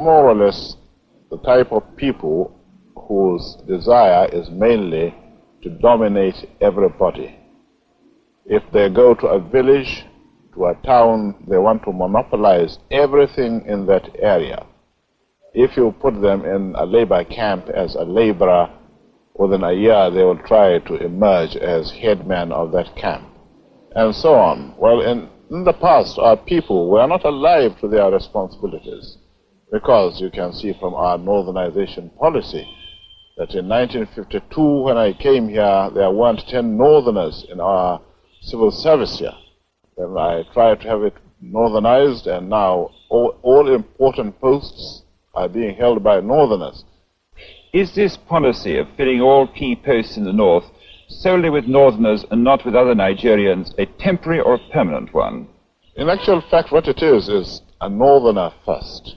more or less the type of people whose desire is mainly to dominate everybody. If they go to a village, to a town, they want to monopolize everything in that area. If you put them in a labor camp as a laborer, within a year they will try to emerge as headman of that camp, and so on. Well, in the past, our people were not alive to their responsibilities, because you can see from our Northernization policy that in 1952, when I came here, there weren't 10 Northerners in our civil service here. Then I tried to have it Northernized, and now all important posts are being held by Northerners. Is this policy of filling all key posts in the North solely with Northerners and not with other Nigerians a temporary or a permanent one? In actual fact, what it is a Northerner first.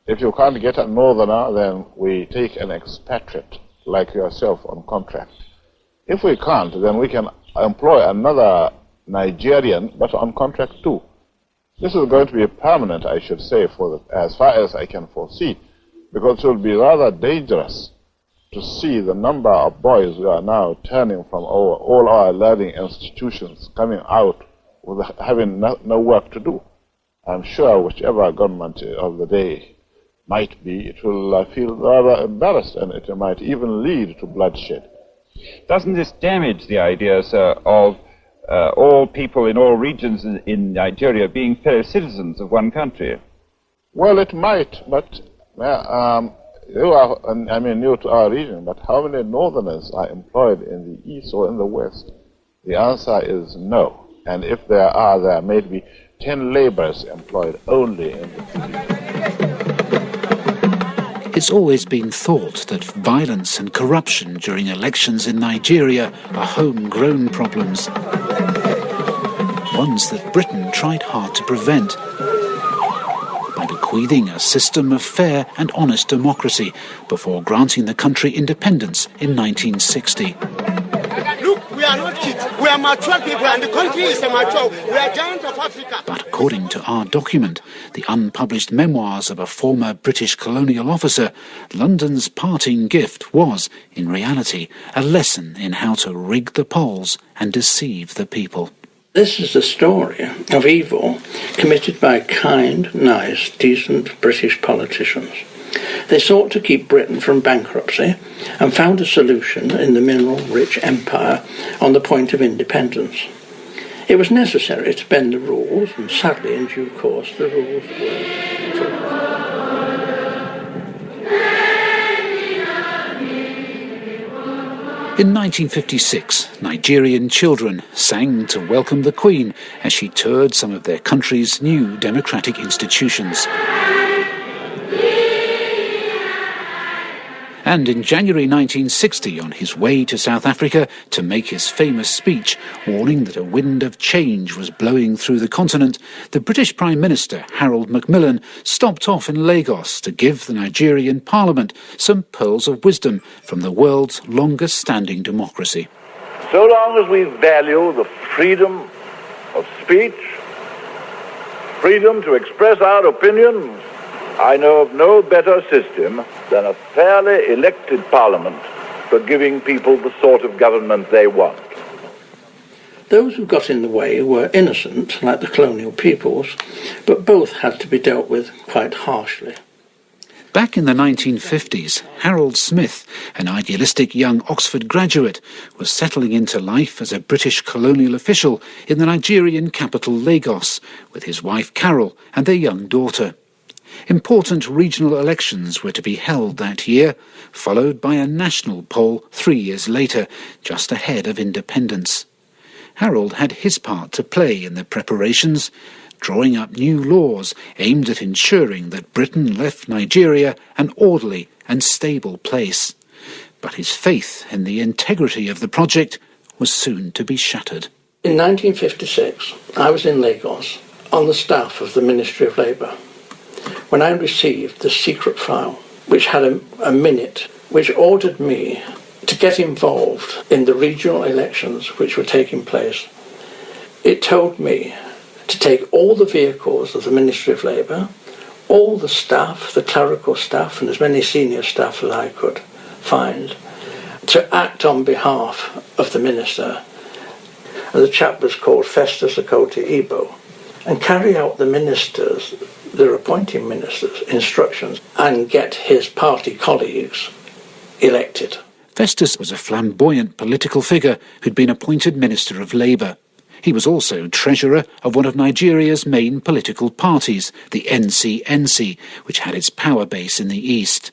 If you can't get a Northerner, then we take an expatriate like yourself on contract. If we can't, then we can employ another Nigerian, but on contract too. This is going to be permanent, I should say, as far as I can foresee, because it will be rather dangerous to see the number of boys who are now turning from all our learning institutions coming out with having no work to do. I'm sure whichever government of the day might be, it will feel rather embarrassed, and it might even lead to bloodshed. Doesn't this damage the idea, sir, of all people in all regions in Nigeria being fellow citizens of one country? Well, it might, but you are, new to our region, but how many Northerners are employed in the East or in the West? The answer is no. And if there are, there may be 10 laborers employed only in the It's always been thought that violence and corruption during elections in Nigeria are homegrown problems, ones that Britain tried hard to prevent by bequeathing a system of fair and honest democracy before granting the country independence in 1960. Look, we are not kids. We are mature people, and the country is mature. We are giants of Africa. But according to our document, the unpublished memoirs of a former British colonial officer, London's parting gift was, in reality, a lesson in how to rig the polls and deceive the people. This is the story of evil committed by kind, nice, decent British politicians. They sought to keep Britain from bankruptcy and found a solution in the mineral-rich empire on the point of independence. It was necessary to bend the rules, and sadly, in due course, the rules were. In 1956, Nigerian children sang to welcome the Queen as she toured some of their country's new democratic institutions. And in January 1960, on his way to South Africa to make his famous speech warning that a wind of change was blowing through the continent, the British Prime Minister, Harold Macmillan, stopped off in Lagos to give the Nigerian Parliament some pearls of wisdom from the world's longest-standing democracy. So long as we value the freedom of speech, freedom to express our opinions, I know of no better system than a fairly elected parliament for giving people the sort of government they want. Those who got in the way were innocent, like the colonial peoples, but both had to be dealt with quite harshly. Back in the 1950s, Harold Smith, an idealistic young Oxford graduate, was settling into life as a British colonial official in the Nigerian capital Lagos with his wife Carol and their young daughter. Important regional elections were to be held that year, followed by a national poll 3 years later, just ahead of independence. Harold had his part to play in the preparations, drawing up new laws aimed at ensuring that Britain left Nigeria an orderly and stable place. But his faith in the integrity of the project was soon to be shattered. In 1956, I was in Lagos on the staff of the Ministry of Labour when I received the secret file, which had a minute, which ordered me to get involved in the regional elections which were taking place. It told me to take all the vehicles of the Ministry of Labour, all the staff, the clerical staff, and as many senior staff as I could find, to act on behalf of the minister. And the chap was called Festus Onyeibe, and carry out the ministers, their appointing ministers' instructions, and get his party colleagues elected. Festus was a flamboyant political figure who'd been appointed Minister of Labour. He was also treasurer of one of Nigeria's main political parties, the NCNC, which had its power base in the east.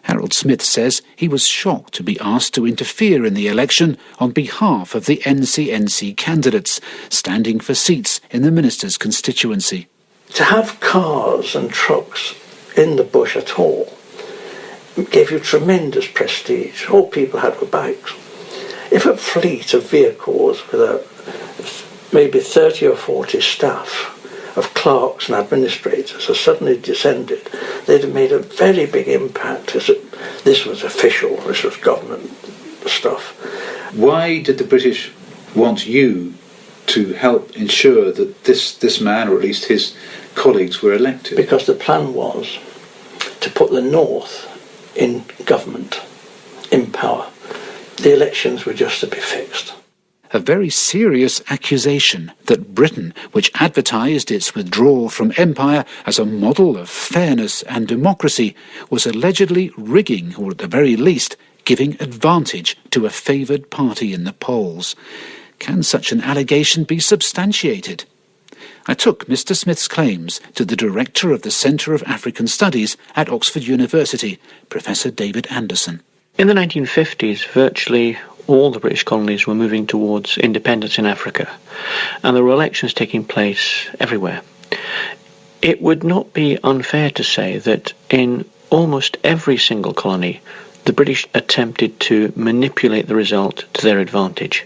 Harold Smith says he was shocked to be asked to interfere in the election on behalf of the NCNC candidates, standing for seats in the minister's constituency. To have cars and trucks in the bush at all gave you tremendous prestige. All people had were bikes. If a fleet of vehicles with maybe 30 or 40 staff of clerks and administrators had suddenly descended, they'd have made a very big impact. This was official, this was government stuff. Why did the British want you to help ensure that this man, or at least his colleagues, were elected? Because the plan was to put the North in government, in power. The elections were just to be fixed. A very serious accusation that Britain, which advertised its withdrawal from empire as a model of fairness and democracy, was allegedly rigging, or at the very least, giving advantage to a favoured party in the polls. Can such an allegation be substantiated? I took Mr. Smith's claims to the director of the Centre of African Studies at Oxford University, Professor David Anderson. In the 1950s, virtually all the British colonies were moving towards independence in Africa, and there were elections taking place everywhere. It would not be unfair to say that in almost every single colony, the British attempted to manipulate the result to their advantage.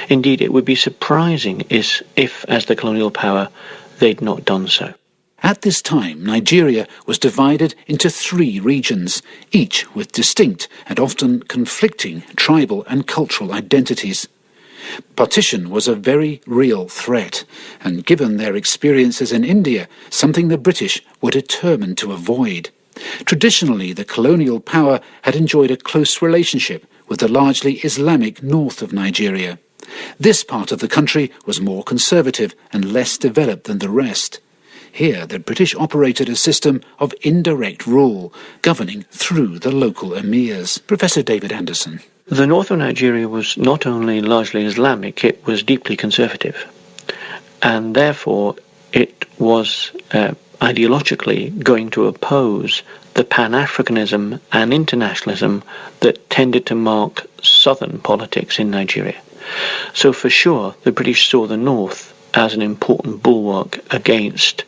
Indeed, it would be surprising if, as the colonial power, they'd not done so. At this time, Nigeria was divided into 3 regions, each with distinct and often conflicting tribal and cultural identities. Partition was a very real threat, and given their experiences in India, something the British were determined to avoid. Traditionally, the colonial power had enjoyed a close relationship with the largely Islamic north of Nigeria. This part of the country was more conservative and less developed than the rest. Here, the British operated a system of indirect rule, governing through the local emirs. Professor David Anderson. The north of Nigeria was not only largely Islamic, it was deeply conservative. And therefore, it was ideologically going to oppose the Pan-Africanism and internationalism that tended to mark southern politics in Nigeria. So for sure, the British saw the north as an important bulwark against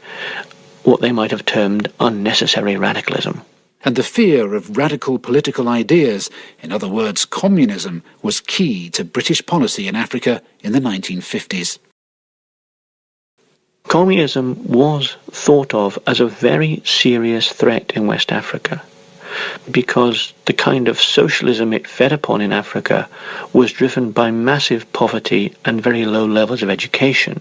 what they might have termed unnecessary radicalism. And the fear of radical political ideas, in other words communism, was key to British policy in Africa in the 1950s. Communism was thought of as a very serious threat in West Africa, because the kind of socialism it fed upon in Africa was driven by massive poverty and very low levels of education.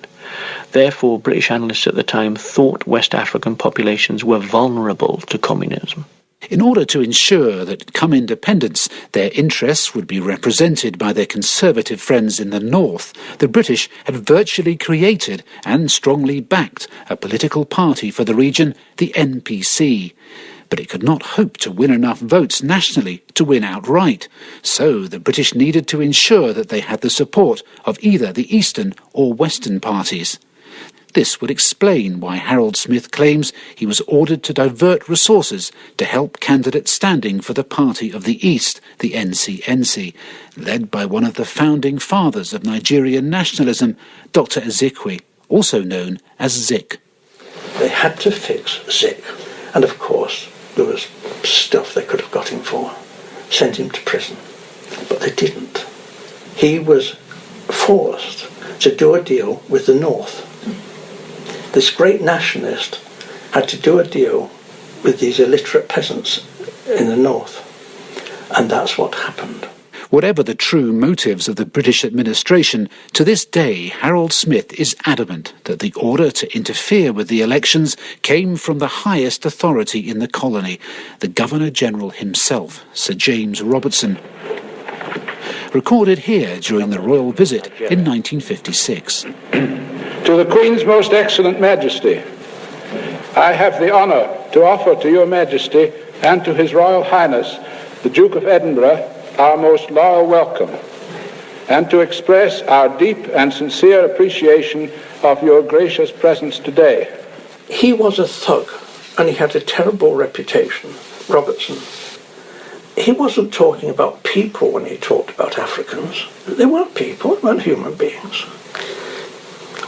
Therefore, British analysts at the time thought West African populations were vulnerable to communism. In order to ensure that, come independence, their interests would be represented by their conservative friends in the north, the British had virtually created and strongly backed a political party for the region, the NPC. But it could not hope to win enough votes nationally to win outright. So the British needed to ensure that they had the support of either the Eastern or Western parties. This would explain why Harold Smith claims he was ordered to divert resources to help candidates standing for the Party of the East, the NCNC, led by one of the founding fathers of Nigerian nationalism, Dr. Ezekwe, also known as Zik. They had to fix Zik, and of course there was stuff they could have got him for, sent him to prison, but they didn't. He was forced to do a deal with the North. This great nationalist had to do a deal with these illiterate peasants in the north, and that's what happened. Whatever the true motives of the British administration, to this day Harold Smith is adamant that the order to interfere with the elections came from the highest authority in the colony, the Governor-General himself, Sir James Robertson. Recorded here during the royal visit in 1956. To the Queen's Most Excellent Majesty, I have the honour to offer to Your Majesty and to His Royal Highness, the Duke of Edinburgh, our most loyal welcome, and to express our deep and sincere appreciation of your gracious presence today. He was a thug, and he had a terrible reputation, Robertson. He wasn't talking about people when he talked about Africans. They weren't people, they weren't human beings.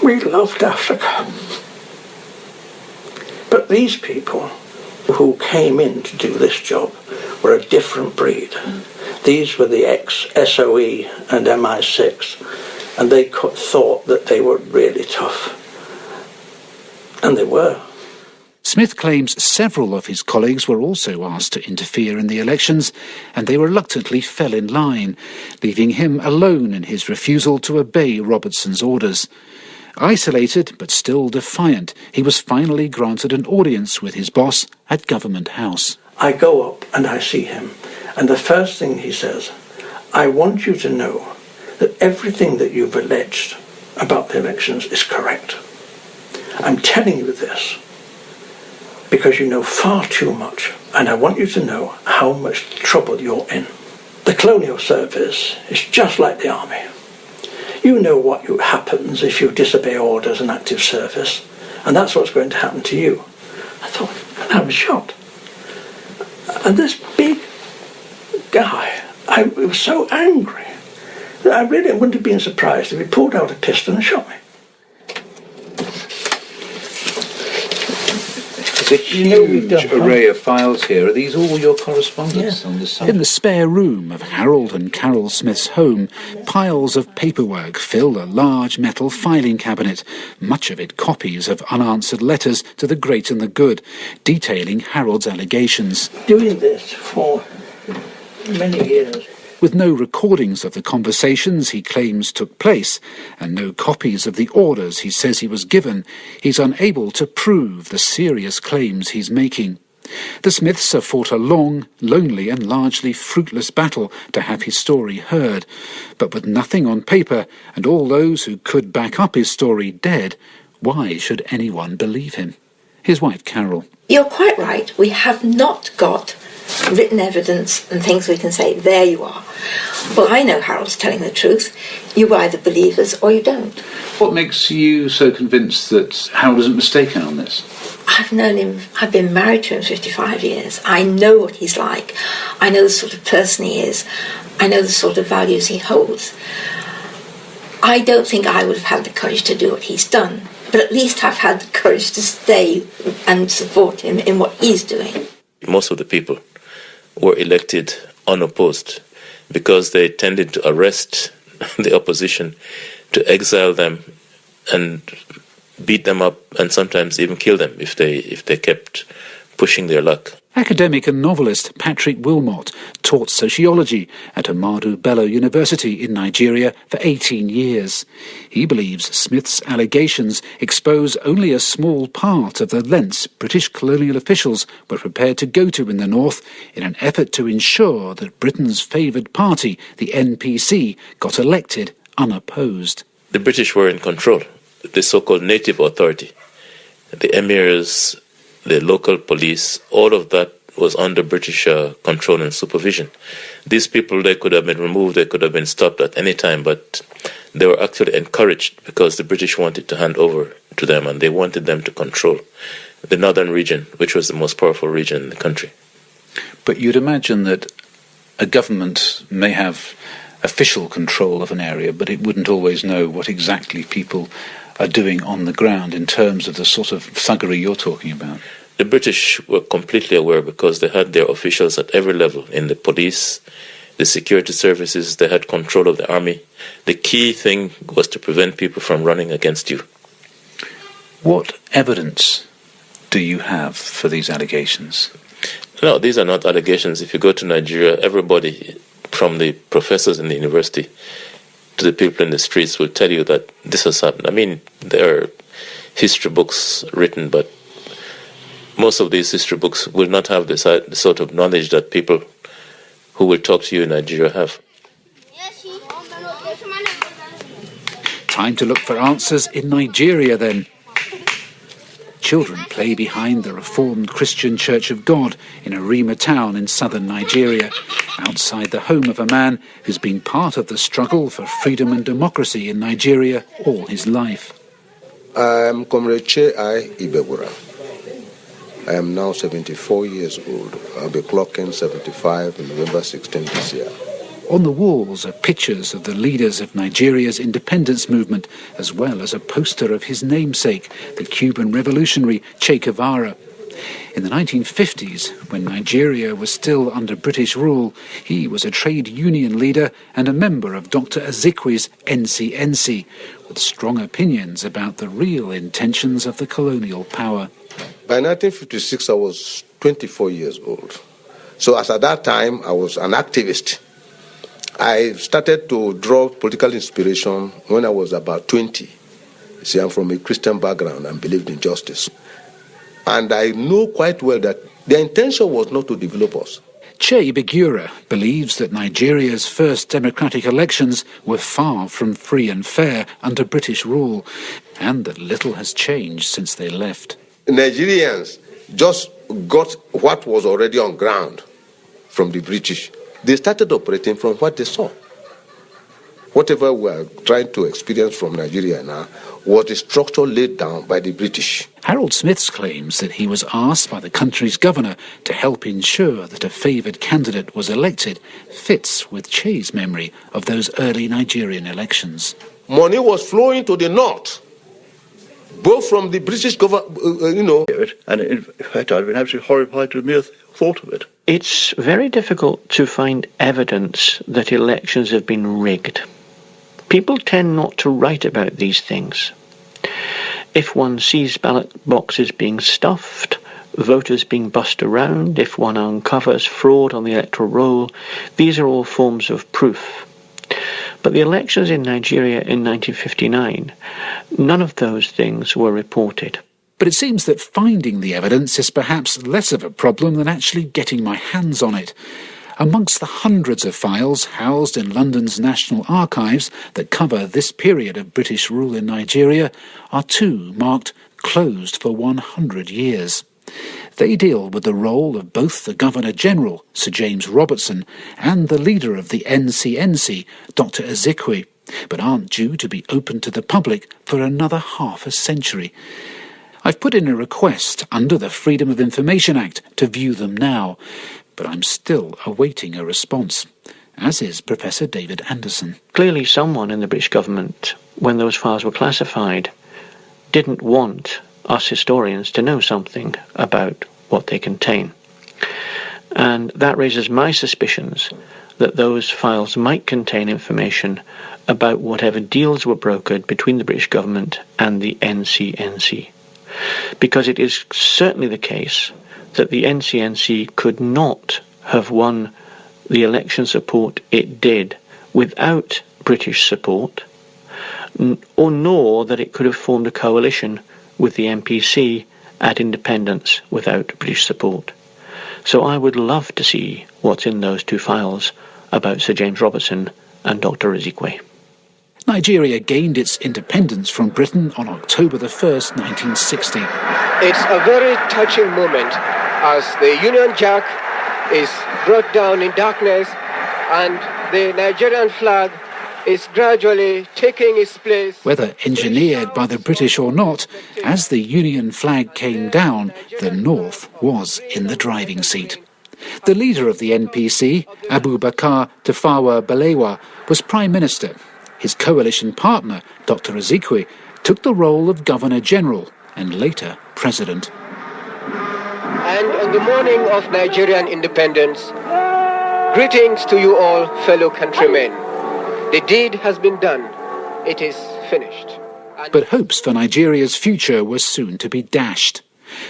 We loved Africa. But these people who came in to do this job were a different breed. These were the ex-SOE and MI6, and they thought that they were really tough. And they were. Smith claims several of his colleagues were also asked to interfere in the elections, and they reluctantly fell in line, leaving him alone in his refusal to obey Robertson's orders. Isolated but still defiant, he was finally granted an audience with his boss at Government House. I go up and I see him, and the first thing he says, I want you to know that everything that you've alleged about the elections is correct. I'm telling you this because you know far too much, and I want you to know how much trouble you're in. The colonial service is just like the army. You know what happens if you disobey orders in active service, and that's what's going to happen to you. I thought, and I was shocked. And this big guy, I was so angry that I really wouldn't have been surprised if he pulled out a pistol and shot me. There's a huge array of files here. Are these all your correspondence on this subject? In the spare room of Harold and Carol Smith's home, piles of paperwork fill a large metal filing cabinet, much of it copies of unanswered letters to the great and the good, detailing Harold's allegations. Doing this for many years. With no recordings of the conversations he claims took place, and no copies of the orders he says he was given, he's unable to prove the serious claims he's making. The Smiths have fought a long, lonely and largely fruitless battle to have his story heard, but with nothing on paper and all those who could back up his story dead, why should anyone believe him? His wife, Carol. You're quite right. We have not got written evidence and things we can say, there you are. Well, I know Harold's telling the truth. You either believe us or you don't. What makes you so convinced that Harold isn't mistaken on this? I've known him, I've been married to him 55 years. I know what he's like. I know the sort of person he is. I know the sort of values he holds. I don't think I would have had the courage to do what he's done, but at least I've had the courage to stay and support him in what he's doing. Most of the people were elected unopposed because they tended to arrest the opposition, to exile them and beat them up and sometimes even kill them if they kept pushing their luck. Academic and novelist Patrick Wilmot taught sociology at Ahmadu Bello University in Nigeria for 18 years. He believes Smith's allegations expose only a small part of the lengths British colonial officials were prepared to go to in the North in an effort to ensure that Britain's favoured party, the NPC, got elected unopposed. The British were in control, the so-called native authority, the emirs, the local police, all of that was under British control and supervision. These people, they could have been removed, they could have been stopped at any time, but they were actually encouraged because the British wanted to hand over to them and they wanted them to control the northern region, which was the most powerful region in the country. But you'd imagine that a government may have official control of an area, but it wouldn't always know what exactly people are doing on the ground in terms of the sort of thuggery you're talking about. The British were completely aware because they had their officials at every level, in the police, the security services, they had control of the army. The key thing was to prevent people from running against you. What evidence do you have for these allegations? No, these are not allegations. If you go to Nigeria, everybody from the professors in the university to the people in the streets will tell you that this has happened. I mean, there are history books written, but most of these history books will not have the sort of knowledge that people who will talk to you in Nigeria have. Time to look for answers in Nigeria then. Children play behind the Reformed Christian Church of God in Arima town in southern Nigeria, outside the home of a man who's been part of the struggle for freedom and democracy in Nigeria all his life. I'm Comrade Onyeibe. I am now 74 years old. I'll be clocking 75 in November 16 this year. On the walls are pictures of the leaders of Nigeria's independence movement, as well as a poster of his namesake, the Cuban revolutionary Che Guevara. In the 1950s, when Nigeria was still under British rule, he was a trade union leader and a member of Dr. Ezekwe's NCNC, with strong opinions about the real intentions of the colonial power. By 1956, I was 24 years old. So as at that time, I was an activist. I started to draw political inspiration when I was about 20. You see, I'm from a Christian background and believed in justice. And I know quite well that their intention was not to develop us. Che Guevara believes that Nigeria's first democratic elections were far from free and fair under British rule, and that little has changed since they left. Nigerians just got what was already on ground from the British. They started operating from what they saw. Whatever we are trying to experience from Nigeria now was the structure laid down by the British. Harold Smith claims that he was asked by the country's governor to help ensure that a favoured candidate was elected fits with Che's memory of those early Nigerian elections. Money was flowing to the north, both from the British government, And in fact, I've been absolutely horrified to the mere thought of it. It's very difficult to find evidence that elections have been rigged. People tend not to write about these things. If one sees ballot boxes being stuffed, voters being bussed around, if one uncovers fraud on the electoral roll, these are all forms of proof. But the elections in Nigeria in 1959, none of those things were reported. But it seems that finding the evidence is perhaps less of a problem than actually getting my hands on it. Amongst the hundreds of files housed in London's National Archives that cover this period of British rule in Nigeria are two marked closed for 100 years. They deal with the role of both the Governor-General, Sir James Robertson, and the leader of the NCNC, Dr. Ezekwe, but aren't due to be open to the public for another half a century. I've put in a request under the Freedom of Information Act to view them now, but I'm still awaiting a response, as is Professor David Anderson. Clearly someone in the British government, when those files were classified, didn't want us historians to know something about what they contain. And that raises my suspicions that those files might contain information about whatever deals were brokered between the British government and the NCNC. Because it is certainly the case that the NCNC could not have won the election support it did without British support, or nor that it could have formed a coalition with the MPC at independence without British support. So I would love to see what's in those two files about Sir James Robertson and Dr. Ezekwe. Nigeria gained its independence from Britain on October the 1st, 1960. It's a very touching moment as the Union Jack is brought down in darkness and the Nigerian flag is gradually taking its place. Whether engineered by the British or not, as the Union flag came down, the North was in the driving seat. The leader of the NPC, Abubakar Tafawa Balewa, was Prime Minister. His coalition partner, Dr. Ezekwe, took the role of Governor-General and later President. And on the morning of Nigerian independence, greetings to you all, fellow countrymen. The deed has been done. It is finished. But hopes for Nigeria's future were soon to be dashed.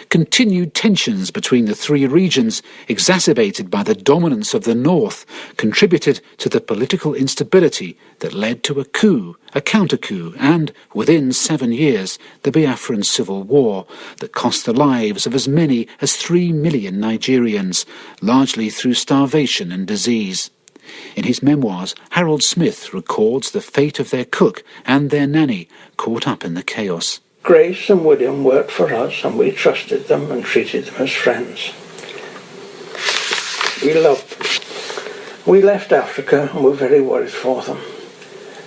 Continued tensions between the three regions, exacerbated by the dominance of the North, contributed to the political instability that led to a coup, a counter-coup, and, within 7 years, the Biafran Civil War that cost the lives of as many as 3 million Nigerians, largely through starvation and disease. In his memoirs, Harold Smith records the fate of their cook and their nanny caught up in the chaos. Grace and William worked for us, and we trusted them and treated them as friends. We loved them. We left Africa and were very worried for them.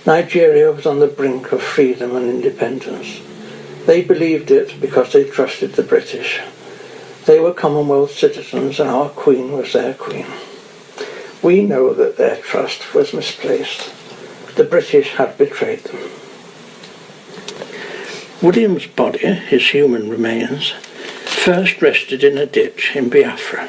Nigeria was on the brink of freedom and independence. They believed it because they trusted the British. They were Commonwealth citizens and our Queen was their Queen. We know that their trust was misplaced. The British had betrayed them. William's body, his human remains, first rested in a ditch in Biafra.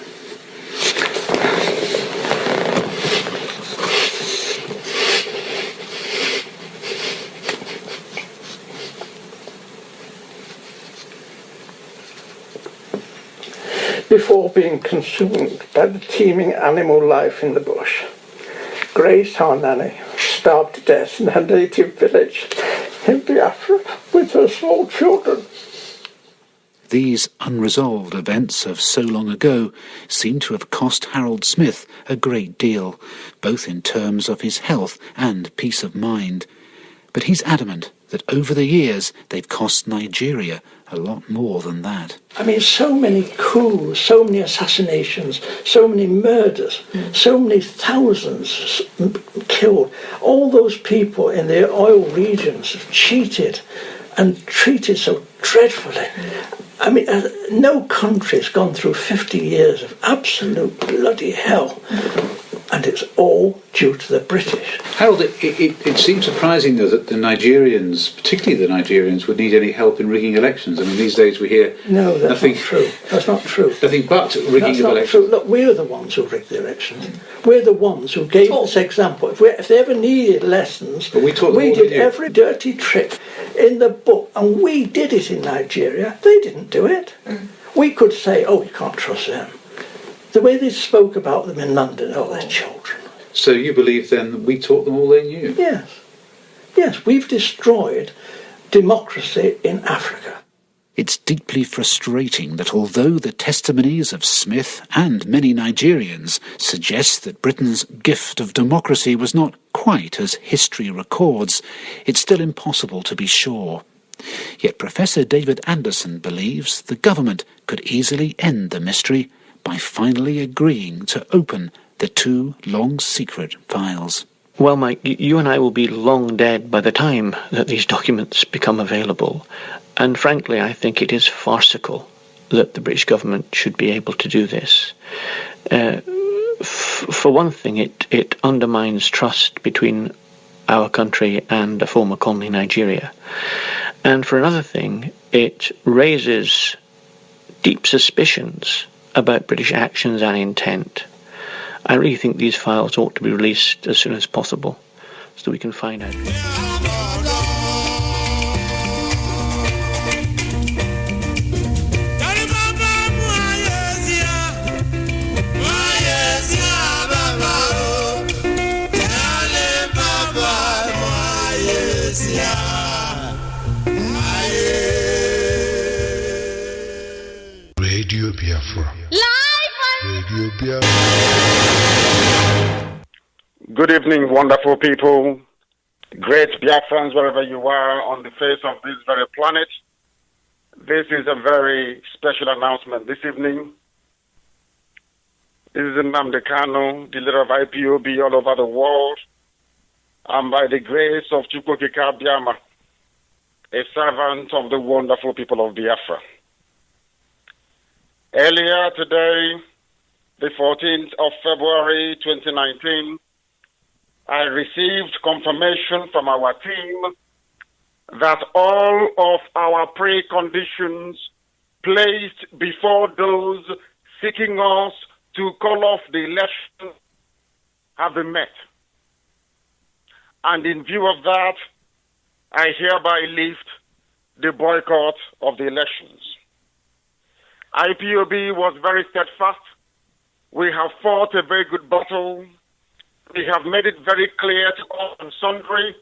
Before being consumed by the teeming animal life in the bush. Grace, our nanny, starved to death in her native village in Biafra with her small children. These unresolved events of so long ago seem to have cost Harold Smith a great deal, both in terms of his health and peace of mind. But he's adamant that over the years they've cost Nigeria a lot more than that. I mean, so many coups, so many assassinations, so many murders, so many thousands killed. All those people in the oil regions have cheated and treated so dreadfully. I mean, no country's gone through 50 years of absolute bloody hell. And it's all due to the British. Harold, it seems surprising, though, that the Nigerians, particularly the Nigerians, would need any help in rigging elections. I mean, these days we hear no, that's nothing. Not true. That's not true. Nothing but rigging of elections. True. Look, we're the ones who rigged the elections. We're the ones who gave this example. If they ever needed lessons, we did every dirty trick in the book, and we did it in Nigeria. They didn't do it. We could say, oh, you can't trust them. The way they spoke about them in London, oh, they're children. So you believe then that we taught them all they knew? Yes. Yes, we've destroyed democracy in Africa. It's deeply frustrating that although the testimonies of Smith and many Nigerians suggest that Britain's gift of democracy was not quite as history records, it's still impossible to be sure. Yet Professor David Anderson believes the government could easily end the mystery by finally agreeing to open the two long-secret files. Well, Mike, you and I will be long dead by the time that these documents become available. And frankly, I think it is farcical that the British government should be able to do this. For one thing, it undermines trust between our country and a former colony, Nigeria. And for another thing, it raises deep suspicions about British actions and intent. I really think these files ought to be released as soon as possible so that we can find out. Radio Biafra. Radio Biafra. Good evening, wonderful people, great Biafrans, wherever you are on the face of this very planet. This is a very special announcement this evening. This is Nnamdi Kanu, the leader of IPOB all over the world, and by the grace of Chukwukike Abiyama, a servant of the wonderful people of Biafra. Earlier today, the 14th of February 2019, I received confirmation from our team that all of our preconditions placed before those seeking us to call off the election have been met. And in view of that, I hereby lift the boycott of the elections. IPOB was very steadfast. We have fought a very good battle. We have made it very clear to all and sundry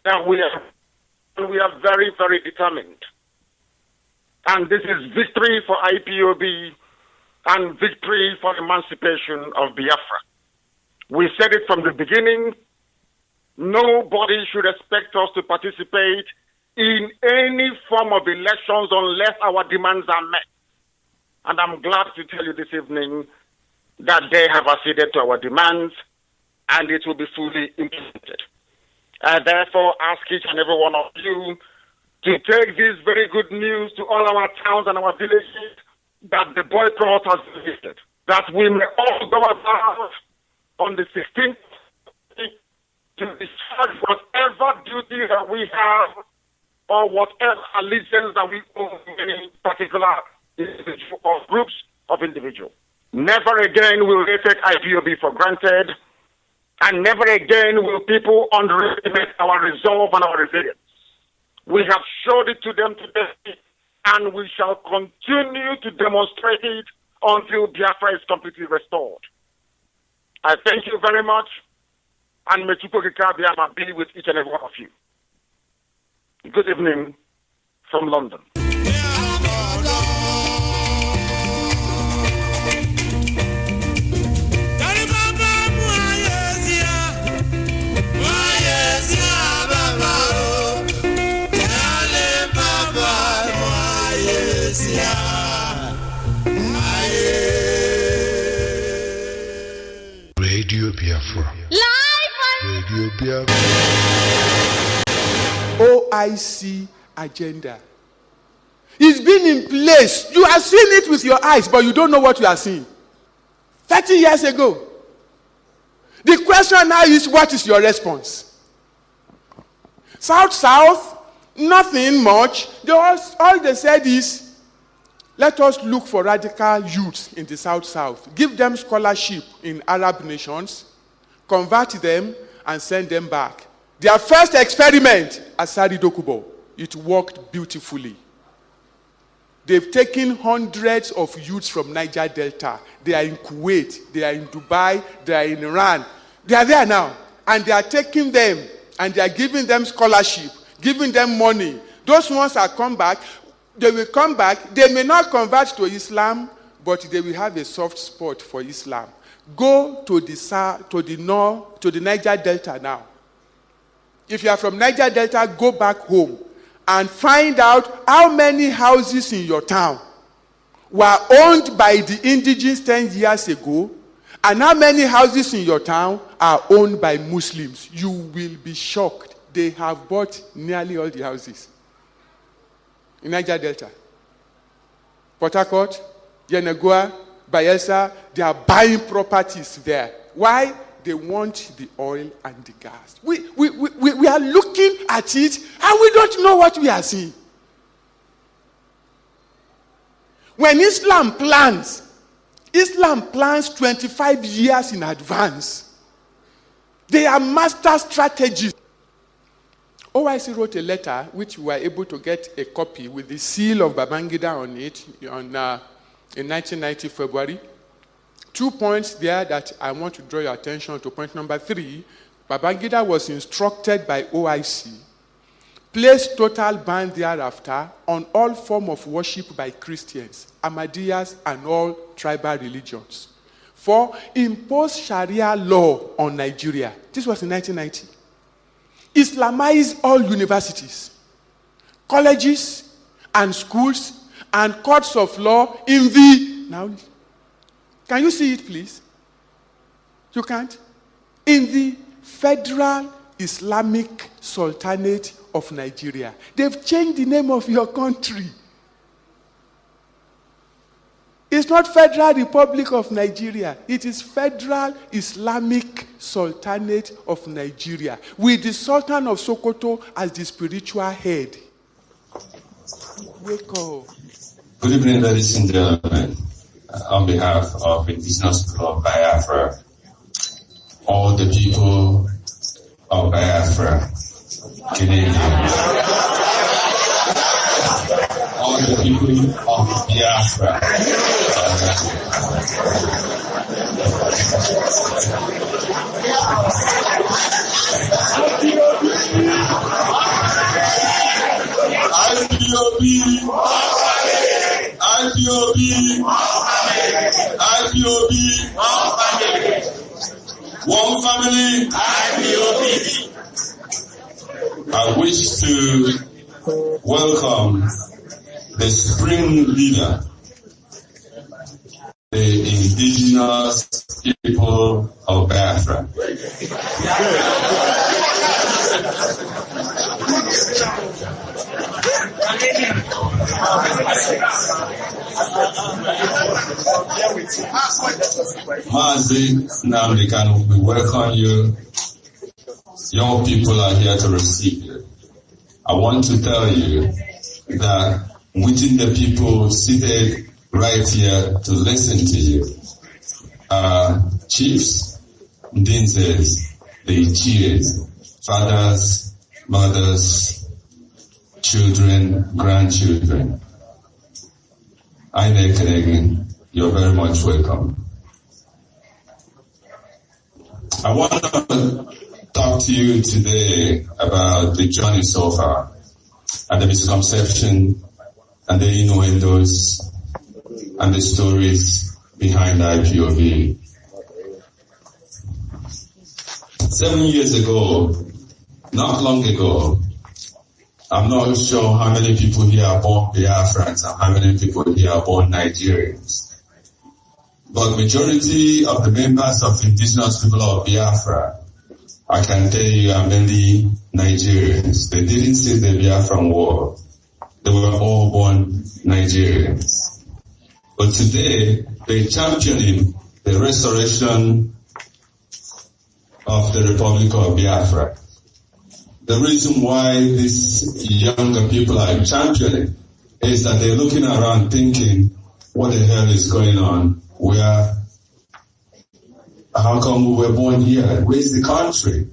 that we are very, very determined. And this is victory for IPOB and victory for emancipation of Biafra. We said it from the beginning. Nobody should expect us to participate in any form of elections unless our demands are met. And I'm glad to tell you this evening that they have acceded to our demands and it will be fully implemented. I therefore ask each and every one of you to take this very good news to all our towns and our villages that the boycott has been lifted, that we may all go about on the 16th to discharge whatever duty that we have or whatever allegiance that we owe to any particular individual or groups of individuals. Never again will they take IPOB for granted, and never again will people underestimate our resolve and our resilience. We have showed it to them today, and we shall continue to demonstrate it until Biafra is completely restored. I thank you very much, and may Chukwuka Biama be with each and every one of you. Good evening from London. Radio Biafra. Radio Biafra. OIC agenda. It's been in place. You are seeing it with your eyes, but you don't know what you are seeing. 30 years ago. The question now is, what is your response? South, nothing much. All they said is, let us look for radical youths in the South. Give them scholarship in Arab nations, convert them, and send them back. Their first experiment at Sari Dokubo, it worked beautifully. They've taken hundreds of youths from Niger Delta. They are in Kuwait, they are in Dubai, they are in Iran. They are there now, and they are taking them, and they are giving them scholarship, giving them money. Those ones that come back, they will come back. They may not convert to Islam, but they will have a soft spot for Islam. Go to the north, to the Niger Delta now. If you are from Niger Delta, go back home and find out how many houses in your town were owned by the indigenous 10 years ago, and how many houses in your town are owned by Muslims. You will be shocked. They have bought nearly all the houses in Niger Delta. Port Harcourt, Yenagoa, Bayelsa, they are buying properties there. Why? They want the oil and the gas. We are looking at it and we don't know what we are seeing. When Islam plans 25 years in advance. They are master strategists. OIC wrote a letter, which we were able to get a copy with the seal of Babangida on it in 1990 February. 2 points there that I want to draw your attention to. Point number 3, Babangida was instructed by OIC, place total ban thereafter on all form of worship by Christians, Ahmadiyas, and all tribal religions. 4, impose Sharia law on Nigeria. This was in 1990. Islamize all universities, colleges, and schools, and courts of law in the... Now, can you see it, please? You can't? In the Federal Islamic Sultanate of Nigeria. They've changed the name of your country. It's not Federal Republic of Nigeria. It is Federal Islamic Sultanate of Nigeria, with the Sultan of Sokoto as the spiritual head. Wake up. Good evening, ladies and gentlemen. On behalf of Indigenous People of Biafra, all the people of Biafra, Canadians, all the people of Biafra. IPOB, one family, IPOB. I wish to welcome the spring leader, the indigenous people of Biafra. Mazi, we welcome you. Young people are here to receive you. I want to tell you that within the people seated right here to listen to you are chiefs, dinses, the chiefs, fathers, mothers, children, grandchildren. You're very much welcome. I want to talk to you today about the journey so far, and the misconception, and the innuendos, and the stories behind IPOB. 7 years ago, not long ago, I'm not sure how many people here are born Biafrans and how many people here are born Nigerians. But majority of the members of indigenous people of Biafra, I can tell you, are mainly Nigerians. They didn't see the Biafran war. They were all born Nigerians. But today, they're championing the restoration of the Republic of Biafra. The reason why these younger people are championing is that they're looking around thinking, what the hell is going on? How come we were born here? Where's the country?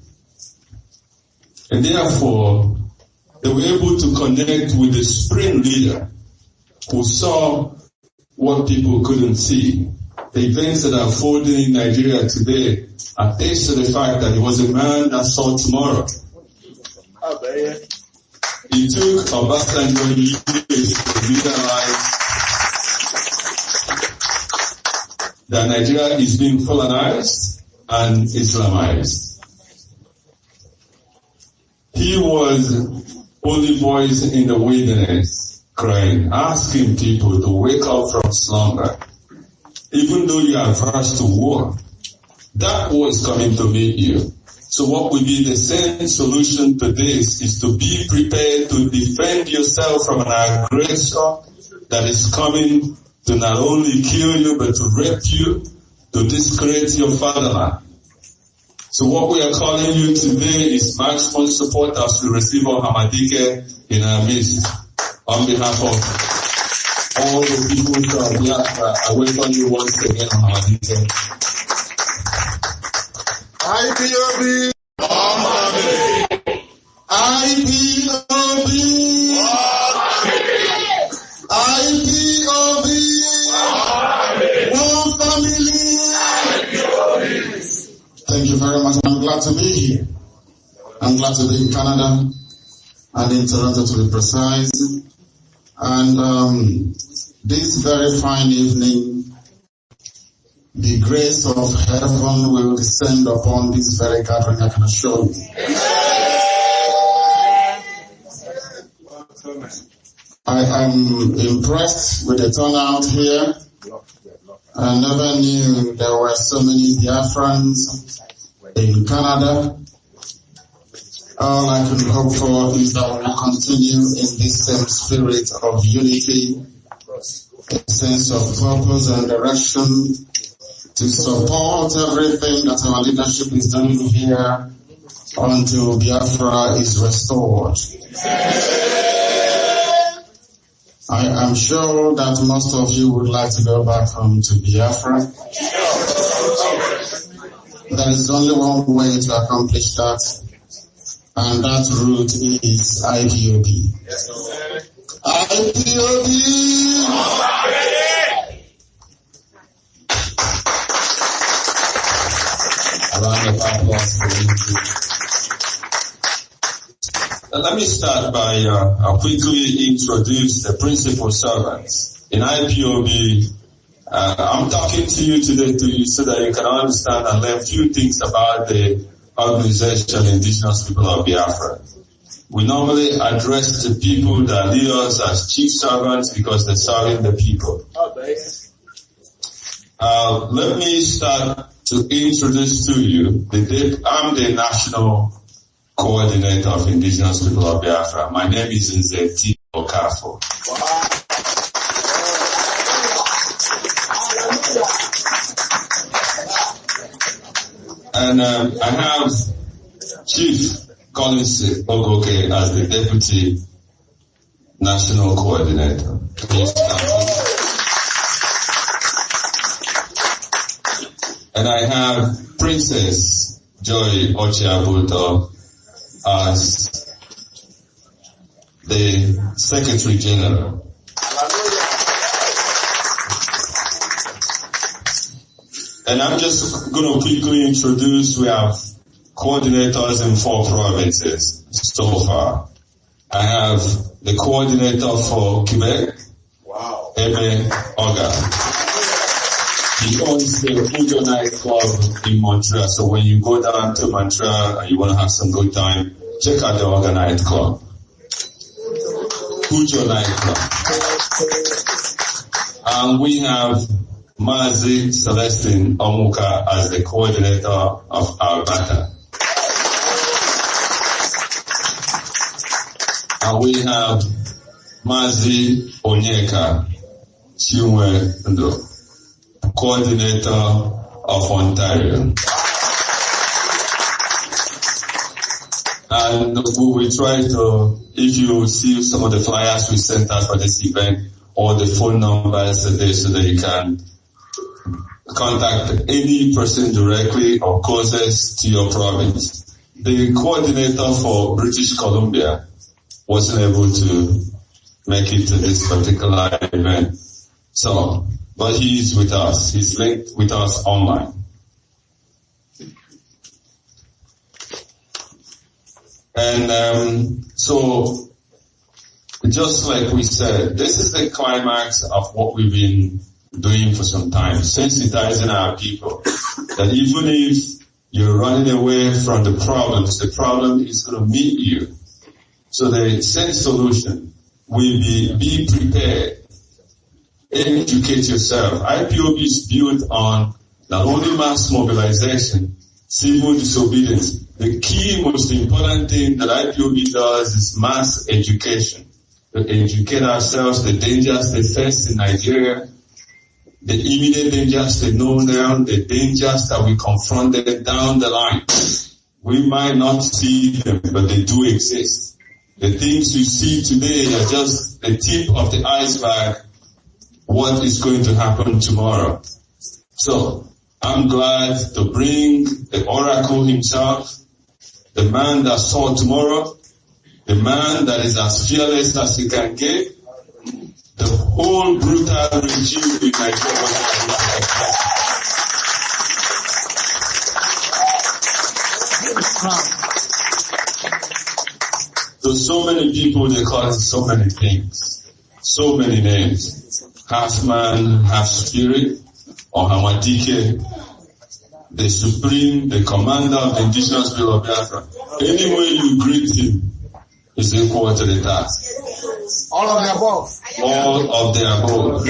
And therefore, they were able to connect with the spring leader who saw what people couldn't see. The events that are unfolding in Nigeria today attest to the fact that he was a man that saw tomorrow. It took Obasanjo years to realize that Nigeria is being colonized and Islamized. He was only voice in the wilderness, crying, asking people to wake up from slumber. Even though you are averse to war, that war is coming to meet you. So what will be the same solution to this is to be prepared to defend yourself from an aggressor that is coming to not only kill you, but to rape you, to discredit your fatherland. So what we are calling you today is maximum support as we receive our Hamadike in our midst. On behalf of all the people from Biafra, I welcome you once again on Hamadike. IPOB, one family. IPOB, IPOB, one family. Thank you very much. I'm glad to be here. I'm glad to be in Canada and in Toronto, to be precise. And this very fine evening, the grace of heaven will descend upon this very gathering, I can assure you. I am impressed with the turnout here. I never knew there were so many Biafrans in Canada. All I can hope for is that we will continue in this same spirit of unity, a sense of purpose and direction, to support everything that our leadership is doing here until Biafra is restored. I am sure that most of you would like to go back home to Biafra. There is only one way to accomplish that, and that route is IPOB. IPOB! A round of applause for you. Let me start by quickly introduce the principal servants. In IPOB, I'm talking to you today so that you can understand and learn a few things about the organization Indigenous People of Biafra. We normally address the people that lead us as chief servants because they're serving the people. Let me start to introduce to you, I'm the national coordinator of Indigenous People of Biafra. My name is Nzeti Okafo. And I have Chief Collins Ogoke as the Deputy National Coordinator. And I have Princess Joy Ochiabuto as the Secretary General. And I'm just going to quickly introduce, we have coordinators in 4 provinces so far. I have the coordinator for Quebec, Ebe Oga. He owns the Pujo Night Club in Montreal, so when you go down to Montreal and you want to have some good time, check out the Oga Night Club. Pujo Night Club. And we have Mazi Celestine Omuka as the coordinator of Alberta. And we have Mazi Onyeka Chinwe Ndo, coordinator of Ontario. And we will try to, if you see some of the flyers we sent out for this event, or the phone numbers today so that you can contact any person directly or closest to your province. The coordinator for British Columbia wasn't able to make it to this particular event. So, but he's with us. He's linked with us online. And so, just like we said, this is the climax of what we've been doing for some time, sensitizing our people that even if you're running away from the problem is going to meet you. So the same solution will be prepared. Educate yourself. IPOB is built on not only mass mobilization, civil disobedience. The key, most important thing that IPOB does is mass education. To educate ourselves, the dangers they face in Nigeria, the immediate dangers they know now, the dangers that we confronted down the line. We might not see them, but they do exist. The things you see today are just the tip of the iceberg. What is going to happen tomorrow? So, I'm glad to bring the oracle himself, the man that saw tomorrow, the man that is as fearless as he can get. The whole brutal regime in Nigeria. So many people, they call it so many things, so many names. Half man, half spirit, or Hamadike, the supreme, the commander of the Indigenous People of Biafra. Any way you greet him is equal to the task. All of the above. All of the above.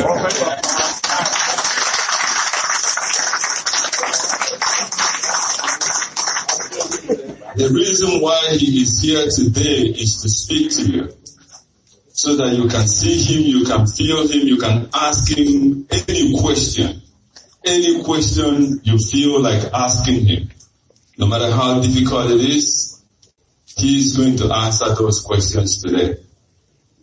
The reason why he is here today is to speak to you. So that you can see him, you can feel him, you can ask him any question you feel like asking him. No matter how difficult it is, he is going to answer those questions today.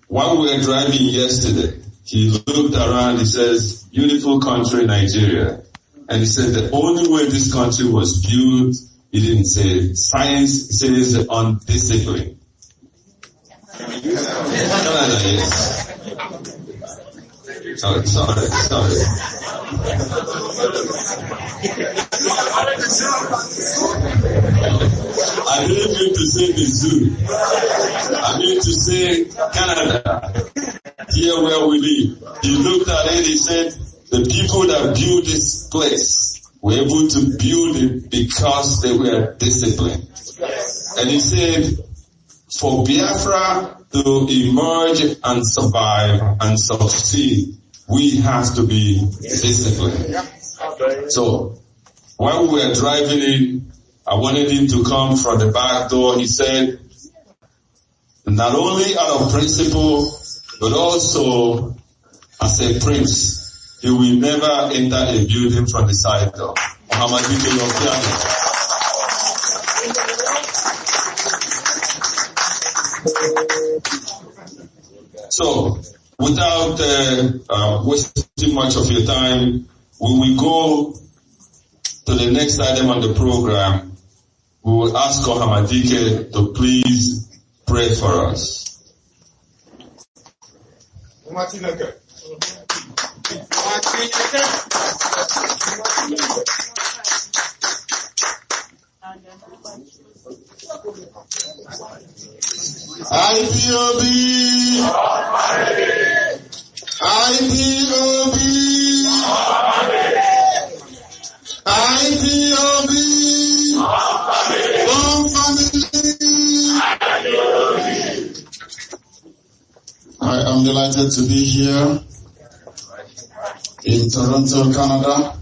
While we were driving yesterday, he looked around, he says, beautiful country, Nigeria. And he said the only way this country was built, he didn't say science, he says undisciplined. I didn't mean to say the zoo. I mean to say Canada, here where we live. He looked at it, he said, the people that built this place were able to build it because they were disciplined. And he said, for Biafra to emerge and survive and succeed, we have to be disciplined. So, while we were driving in, I wanted him to come from the back door. He said, not only out of principle, but also as a prince, he will never enter a building from the side door. So, without wasting much of your time, we will go to the next item on the program. We will ask Kohamadike to please pray for us. IPOB, IPOB, IPOB, one family. I am delighted to be here in Toronto, Canada,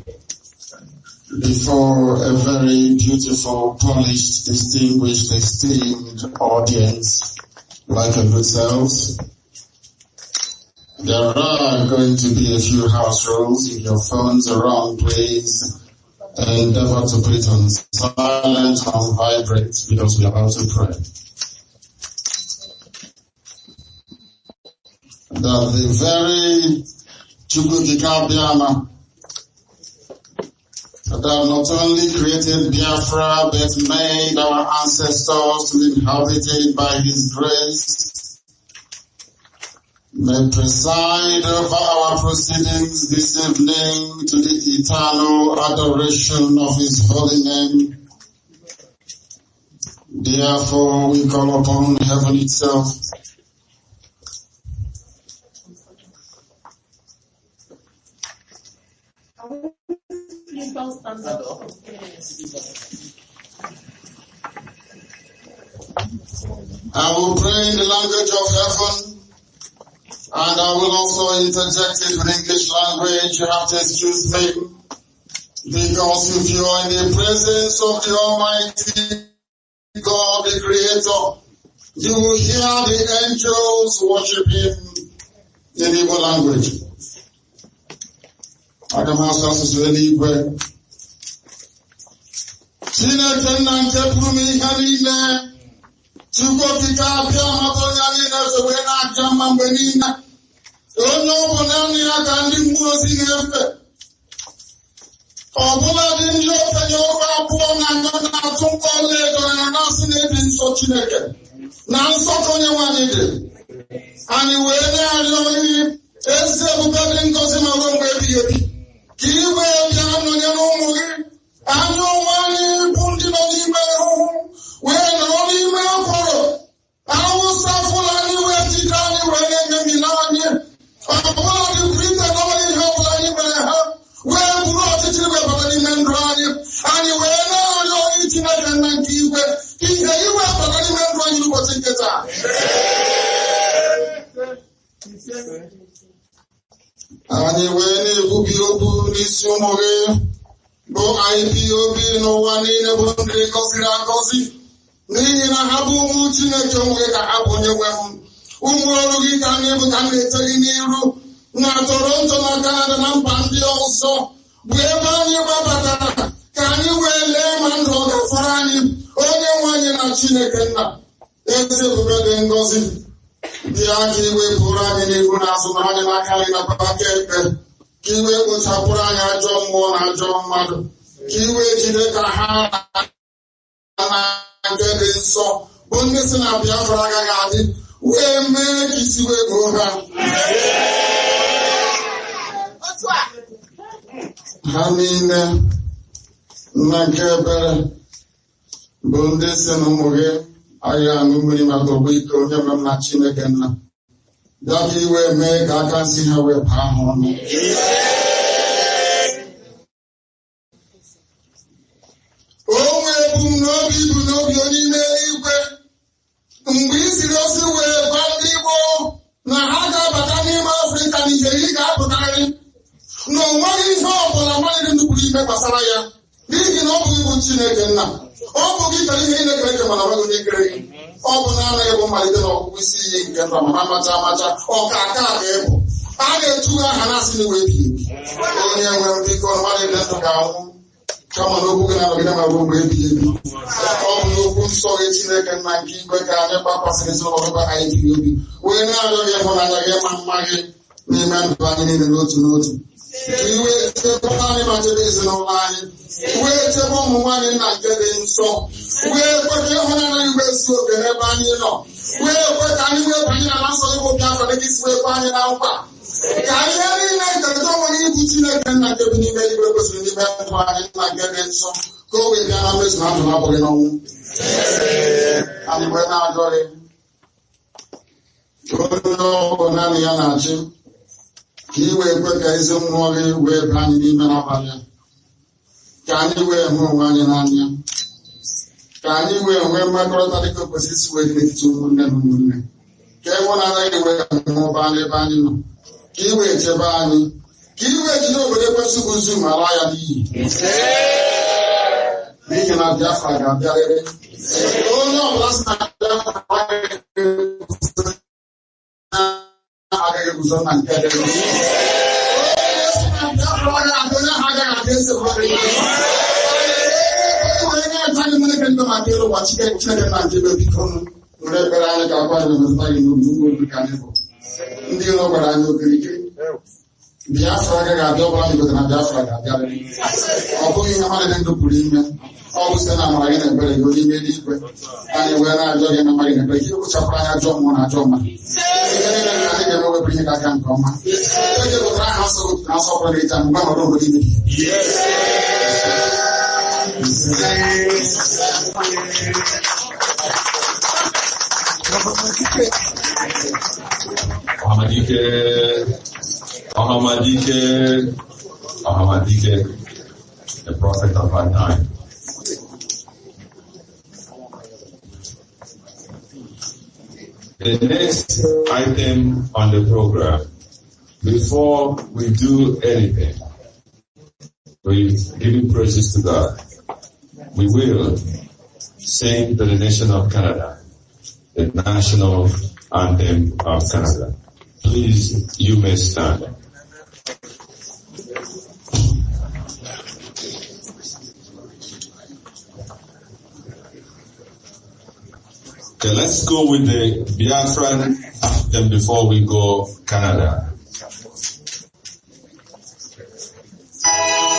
before a very beautiful, polished, distinguished, esteemed audience like yourselves. There are going to be a few house rules. If your phone's around, please endeavor to put it on silent, on vibrate, because we are about to pray. That the very Chukukikabiama that not only created Biafra, but made our ancestors to inhabit it by His grace, may preside over our proceedings this evening to the eternal adoration of His holy name. Therefore, we call upon heaven itself I will pray in the language of heaven, and I will also interject it with English language. You have to excuse me, because if you are in the presence of the Almighty God, the Creator, you will hear the angels worship Him in Igbo language. Akamasa Susweligwe. Chineke nna nke pụrụ m ihe niile. Chukwu okike abịa maka onye niile so wee na-aja mma mgbe niile. Onye ọ bụ naanị ya ka ndị mmụọ ozi na-efe. Ọbụla dị ndị okenye ụlọ abụọ na anọ na-atụ nkwa ọlaedo ya na-asị na ịdị nsọ Chineke na nsọ ka onye nwanyị dị. Anyị wee na-arịọ onye ezi ebube dị ngọzi ma ruo mgbe ebighị ebi. Ka iwe bịa nọnyere ụmụ gị. Anyị onwe anyị bụ ndị nọ n'ime ahụhụ wee nọrọ n'ime ọkwụrụ. Awụsa Fulani wee jide anyị wee na-emebi n'anyị. Ọbụla dị Britain ọbụla ihe ọbụla anyị mere ha wee bụrụ ọchịchị wee bata n'ime ndụ anyị. Anyị wee na-arịọ onye Chineke nna nke igwe ihe iwe bata n'ime ndụ anyị n'ụbọchị nke taa. Anyị wee na-ekwubi okwu n'isi ụmụ gị bụ IPOB n'ụwa niile bụ ndị gọziri agọzi n'ihi na ha bụ ụmụ Chineke onwe ka ha bụ onye nwe m. Ụmụ ọrụ gị ka anyị bụ ka m na-eche gị n'iru na Toronto na Canada na mba ndị ọzọ bụ ebe anyị gbabatara ka anyị wee lee ma ndụ ọ ga-afọrọ anyị onye nwe anyị na Chineke nna ezi ebube dị ngọzi bịa ka iwe bụrụ anyị n'ihu na azụ na anyị n'aka anyị na aka ekpe ka iwe kpochapụrụ anyị ajọ mmụọ na ajọ mmadụ ka iwe jide ka ha na nke dị nsọ bụ ndị si na Biafra agaghị adị wee mee ka isi wee goo ha. ha niile nna nke ebere bụ ndị si na ụmụ gị anyị aṅụ mmiri maka ọgba ike onye nwe m na Chineke nna bịa ka iwe mee ka aka nsị ha wee baa ha ọnụ. Onwe ebumnobi bụ n'obi onye ime eluigwe mgbe i siri ozi wee gwa ndị Igbo na ha ga-abata n'ime Afrịka na ije ị ga-apụtarịrị na onweghị ihe ọbụla mmadụ dị nnukwu ime gbasara ya n'ihi na ọ bụ ibu Chineke nna ọ bụ gị kere ihe ị na-ekere eke mana ọnweghị onye kere gị ọ bụ na anaghị bụ mmalite na ọgwụgwụ isi iyi nke nta ma amacha amacha ọka aka ka ịbụ a ga-etu aha na-asị na iwe ebighị ebi onye nwere mbikọ mmadụ dị ndụ ga-anwụ kama n'okwu gị na-anọgide ma ruo mgbe ebighị ebi ọ bụ n'okwu nsọ gị Chineke nna nke igwe ka anyị gbakwasịrị ezinụlọ gị anyị ebighị obi wee na-arịọ gị ịhụnanya gị ma mma gị n'ime ndụ anyị niile n'otu n'otu ka iwe chebe anyị ma chebe ezinụlọ anyị wee chebe ụmụ nwaanyị nna nke dị nsọ wee kwe ka ịhụnanya gị wee si oke n'ebe anyị nọ wee kwe ka anyị wee banye na nsọ gị bụ Biafra dịka isi wee kwe anyị na nkwa ka ihe niile nkerịta onwere ibu Chineke nna nke bi n'ime igwe kwesịrị n'ime ndụ anyị nna nke dị nsọ ka o wee bịa na mmezu na ndụ na-abụghị n'ọnwụ anyị wee na-ajọ gị onye ọbụ naanị ya na-achị ka ị wee kwe ka ezi mmụọ gị wee bịa anyị n'ime n'abalị ka anyị wee hụ onwe anyị n'anya ka anyị wee nwee mmekọrịta dịka kwesịrị isi wee dị n'etiti ụmụnne na ụmụnne ka ịhụnanya gị wee mụba n'ebe anyị nọ ka ị wee chebe anyị ka ị wee jide obodo ekwesị ụzụ ma laa ya n'iyi n'ihi na Biafra ga-abịarịrị onye ọbụla si na Biafra agaghị guzo na nke dị were ekpere anyị ka akwa anyị metụta gị n'obi ugwu obi ka anyị bụ ndị iro gwara anyị okirikiri Biafra agaghị abịa ọbụla anyị gotere na Biafra ga-abịarịrị ọ bụghị ihe mmadụ dị ndụ pụrụ ime ọ bụ site na amara gị na ebere gị onye ime eluigwe anyị wee na-ajọ gị na mmadụ na-ebere gị kpochapụrụ anyị ajọ mmụọ na ajọ mmadụ ihe niile na anyị ga-eme wepụ ihe ga-aga nke ọma ege pụtara aha na asọpụrụ ịta mgbe ọnọdụ obodo ime Ahamadike, the prophet of our time. The next item on the program, before we do anything, we give praises to God. We will sing to the nation of Canada, the national anthem of Canada. Please, you may stand. Okay, let's go with the Biafran anthem before we go Canada. Oh,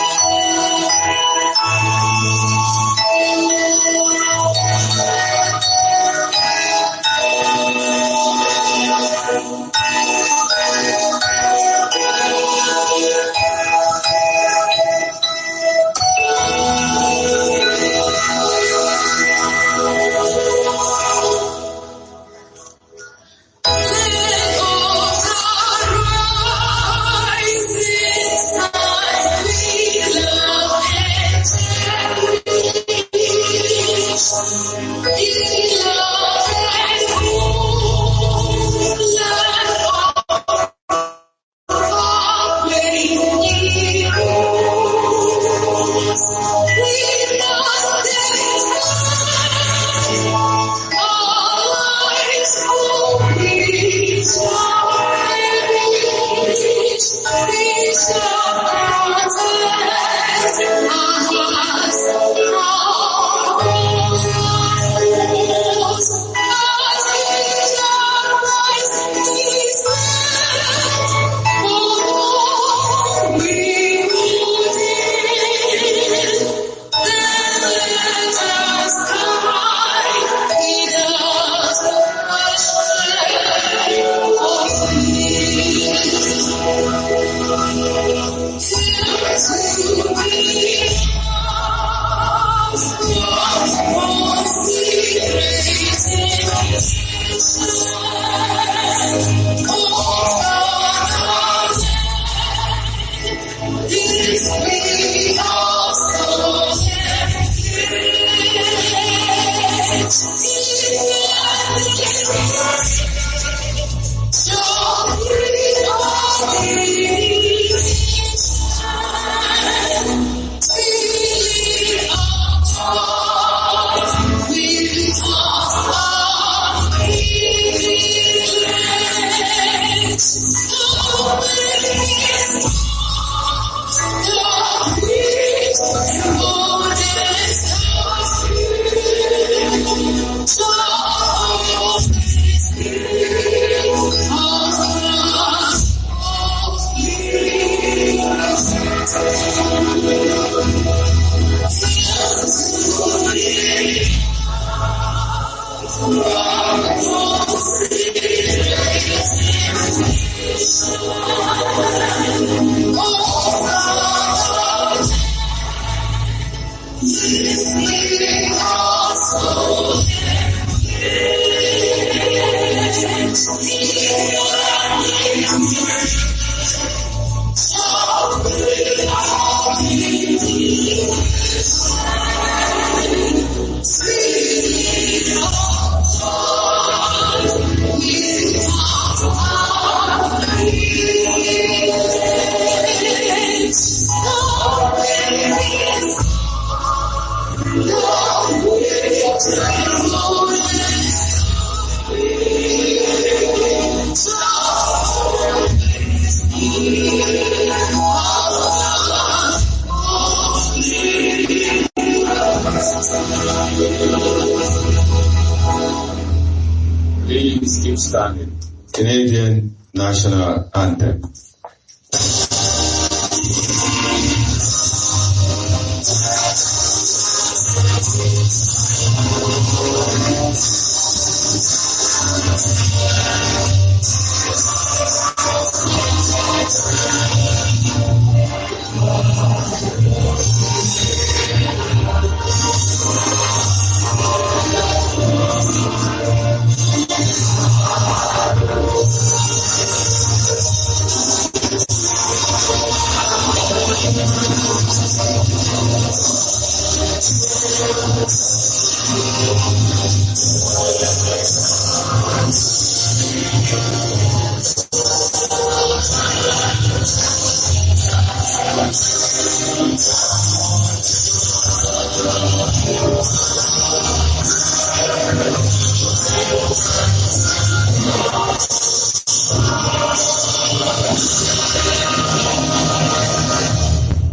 Please keep standing. Canadian National Anthem.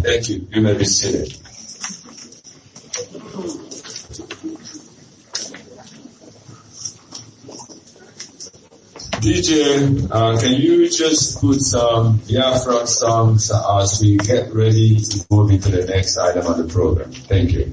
Thank you. You may be seated. DJ, can you just put some Biafra songs as we get ready to move into the next item on the program? Thank you.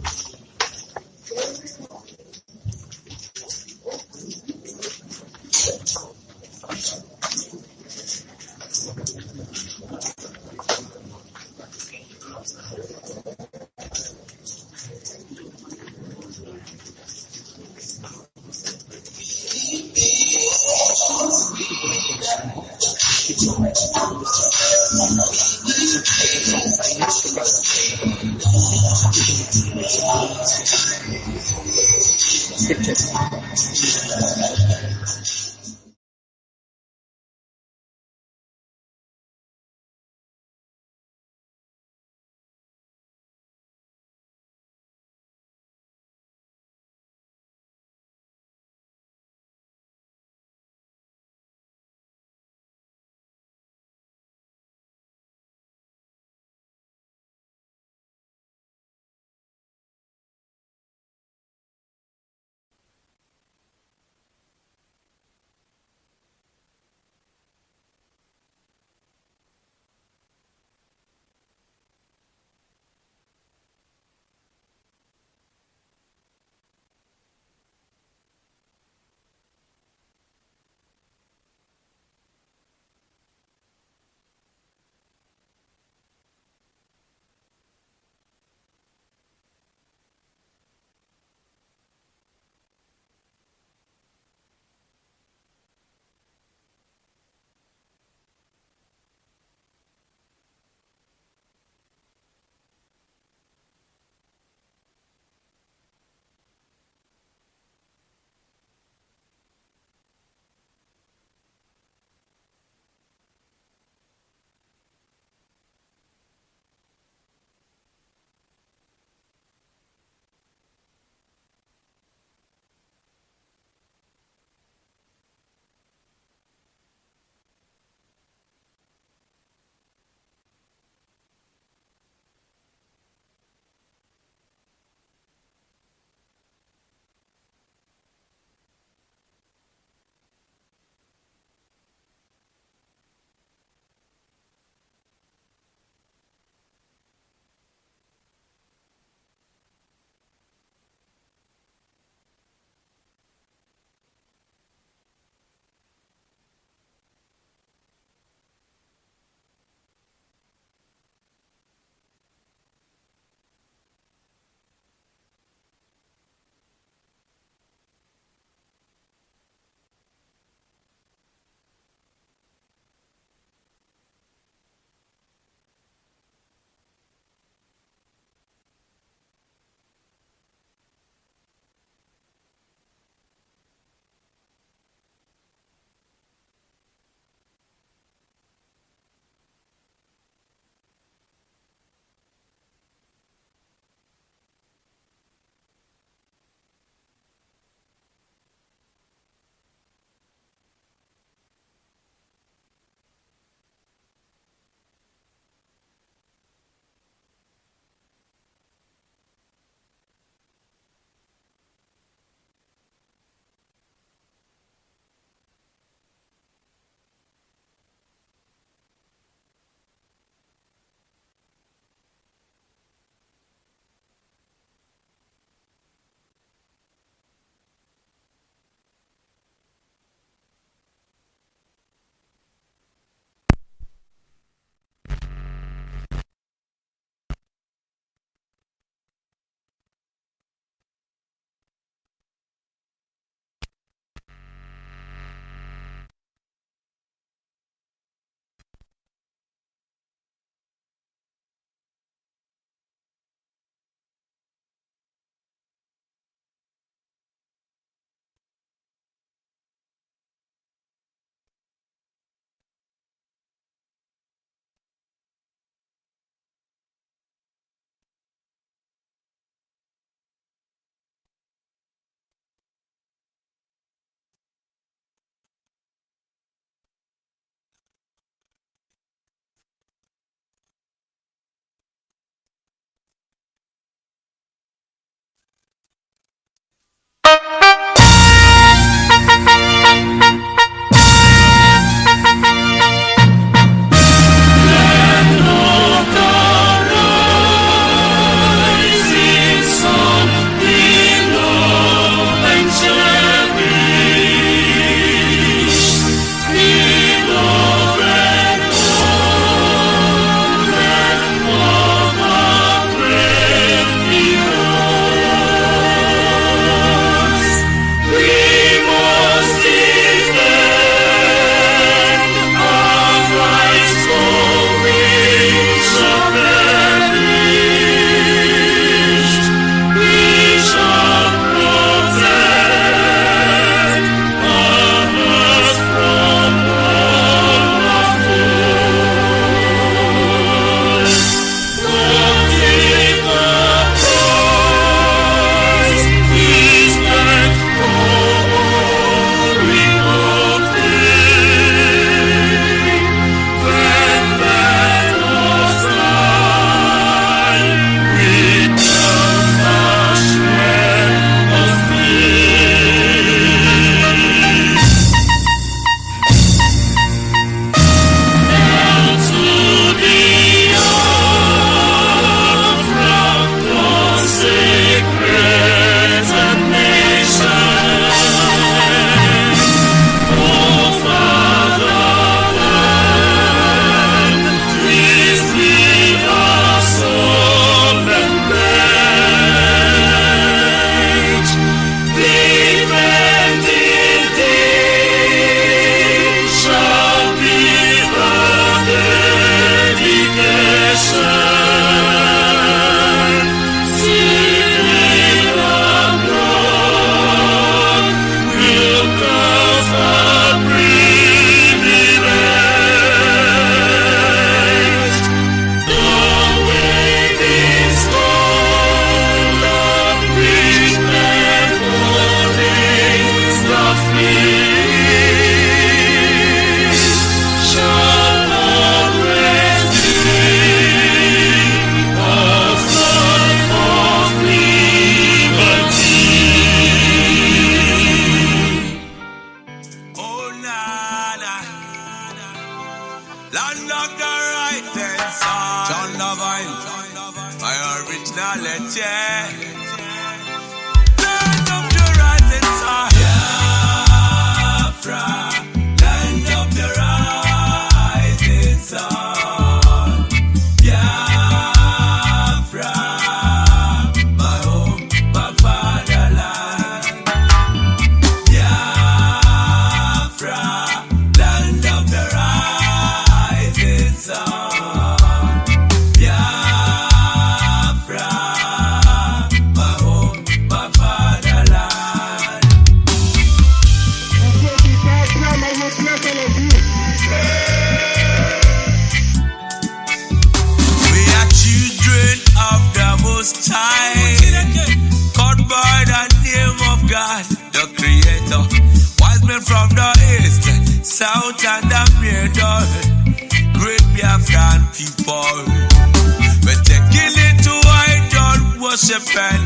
worship and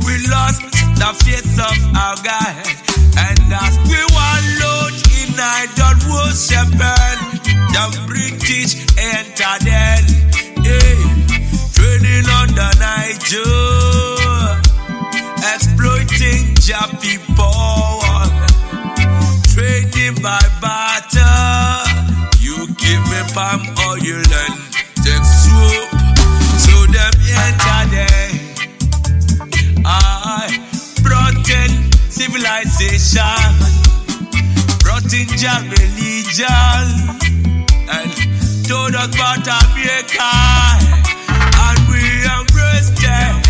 we lost the face of our God. And as we wallowed in idol worship, the British entered in, training under Niger, exploiting Jappy power, trading by barter. You give me palm oil and take soup, so them entered in. I brought in civilization, brought in your religion, and told us about America, and we embraced it.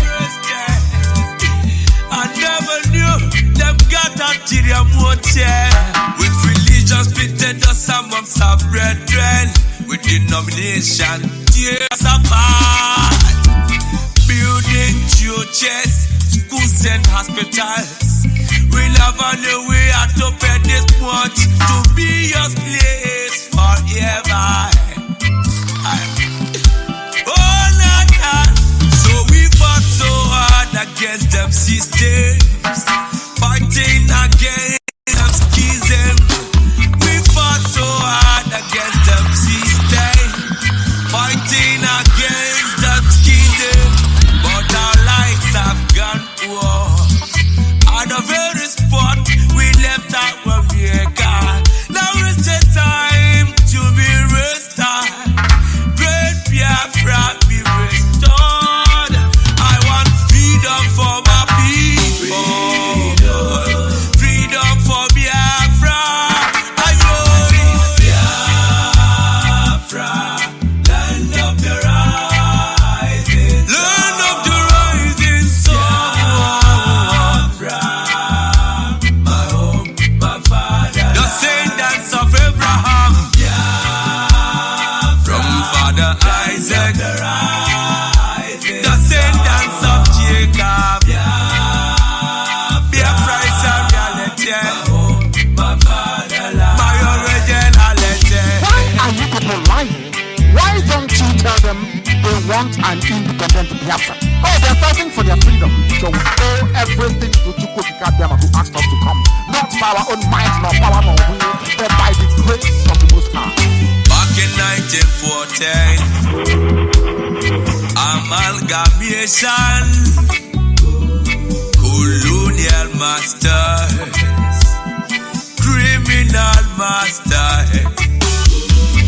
I never knew them got ulterior motive, with religion splitted us amongst our brethren, with denomination tears apart, building churches, schools and hospitals. We never knew we had to pay this much to be your slaves forever. Oh, nah. So we fought so hard against them systems, fighting against them schism. We fought so hard against them systems, fighting against them schism. But our lives have gone war. At the very spot we left our America. Now is the time to be restored. Great Biafra be restored. I want freedom for my people. Freedom for Biafra. Biafra, land of the rising sun. Land of the rising sun. Isaac, descendants of Jacob, Biafra is a reality, my originality. Why are you people lying? Why don't you tell them they want an independent Biafra? Oh, they're fighting for their freedom, so we owe everything to Chukwuka who asked us to come, not by our own might, nor power, nor will, but by the grace of the Most High. Back in 1914, amalgamation, colonial masters, criminal masters,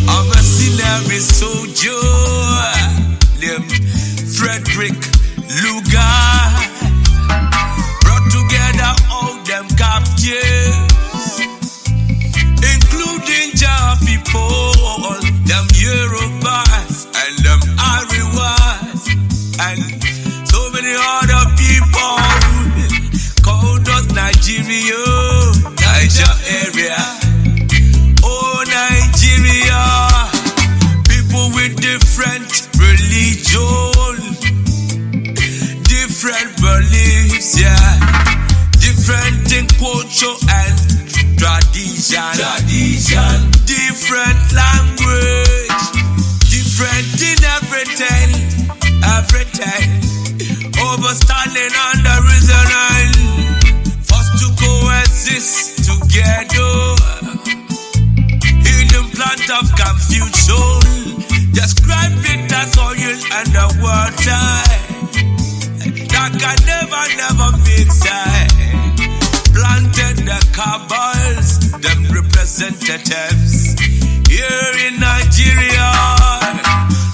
a mercenary soldier named Frederick Lugar brought together all them captives, including Jah people, them Yorubas and them Ariwas, and so many other people called us Nigeria, Niger area. Oh, Nigeria, people with different religion, different beliefs, yeah, different in culture and tradition, different language, different in everything, overstanding on the reason forced to coexist together. Hidden plant of confusion, describe it as oil and the water that can never mix. Planted the cabals, them representatives here in Nigeria,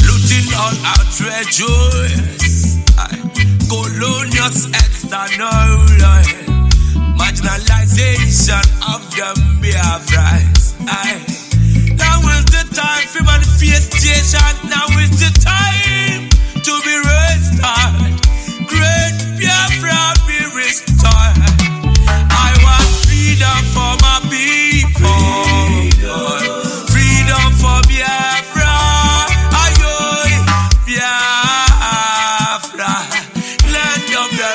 looting all our treasures, colonial external, marginalization of them Biafras. Now is the time for manifestation, now is the time to be restored. Great Biafra be restored. I want freedom for my people, freedom for Biafra, Biafra, land of the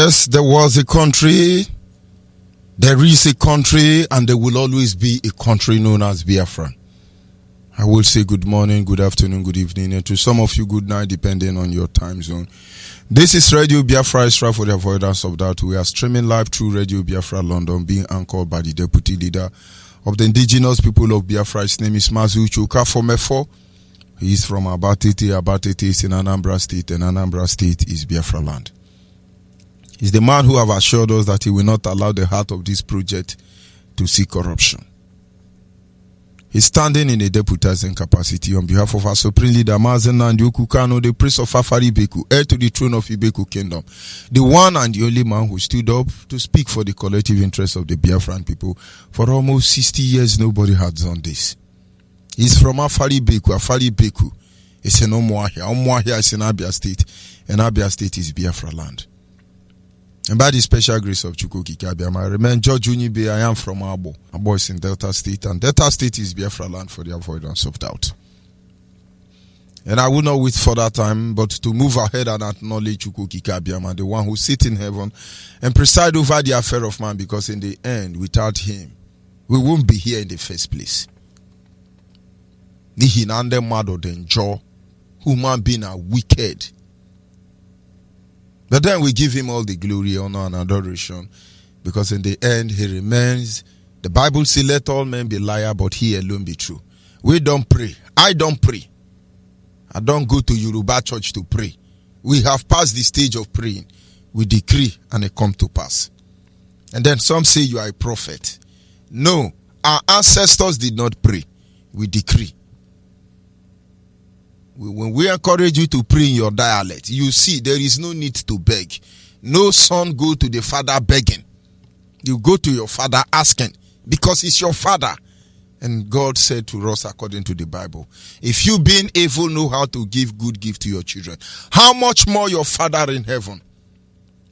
Yes, there was a country, there is a country, and there will always be a country known as Biafra. I will say good morning, good afternoon, good evening, and to some of you, good night, depending on your time zone. This is Radio Biafra, strife for the avoidance of that. We are streaming live through Radio Biafra London, being anchored by the Deputy Leader of the indigenous people of Biafra. His name is Mazi from Efo. He is from Abatete. Abatete is in Anambra State, and Anambra State is Biafra land. He's the man who have assured us that he will not allow the heart of this project to see corruption. He's standing in a deputizing capacity on behalf of our Supreme Leader Mazi Kano, the Prince of Afari Beku, heir to the throne of Ibeku Kingdom, the one and the only man who stood up to speak for the collective interests of the Biafran people. For almost 60 years, nobody had done this. He's from Afari Beku. Afari Beku is in Omuahia. Omuahia is in Abia State, and Abia State is Biafra land. And by the special grace of Chukwukikabiam, I remain George Onyeibe. I am from Abo. Abo is in Delta State, and Delta State is Biafra land for the avoidance of doubt. And I will not wait for that time, but to move ahead and acknowledge Chukwukikabiam, the one who sits in heaven and preside over the affair of man, because in the end, without him, we won't be here in the first place. Nihinande mado denjo, human being are wicked. But then we give him all the glory, honor, and adoration, because in the end he remains. The Bible says, let all men be liars, but he alone be true. We don't pray. I don't pray. I don't go to Yoruba church to pray. We have passed the stage of praying. We decree and it comes to pass. And then some say you are a prophet. No, our ancestors did not pray. We decree. When we encourage you to pray in your dialect, you see there is no need to beg. No son go to the father begging. You go to your father asking, because it's your father. And God said to us, according to the Bible, if you being evil know how to give good gift to your children, how much more your Father in heaven?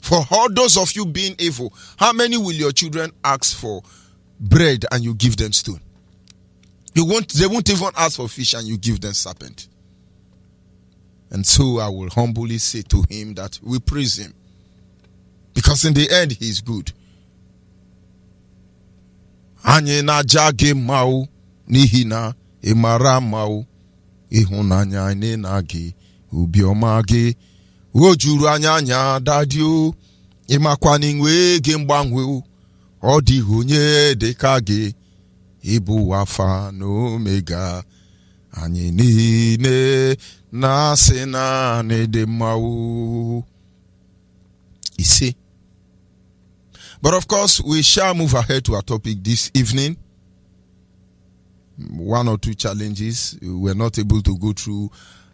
For all those of you being evil, how many will your children ask for bread and you give them stone? They won't even ask for fish and you give them serpent. And so I will humbly say to him that we praise him, because in the end he is good. Anye na jage mau nihina emara mau ihunanya ine nage ubioma ge ojuru anya dadio imakwani nwe ge mgbanwe odi onye deka ge ibu alpha na omega anye niile na sena ne de mau. You see? But of course, we shall move ahead to our topic this evening. One or two challenges. We were not able to go through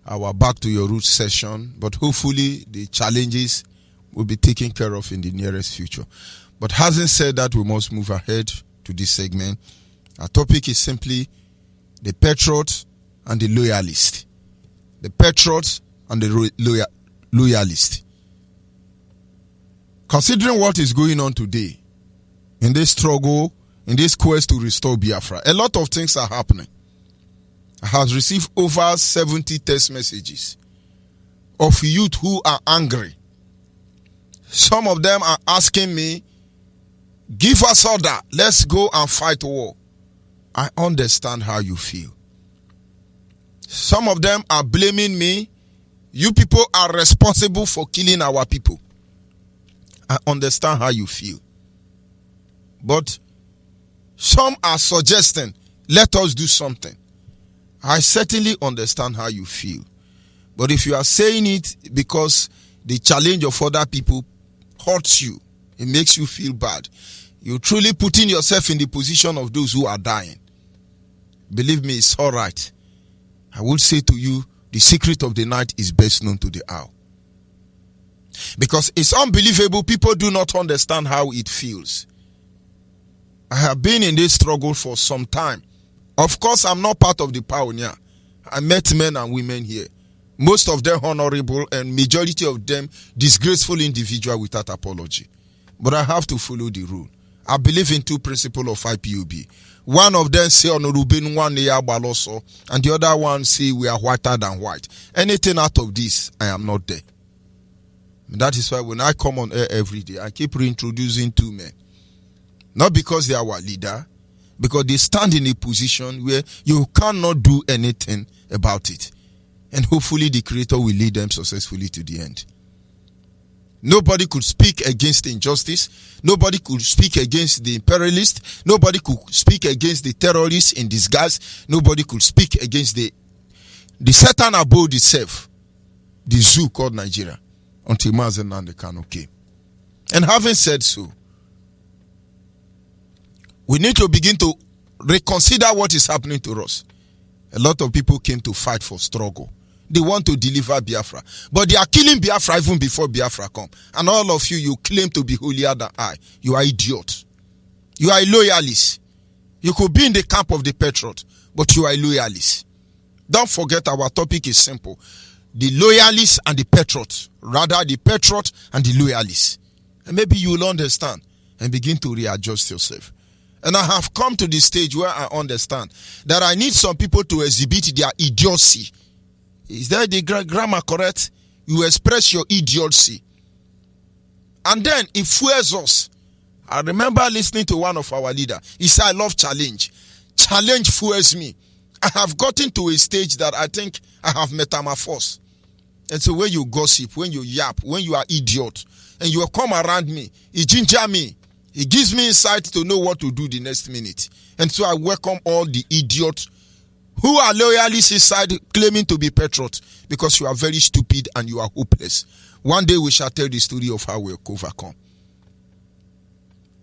our Back to Your Roots session, but hopefully the challenges will be taken care of in the nearest future. But having said that, we must move ahead to this segment. Our topic is simply the Patriots and the loyalists. The Patriots and the loyalists. Considering what is going on today, in this struggle, in this quest to restore Biafra, a lot of things are happening. I have received over 70 text messages of youth who are angry. Some of them are asking me, give us order, let's go and fight war. I understand how you feel. Some of them are blaming me. You people are responsible for killing our people. I understand how you feel. But some are suggesting, let us do something. I certainly understand how you feel. But if you are saying it because the challenge of other people hurts you, it makes you feel bad, you're truly putting yourself in the position of those who are dying. Believe me, it's all right. I will say to you, the secret of the night is best known to the owl. Because it's unbelievable, people do not understand how it feels. I have been in this struggle for some time. Of course, I'm not part of the pioneer. I met men and women here. Most of them honorable and majority of them disgraceful individual without apology. But I have to follow the rule. I believe in two principles of IPOB. One of them say honorable one baloso, and the other one say we are whiter than white. Anything out of this, I am not there. That is why when I come on air every day, I keep reintroducing two men. Not because they are our leader, because they stand in a position where you cannot do anything about it. And hopefully the Creator will lead them successfully to the end. Nobody could speak against injustice. Nobody could speak against the imperialists. Nobody could speak against the terrorists in disguise. Nobody could speak against the Satan abode itself, the zoo called Nigeria, until Mazi and the Kano came. And having said so, we need to begin to reconsider what is happening to us. A lot of people came to fight for struggle. They want to deliver Biafra. But they are killing Biafra even before Biafra come. And all of you, you claim to be holier than I. You are idiots. You are a loyalist. You could be in the camp of the Patriots, but you are a loyalist. Don't forget our topic is simple. The loyalists and the Patriots. Rather, the Patriots and the loyalists. And maybe you will understand and begin to readjust yourself. And I have come to the stage where I understand that I need some people to exhibit their idiocy. Is that the grammar correct? You express your idiocy. And then it fuels us. I remember listening to one of our leaders. He said, I love challenge. Challenge fuels me. I have gotten to a stage that I think I have metamorphosed. And so when you gossip, when you yap, when you are idiot, and you come around me, it ginger me. It gives me insight to know what to do the next minute. And so I welcome all the idiots who are loyalists inside claiming to be patriots, because you are very stupid and you are hopeless. One day we shall tell the story of how we overcome.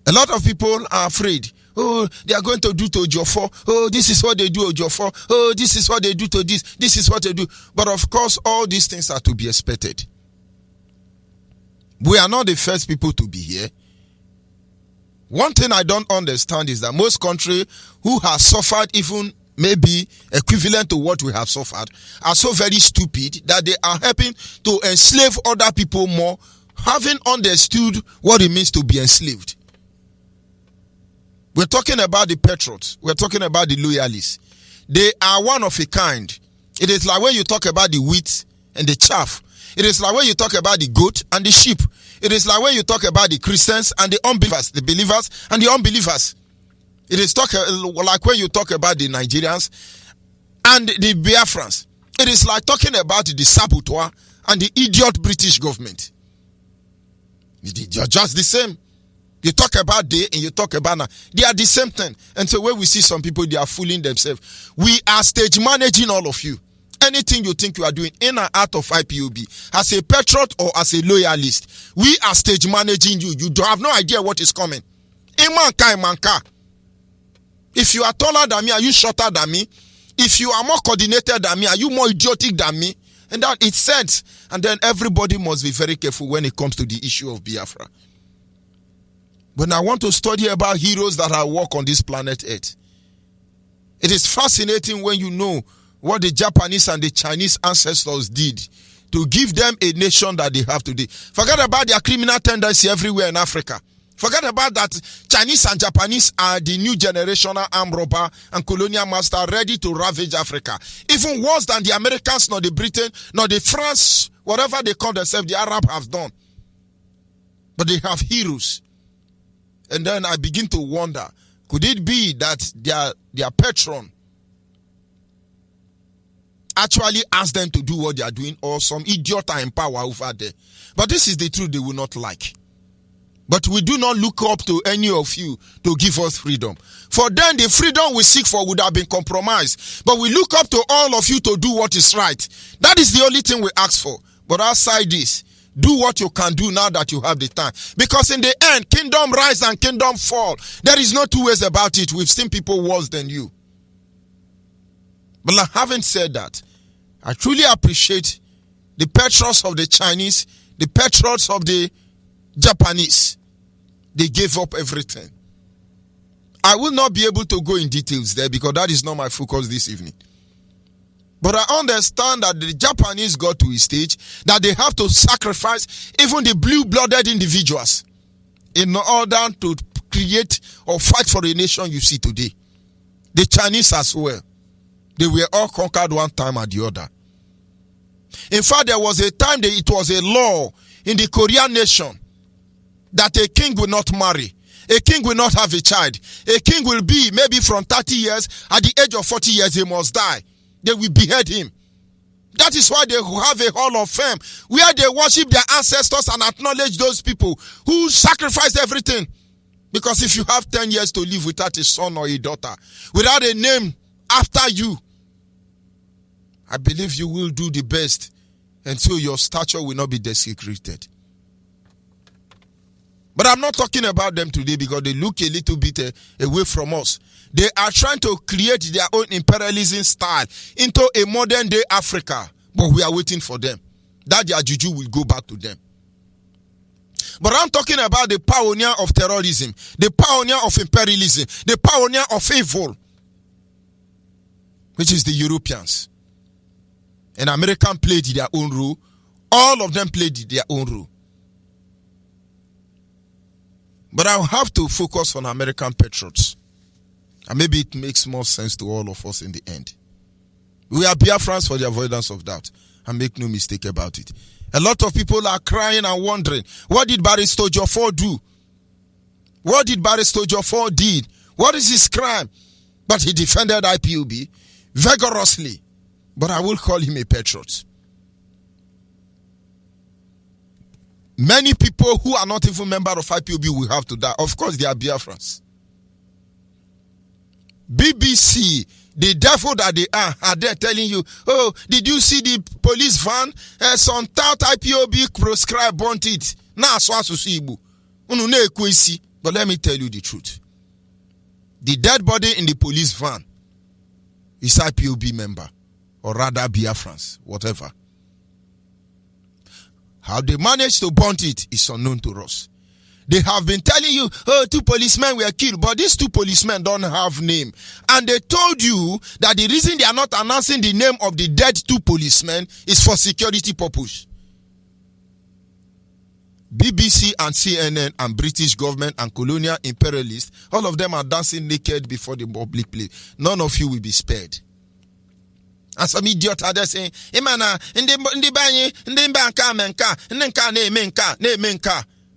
A lot of people are afraid. Oh, they are going to do to Ojofo. Oh, this is what they do Ojofo. Oh, this is what they do to this. This is what they do. But of course, all these things are to be expected. We are not the first people to be here. One thing I don't understand is that most countries who have suffered even maybe equivalent to what we have suffered are so very stupid that they are helping to enslave other people more, having understood what it means to be enslaved. We're talking about the Patriots. We're talking about the loyalists. They are one of a kind. It is like when you talk about the wheat and the chaff. It is like when you talk about the goat and the sheep. It is like when you talk about the Christians and the unbelievers, the believers and the unbelievers. It is like when you talk about the Nigerians and the Biafrans. It is like talking about the saboteur and the idiot British government. They are just the same. You talk about they and you talk about now. They are the same thing. And so when we see some people, they are fooling themselves. We are stage managing all of you. Anything you think you are doing in and out of IPOB, as a patriot or as a loyalist, we are stage managing you. You don't have no idea what is coming. Imanka. If you are taller than me, are you shorter than me? If you are more coordinated than me, are you more idiotic than me? And that it sense. And then everybody must be very careful when it comes to the issue of Biafra. When I want to study about heroes that have walked on this planet Earth, it is fascinating when you know what the Japanese and the Chinese ancestors did to give them a nation that they have today. Forget about their criminal tendency everywhere in Africa. Forget about that. Chinese and Japanese are the new generational armed robber and colonial master ready to ravage Africa. Even worse than the Americans, nor the Britain, nor the France, whatever they call themselves, the Arab have done. But they have heroes. And then I begin to wonder, could it be that their patron actually asked them to do what they are doing, or some idiot are in power over there? But this is the truth they will not like. But we do not look up to any of you to give us freedom. For then the freedom we seek for would have been compromised. But we look up to all of you to do what is right. That is the only thing we ask for. But outside this, do what you can do now that you have the time. Because in the end, kingdom rise and kingdom fall. There is no two ways about it. We've seen people worse than you. But having said that, I truly appreciate the patriots of the Chinese, the patriots of the Japanese. They gave up everything. I will not be able to go in details there because that is not my focus this evening. But I understand that the Japanese got to a stage that they have to sacrifice even the blue-blooded individuals in order to create or fight for a nation you see today. The Chinese as well. They were all conquered one time or the other. In fact, there was a time that it was a law in the Korean nation that a king will not marry. A king will not have a child. A king will be maybe from 30 years. At the age of 40 years, he must die. They will behead him. That is why they have a hall of fame where they worship their ancestors and acknowledge those people who sacrificed everything. Because if you have 10 years to live without a son or a daughter, without a name after you, I believe you will do the best until your stature will not be desecrated. But I'm not talking about them today because they look a little bit away from us. They are trying to create their own imperialism style into a modern day Africa. But we are waiting for them. That their juju will go back to them. But I'm talking about the pioneer of terrorism, the pioneer of imperialism, the pioneer of evil, which is the Europeans. And Americans played their own role. All of them played their own role. But I'll have to focus on American patriots. And maybe it makes more sense to all of us in the end. We are Biafrans for the avoidance of doubt. And make no mistake about it. A lot of people are crying and wondering, what did Barrister Jofor do? What did Barrister Jofor did? What is his crime? But he defended IPOB vigorously. But I will call him a patriot. Many people who are not even members of IPOB will have to die. Of course, they are Biafrans. BBC, the devil that they are there telling you, oh, did you see the police van? Some tout IPOB proscribe burnt it. But let me tell you the truth. The dead body in the police van is IPOB member, or rather Biafrans, whatever. How they managed to burn it is unknown to us. They have been telling you, oh, 2 policemen were killed, but these 2 policemen don't have name. And they told you that the reason they are not announcing the name of the dead 2 policemen is for security purpose. BBC and CNN and British government and colonial imperialists, all of them are dancing naked before the public place. None of you will be spared. And some idiot are there saying,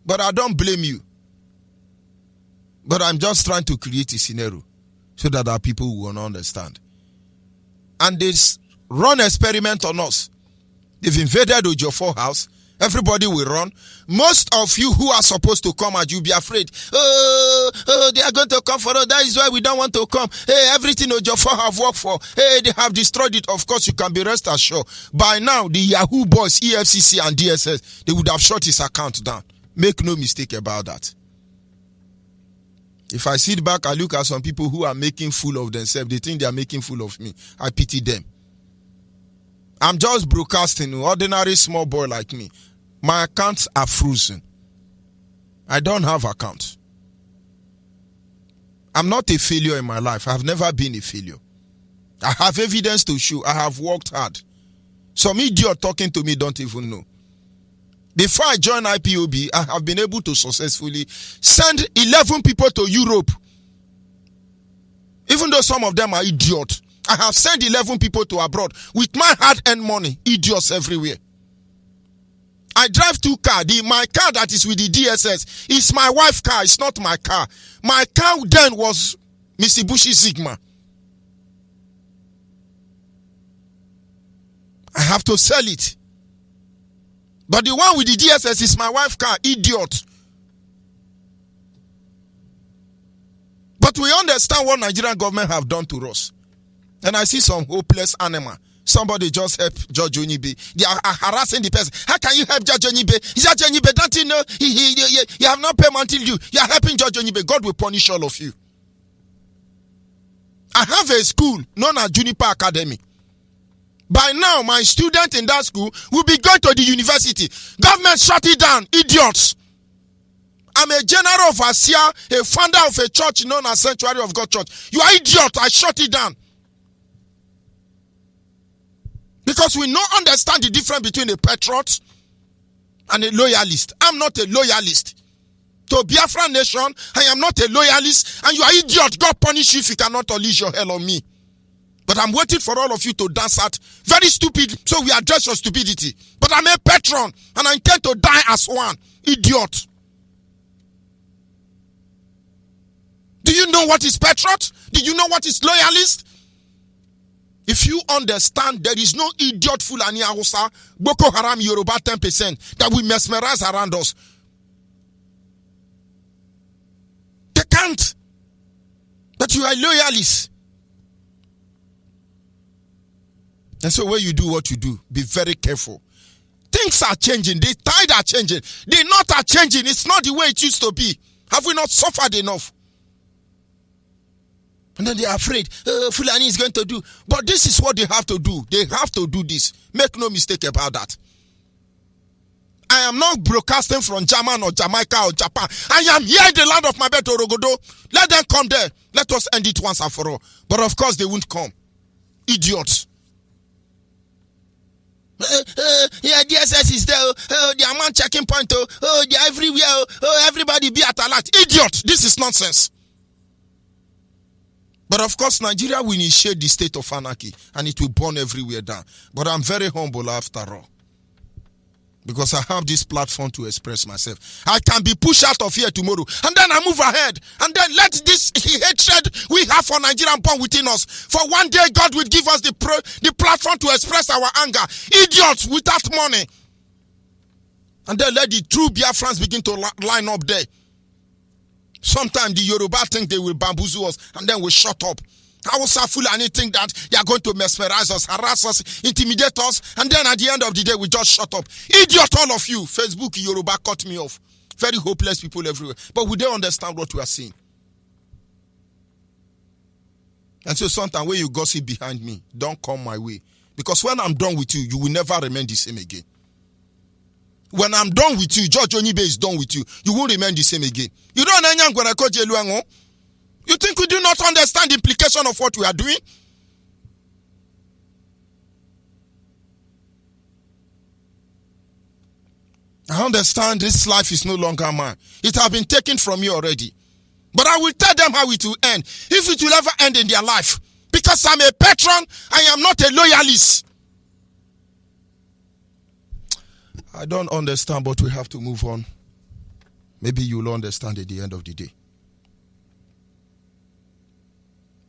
but I don't blame you. But I'm just trying to create a scenario so that our people will understand. And they run experiment on us. They've invaded Ojofor house. Everybody will run. Most of you who are supposed to come, you'll be afraid. Oh, they are going to come for us. That is why we don't want to come. Hey, everything Ojofor have worked for. Hey, they have destroyed it. Of course, you can be rest assured. By now, the Yahoo boys, EFCC and DSS, they would have shut his account down. Make no mistake about that. If I sit back, I look at some people who are making fool of themselves. They think they are making fool of me. I pity them. I'm just broadcasting, ordinary small boy like me. My accounts are frozen. I don't have accounts. I'm not a failure in my life. I've never been a failure. I have evidence to show. I have worked hard. Some idiot talking to me don't even know. Before I joined IPOB, I have been able to successfully send 11 people to Europe. Even though some of them are idiots. I have sent 11 people to abroad with my hard-earned money. Idiots everywhere. I drive 2 cars. My car that is with the DSS is my wife's car. It's not my car. My car then was Mitsubishi Sigma. I have to sell it. But the one with the DSS is my wife's car. Idiot. But we understand what Nigerian government have done to us. And I see some hopeless animal. Somebody just help Judge Onyeibe. They are harassing the person. How can you help Judge Onyeibe? Judge Onyeibe, don't you know? You have not paid until you are helping Judge Onyeibe. God will punish all of you. I have a school known as Juniper Academy. By now, my student in that school will be going to the university. Government shut it down. Idiots. I'm a general overseer, a founder of a church known as Sanctuary of God Church. You are idiot. I shut it down. Because we don't understand the difference between a patriot and a loyalist. I'm not a loyalist. To Biafra nation, I am not a loyalist. And you are idiot. God punish you if you cannot unleash your hell on me. But I'm waiting for all of you to dance out. Very stupid, so we address your stupidity. But I'm a patron, and I intend to die as one. Idiot. Do you know what is patriot? Do you know what is loyalist? If you understand, there is no idiot Fulani Hausa, Boko Haram Yoruba 10% that will mesmerize around us. They can't. But you are loyalists. And so when you do what you do, be very careful. Things are changing. The tide are changing. The knot are changing. It's not the way it used to be. Have we not suffered enough? And then they are afraid, Fulani is going to do. But this is what they have to do. They have to do this. Make no mistake about that. I am not broadcasting from German or Jamaica or Japan. I am here in the land of my Beto Rogodo. Let them come there. Let us end it once and for all. But of course they won't come. Idiots. Yeah, DSS is there. The amount checking point. They're everywhere. Everybody be at alert. Idiot. This is nonsense. But of course, Nigeria will initiate the state of anarchy and it will burn everywhere down. But I'm very humble after all. Because I have this platform to express myself. I can be pushed out of here tomorrow. And then I move ahead. And then let this hatred we have for Nigeria burn within us. For one day, God will give us the platform to express our anger. Idiots without money. And then let the true Biafrans begin to line up there. Sometimes the Yoruba think they will bamboozle us and then we shut up. Hausa Fulani think that they are going to mesmerize us, harass us, intimidate us, and then at the end of the day we just shut up. Idiot all of you. Facebook Yoruba cut me off. Very hopeless people everywhere. But we don't understand what we are seeing. And so sometimes when you gossip behind me, don't come my way. Because when I'm done with you, you will never remain the same again. When I'm done with you, George Onyeibe is done with you, you won't remain the same again. You don't know. You think we do not understand the implication of what we are doing? I understand this life is no longer mine. It has been taken from me already. But I will tell them how it will end. If it will ever end in their life. Because I'm a patron, I am not a loyalist. I don't understand, but we have to move on. Maybe you'll understand at the end of the day.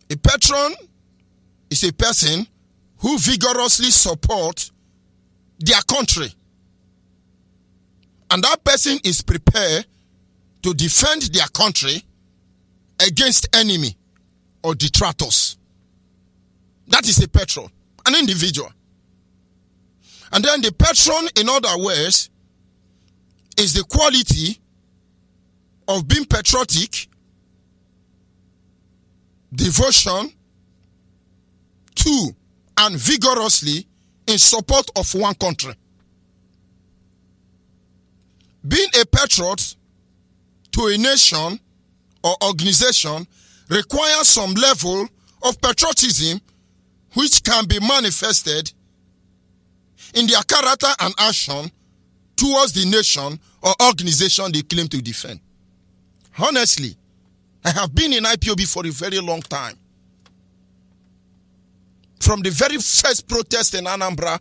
A patron is a person who vigorously supports their country. And that person is prepared to defend their country against enemy or detractors. That is a patron, an individual. And then the patron, in other words, is the quality of being patriotic, devotion to and vigorously in support of one country. Being a patriot to a nation or organization requires some level of patriotism which can be manifested in their character and action towards the nation or organization they claim to defend. Honestly, I have been in IPOB for a very long time. From the very first protest in Anambra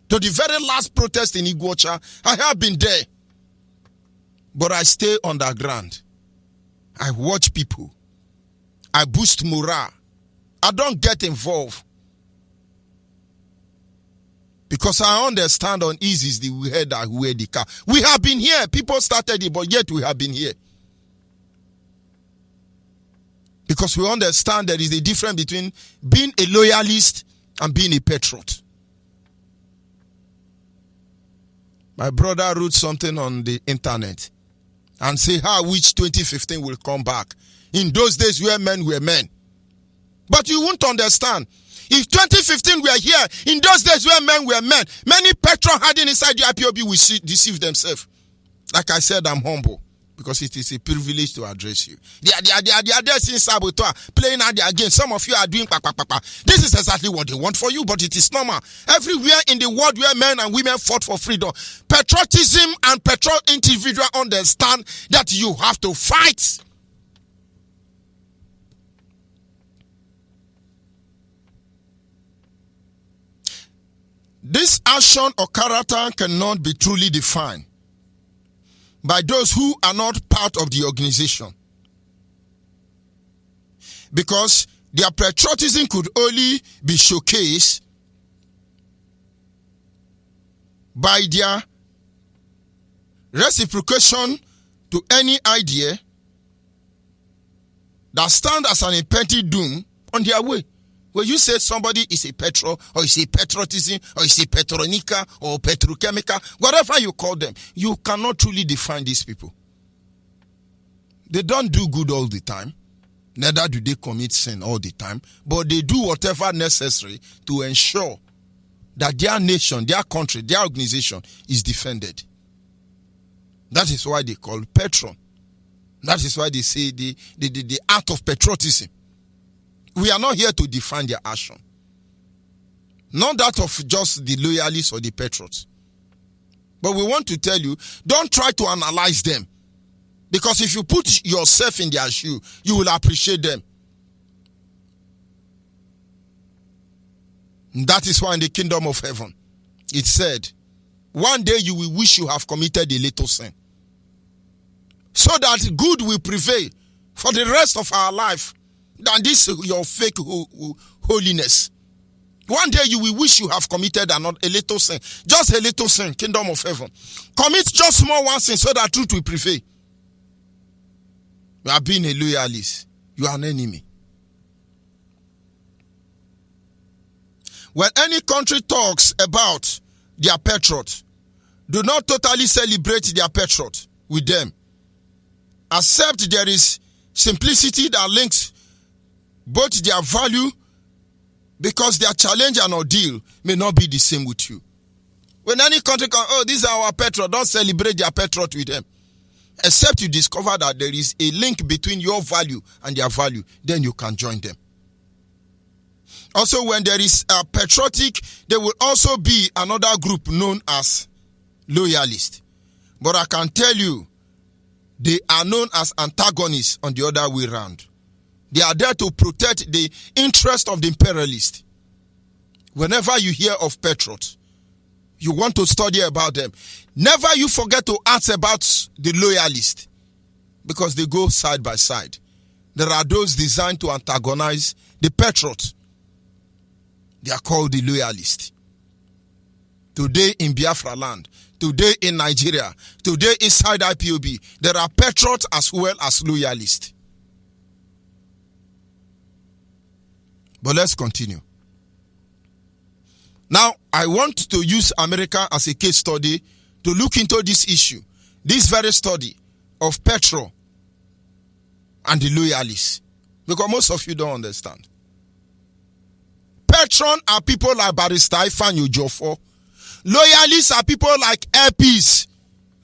to the very last protest in Iguacha, I have been there. But I stay underground. I watch people. I boost morale. I don't get involved. Because I understand uneasy is the head that wear the car. We have been here. People started it, but yet we have been here. Because we understand there is a difference between being a loyalist and being a patriot. My brother wrote something on the internet and say how which 2015 will come back. In those days where men were men. But you won't understand. If 2015 were here, in those days where men were men, many patrons hiding inside the IPOB will deceive themselves. Like I said, I'm humble because it is a privilege to address you. They are there since saboteur, playing at their game. Some of you are doing pa. This is exactly what they want for you, but it is normal. Everywhere in the world where men and women fought for freedom, patriotism and patriot individual understand that you have to fight. This action or character cannot be truly defined by those who are not part of the organization, because their patriotism could only be showcased by their reciprocation to any idea that stands as an impending doom on their way. When you say somebody is a petro, or is a patriotism, or is a petronica, or petrochemical, whatever you call them, you cannot truly define these people. They don't do good all the time. Neither do they commit sin all the time. But they do whatever necessary to ensure that their nation, their country, their organization is defended. That is why they call patron. That is why they say the art of patriotism. We are not here to define their action. Not that of just the loyalists or the patriots. But we want to tell you, don't try to analyze them. Because if you put yourself in their shoe, you will appreciate them. That is why in the kingdom of heaven, it said, one day you will wish you have committed a little sin, so that good will prevail for the rest of our life than this your fake holiness. One day you will wish you have committed a little sin. Just a little sin, kingdom of heaven. Commit just small one sin so that truth will prevail. You are being a loyalist. You are an enemy. When any country talks about their patriot, do not totally celebrate their patriot with them. Accept there is simplicity that links both their value, because their challenge and ordeal may not be the same with you. When any country comes, oh, these are our patriot, don't celebrate their patriot with them. Except you discover that there is a link between your value and their value, then you can join them. Also, when there is a patriotic, there will also be another group known as loyalists. But I can tell you, they are known as antagonists on the other way around. They are there to protect the interest of the imperialist. Whenever you hear of patriots, you want to study about them. Never you forget to ask about the loyalists, because they go side by side. There are those designed to antagonize the patriots. They are called the loyalists. Today in Biafra land, today in Nigeria, today inside IPOB, there are patriots as well as loyalists. But let's continue. Now, I want to use America as a case study to look into this issue, this very study of petrol and the loyalists, because most of you don't understand. Patron are people like Barrister Ifeanyi Ejiofor. Loyalists are people like LPs.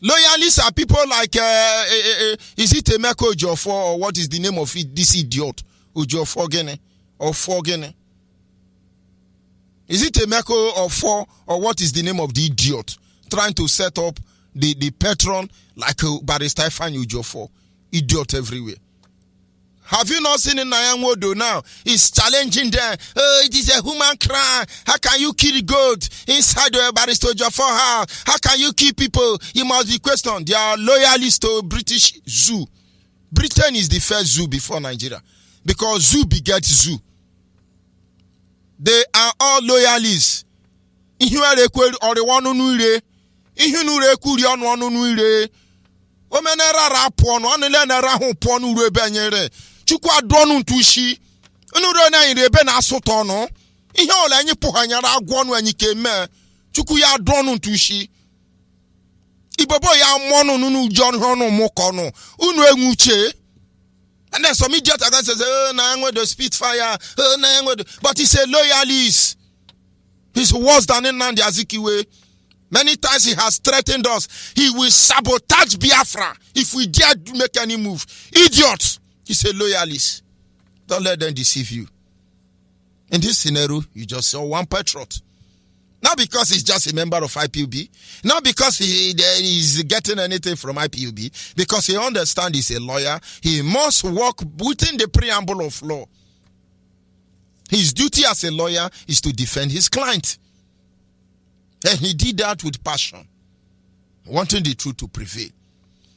Loyalists are people like, is it Emeka Ejiofor, or what is the name of it, this idiot? Ejiofor Gene, or Fogene? Is it Emeka or For, or what is the name of the idiot trying to set up the patron like Barrister Ifeanyi Ejiofor? Idiot everywhere. Have you not seen in Nyanwodo now? He's challenging them. Oh, it is a human crime. How can you kill goat inside the Barrister Ejiofor house? How can you kill people? You must be questioned. They are loyalists to British zoo. Britain is the first zoo before Nigeria, because zoo begets zoo. They are all loyalists. Chukwu adonu ntushi nuro na irebe na asoto no ihe ola anyi pohanyara agwonu anyi keme Chukwu ya adonu ntushi ibobo ya monu nunu John hono mokono unu enwuche. And then some idiot again says, oh, na I'm going to spitfire, oh, na I'm going to, but he's a loyalist. He's worse than Nnamdi Azikiwe. Many times he has threatened us. He will sabotage Biafra if we dare to make any move. Idiot. He's a loyalist. Don't let them deceive you. In this scenario, you just saw one patriot. Not because he's just a member of IPOB. Not because he is getting anything from IPOB. Because he understands he's a lawyer. He must work within the preamble of law. His duty as a lawyer is to defend his client. And he did that with passion, wanting the truth to prevail.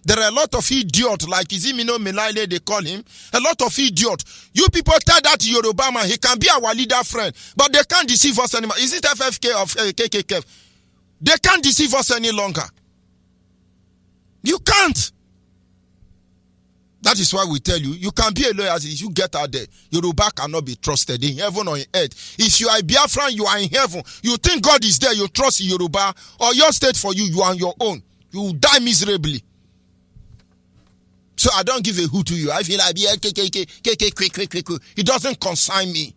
There are a lot of idiots, like Izimino Melaile, they call him. A lot of idiots. You people tell that Yoruba man, he can be our leader friend, but they can't deceive us anymore. Is it FFK or KKK? They can't deceive us any longer. You can't. That is why we tell you, you can be a loyalist if you get out there. Yoruba cannot be trusted in heaven or in earth. If you are a Biafran, you are in heaven. You think God is there, you trust Yoruba, or your state for you, you are on your own. You will die miserably. So I don't give a hoot to you. I feel like KKK. It doesn't concern me.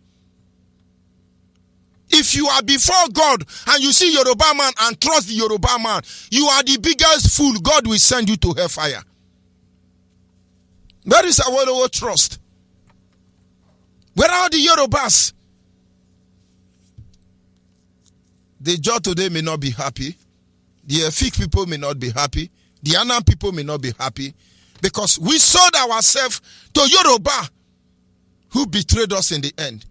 If you are before God and you see Yoruba man and trust the Yoruba man, you are the biggest fool. God will send you to hellfire. Where is our trust? Where are the Yorubas? The Jaw today may not be happy. The Efik people may not be happy. The Anam people may not be happy. Because we sold ourselves to Yoruba, who betrayed us in the end.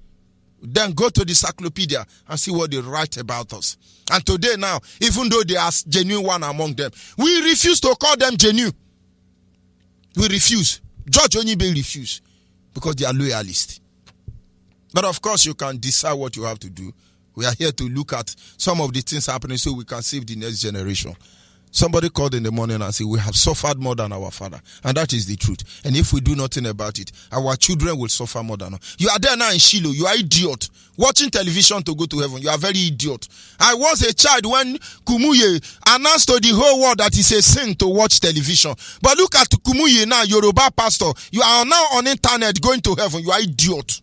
Then go to the encyclopedia and see what they write about us. And today now, even though they are genuine one among them, we refuse to call them genuine. We refuse. George Onyeibe refuse because they are loyalists. But of course, you can decide what you have to do. We are here to look at some of the things happening so we can save the next generation. Somebody called in the morning and said, we have suffered more than our father. And that is the truth. And if we do nothing about it, our children will suffer more than us. You are there now in Shiloh. You are idiot. Watching television to go to heaven. You are very idiot. I was a child when Kumuye announced to the whole world that it's a sin to watch television. But look at Kumuye now, Yoruba pastor. You are now on internet going to heaven. You are idiot.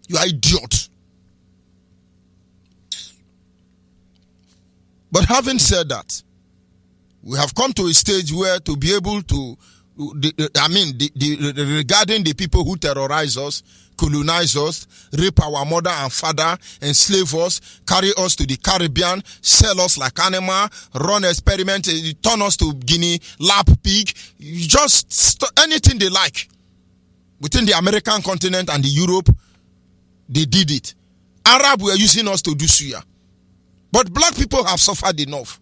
You are idiot. But having said that, we have come to a stage where to be able to, regarding the people who terrorize us, colonize us, rape our mother and father, enslave us, carry us to the Caribbean, sell us like animal, run experiment, turn us to guinea, lap pig, just anything they like. Within the American continent and the Europe, they did it. Arab were using us to do suya. But black people have suffered enough.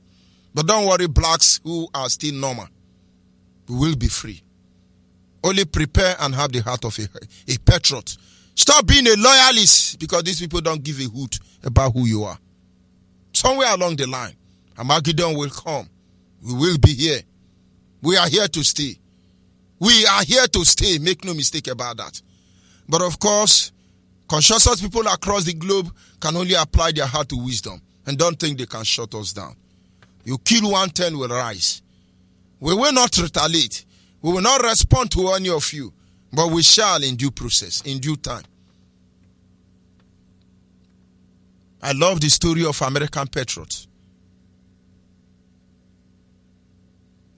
But don't worry, blacks who are still normal. We will be free. Only prepare and have the heart of a patriot. Stop being a loyalist because these people don't give a hoot about who you are. Somewhere along the line, Armageddon will come. We will be here. We are here to stay. We are here to stay. Make no mistake about that. But of course, conscious people across the globe can only apply their heart to wisdom. And don't think they can shut us down. You kill 110 will rise. We will not retaliate. We will not respond to any of you. But we shall in due process, in due time. I love the story of American Patriots.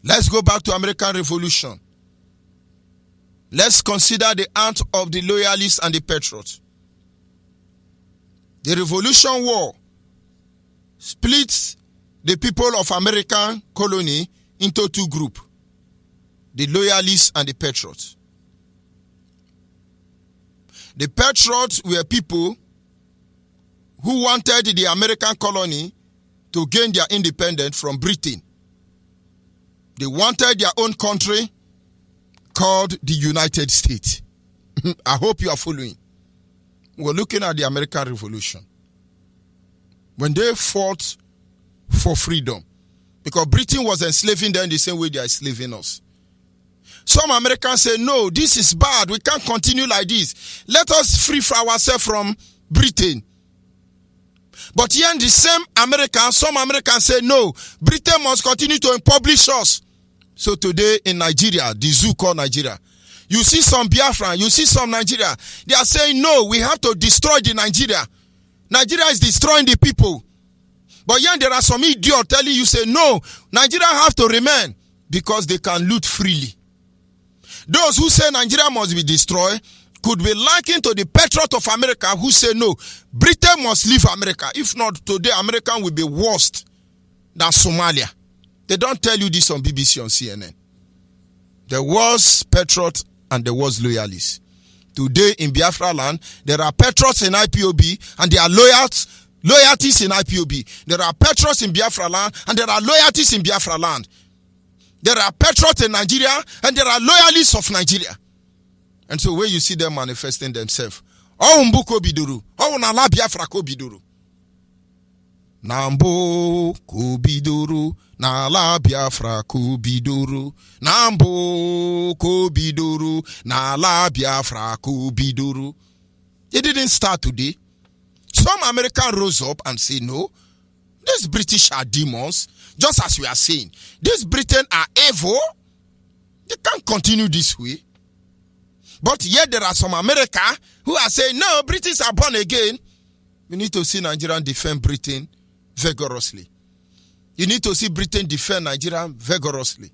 Let's go back to American Revolution. Let's consider the ant of the loyalists and the patriots. The Revolution War splits the people of American colony into two groups, the loyalists and the patriots. The patriots were people who wanted the American colony to gain their independence from Britain. They wanted their own country called the United States. I hope you are following. We're looking at the American Revolution. When they fought for freedom, because Britain was enslaving them the same way they are enslaving us. Some Americans say, no, this is bad. We can't continue like this. Let us free ourselves from Britain. But here in the same America, some Americans say, no, Britain must continue to impoverish us. So today in Nigeria, the zoo called Nigeria, you see some Biafra, you see some Nigeria. They are saying, no, we have to destroy the Nigeria. Nigeria is destroying the people. But yet there are some idiots telling you, say, no, Nigeria have to remain because they can loot freely. Those who say Nigeria must be destroyed could be likened to the patriot of America who say, no, Britain must leave America. If not, today America will be worse than Somalia. They don't tell you this on BBC, on CNN. There was patriot and there was loyalists. Today in Biafra land, there are patriots in IPOB and they are loyal loyalties in IPOB. There are patriots in Biafra land, and there are loyalties in Biafra land. There are patriots in Nigeria, and there are loyalists of Nigeria. And so when you see them manifesting themselves, oh mbuko biduru, oh nala Biafra ko biduru. Nambo kubiduru, nala Biafra kubiduru. Nambo kubiduru, nala Biafra kubiduru. It didn't start today. Some Americans rose up and say, no, these British are demons, just as we are saying. These Britain are evil. They can't continue this way. But yet there are some America who are saying, no, British are born again. You need to see Nigeria defend Britain vigorously. You need to see Britain defend Nigeria vigorously.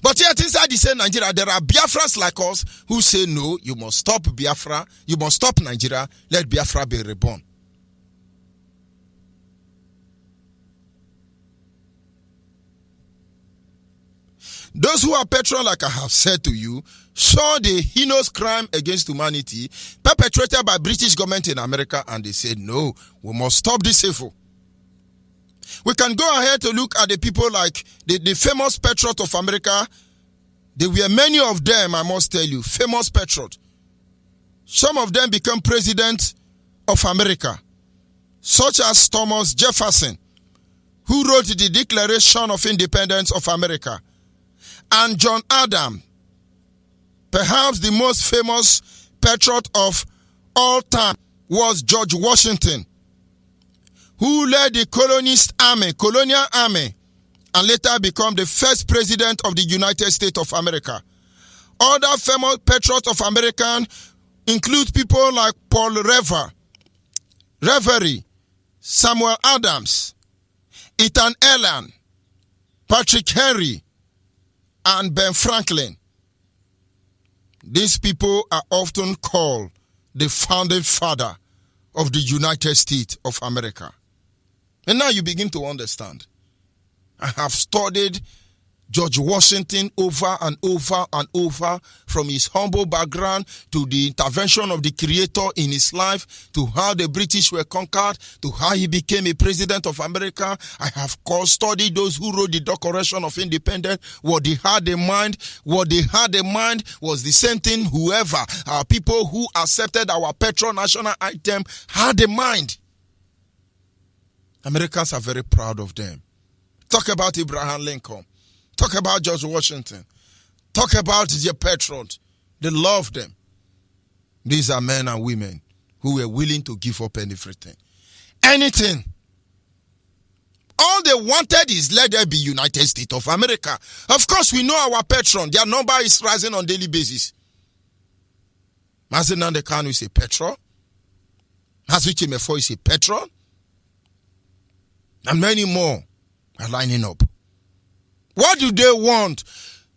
But yet inside the same Nigeria, there are Biafrans like us who say, no, you must stop Biafra, you must stop Nigeria, let Biafra be reborn. Those who are patriots, like I have said to you, saw the heinous crime against humanity perpetrated by British government in America, and they said, no, we must stop this evil. We can go ahead to look at the people like the famous patriot of America. There were many of them, I must tell you, famous patriots. Some of them became president of America, such as Thomas Jefferson, who wrote the Declaration of Independence of America, and John Adams, perhaps the most famous patriot of all time, was George Washington, who led the colonial army, and later became the first president of the United States of America. Other famous patriots of America include people like Paul Reverie, Samuel Adams, Ethan Allen, Patrick Henry, and Ben Franklin. These people are often called the founding father of the United States of America. And now you begin to understand. I have studied George Washington over and over and over, from his humble background to the intervention of the Creator in his life, to how the British were conquered, to how he became a president of America. I have studied those who wrote the Declaration of Independence. What they had in mind was the same thing people who accepted our petro national item had in mind. Americans are very proud of them. Talk about Abraham Lincoln. Talk about George Washington. Talk about their patriots. They love them. These are men and women who were willing to give up everything. Anything. All they wanted is let there be United States of America. Of course, we know our patron. Their number is rising on a daily basis. Mazi Kanu is a patron. Mazi Chimefo is a patron. And many more are lining up. What do they want?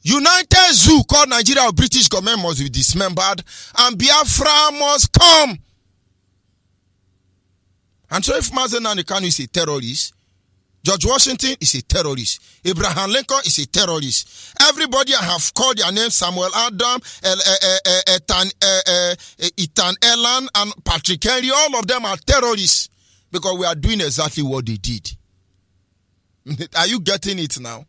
United Zoo called Nigeria or British government must be dismembered, and Biafra must come. And so if Mazi Kanu is a terrorist, George Washington is a terrorist, Abraham Lincoln is a terrorist, everybody I have called their name, Samuel Adams, Ethan Allen, and Patrick Henry, all of them are terrorists, because we are doing exactly what they did. Are you getting it now?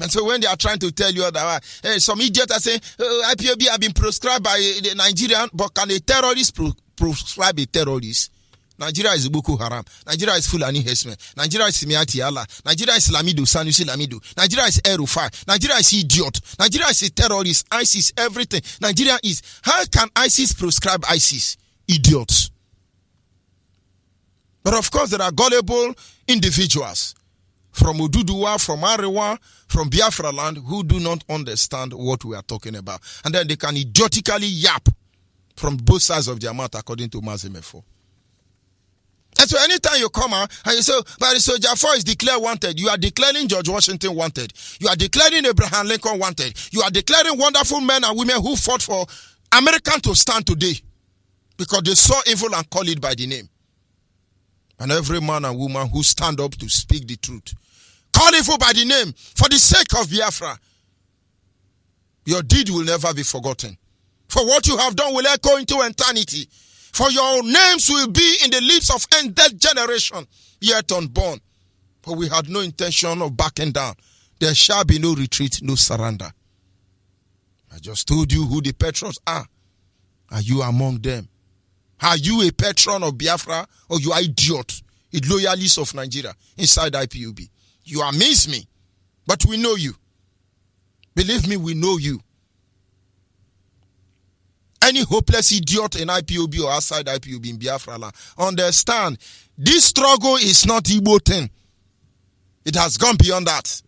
And so when they are trying to tell you that, hey, some idiot are saying, IPOB have been proscribed by the Nigerian, but can a terrorist proscribe a terrorist? Nigeria is Boko Haram. Nigeria is Fulani Hesme. Nigeria is Simiati Allah. Nigeria is Lamido, Sanusi Lamido. Nigeria is Erufai. Nigeria is idiot. Nigeria is a terrorist. ISIS, everything. Nigeria is. How can ISIS proscribe ISIS? Idiots. But of course, there are gullible individuals from Oduduwa, from Arewa, from Biafra land, who do not understand what we are talking about. And then they can idiotically yap from both sides of their mouth, according to Mazi Mefo. And so anytime you come out and you say, but so Jafar is declared wanted, you are declaring George Washington wanted. You are declaring Abraham Lincoln wanted. You are declaring wonderful men and women who fought for America to stand today, because they saw evil and call it by the name. And every man and woman who stand up to speak the truth, call evil by the name for the sake of Biafra. Your deed will never be forgotten. For what you have done will echo into eternity. For your names will be in the lips of ended generation, yet unborn. For we had no intention of backing down. There shall be no retreat, no surrender. I just told you who the Patriots are. Are you among them? Are you a patron of Biafra, or you are idiot, a loyalist of Nigeria inside IPOB? You amaze me, but we know you. Believe me, we know you. Any hopeless idiot in IPOB or outside IPOB in Biafra land, understand, this struggle is not Igbo thing. It has gone beyond that.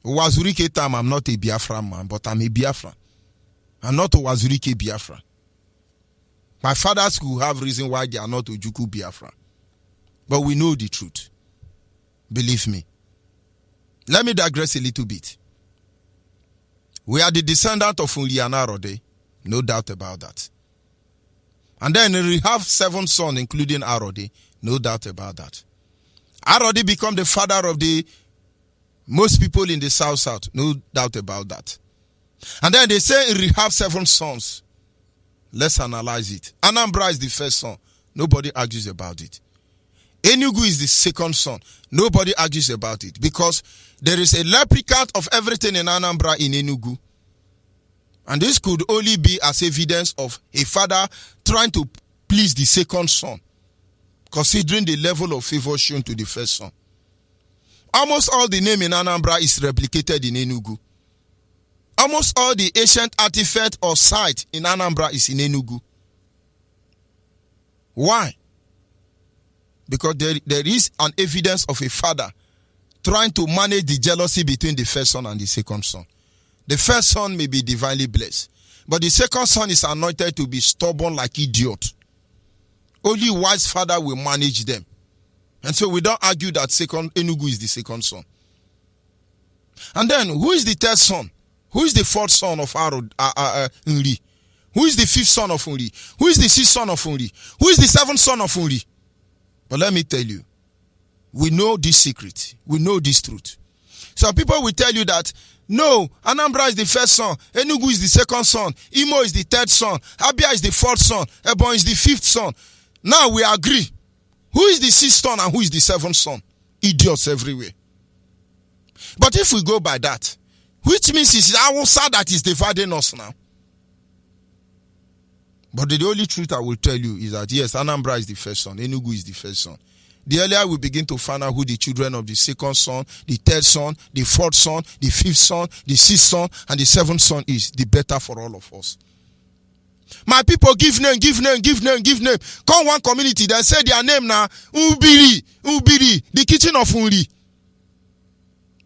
Wazurike time, I'm not a Biafra man, but I'm a Biafra. I'm not a Wazurike Biafra. My fathers could have reason why they are not Ojuku Biafra. But we know the truth. Believe me. Let me digress a little bit. We are the descendant of Arode, no doubt about that. And then we have 7 sons, including Arode, no doubt about that. Arode become the father of the most people in the South, no doubt about that. And then they say we have 7 sons. Let's analyze it. Anambra is the first son. Nobody argues about it. Enugu is the second son. Nobody argues about it. Because there is a replicant of everything in Anambra in Enugu. And this could only be as evidence of a father trying to please the second son, considering the level of favor shown to the first son. Almost all the name in Anambra is replicated in Enugu. Almost all the ancient artifact or site in Anambra is in Enugu. Why? Because there is an evidence of a father trying to manage the jealousy between the first son and the second son. The first son may be divinely blessed, but the second son is anointed to be stubborn like idiot. Only wise father will manage them. And so we don't argue that second Enugu is the second son. And then, who is the third son? Who is the fourth son of Nri? Who is the fifth son of Nri? Who is the sixth son of Nri? Who is the seventh son of Nri? But let me tell you, we know this secret. We know this truth. Some people will tell you that, no, Anambra is the first son, Enugu is the second son, Imo is the third son, Abia is the fourth son, Ebon is the fifth son. Now we agree. Who is the sixth son and who is the seventh son? Idiots everywhere. But if we go by that, which means it's Awusa that is dividing us now. But the only truth I will tell you is that yes, Anambra is the first son, Enugu is the first son. The earlier we begin to find out who the children of the second son, the third son, the fourth son, the fifth son, the sixth son, and the seventh son is, the better for all of us. My people, give name. Come one community, they say their name now, Ubiri, the kitchen of Unri.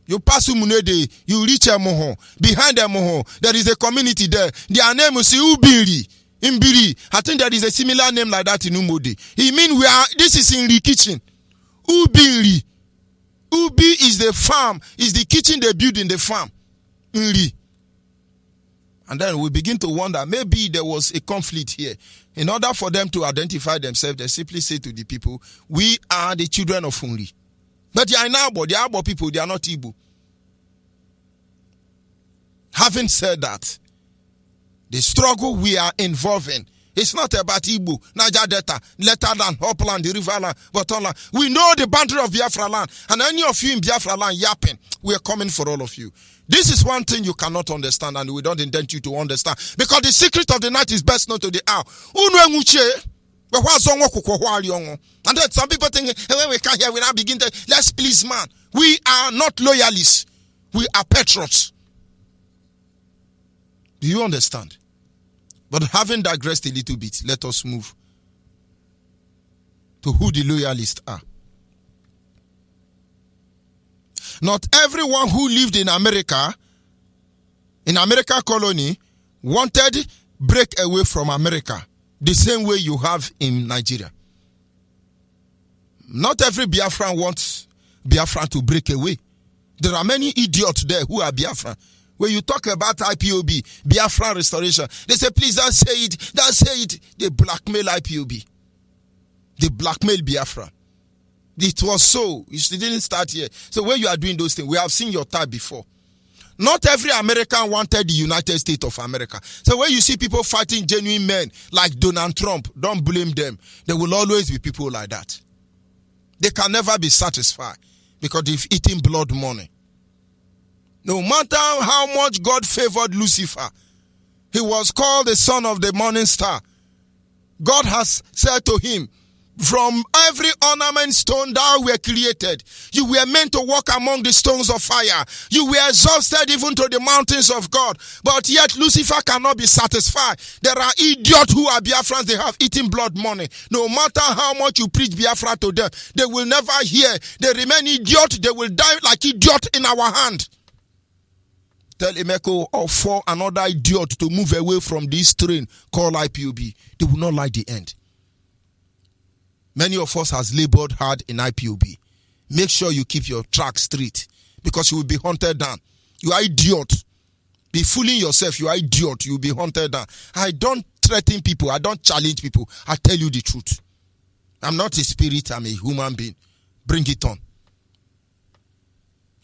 You pass Umunede, you reach Emoho. Behind Emoho, there is a community there. Their name is Ubiri. Mbiri. I think there is a similar name like that in Umode. It means this is in the kitchen. Ubiri. Ubi is the farm, is the kitchen they build in the farm. Nri. And then we begin to wonder, maybe there was a conflict here. In order for them to identify themselves, they simply say to the people, we are the children of Nri. But they are in Abo, they are Abo people, they are not Igbo. Having said that, the struggle we are involved in, it's not about Igbo, Niger Delta, Letterland, Upland, the Riverland, Bottomland. We know the boundary of Biafra land. And any of you in Biafra land yapping, we are coming for all of you. This is one thing you cannot understand, and we don't intend you to understand. Because the secret of the night is best known to the hour. And then some people think, when we come here, we now begin to, let's please man. We are not loyalists. We are patriots. Do you understand? But having digressed a little bit, let us move to who the loyalists are. Not everyone who lived in America colony, wanted break away from America the same way you have in Nigeria. Not every Biafran wants Biafran to break away. There are many idiots there who are Biafran. When you talk about IPOB, Biafran restoration, they say, please don't say it. They blackmail IPOB. They blackmail Biafra. It was so. It didn't start here. So when you are doing those things, we have seen your type before. Not every American wanted the United States of America. So when you see people fighting genuine men like Donald Trump, don't blame them. There will always be people like that. They can never be satisfied because they've eaten blood money. No matter how much God favored Lucifer, he was called the son of the morning star. God has said to him, from every ornament stone thou were created. You were meant to walk among the stones of fire. You were exhausted even to the mountains of God. But yet Lucifer cannot be satisfied. There are idiots who are Biafrans. They have eaten blood money. No matter how much you preach Biafra to them, they will never hear. They remain idiots. They will die like idiots in our hand. Tell Emeko or for another idiot to move away from this train called IPOB. They will not like the end. Many of us has labored hard in IPOB. Make sure you keep your track straight because you will be hunted down. You are idiot. Be fooling yourself. You are idiot. You will be hunted down. I don't threaten people. I don't challenge people. I tell you the truth. I'm not a spirit. I'm a human being. Bring it on.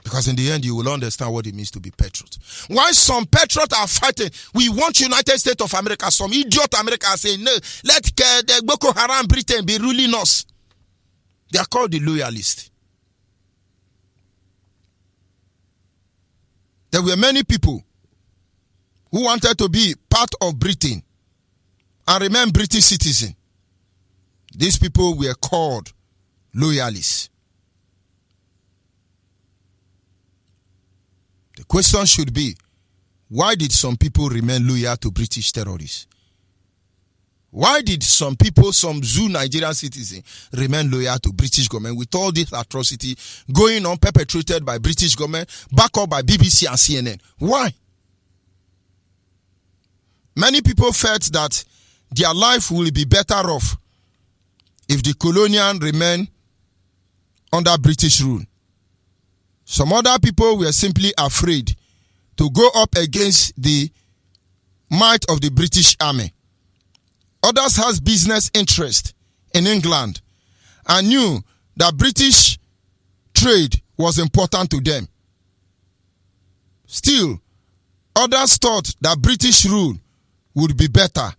Because in the end, you will understand what it means to be patriots. Why some patriots are fighting, we want United States of America. Some idiot America are saying, no, let the Boko Haram Britain be ruling us. They are called the loyalists. There were many people who wanted to be part of Britain and remain British citizens. These people were called loyalists. The question should be, why did some people remain loyal to British terrorists? Why did some people, some Zoo Nigerian citizens, remain loyal to British government with all this atrocity going on, perpetrated by British government, backed up by BBC and CNN? Why? Many people felt that their life will be better off if the colonial remain under British rule. Some other people were simply afraid to go up against the might of the British Army. Others has business interest in England and knew that British trade was important to them. Still, others thought that British rule would be better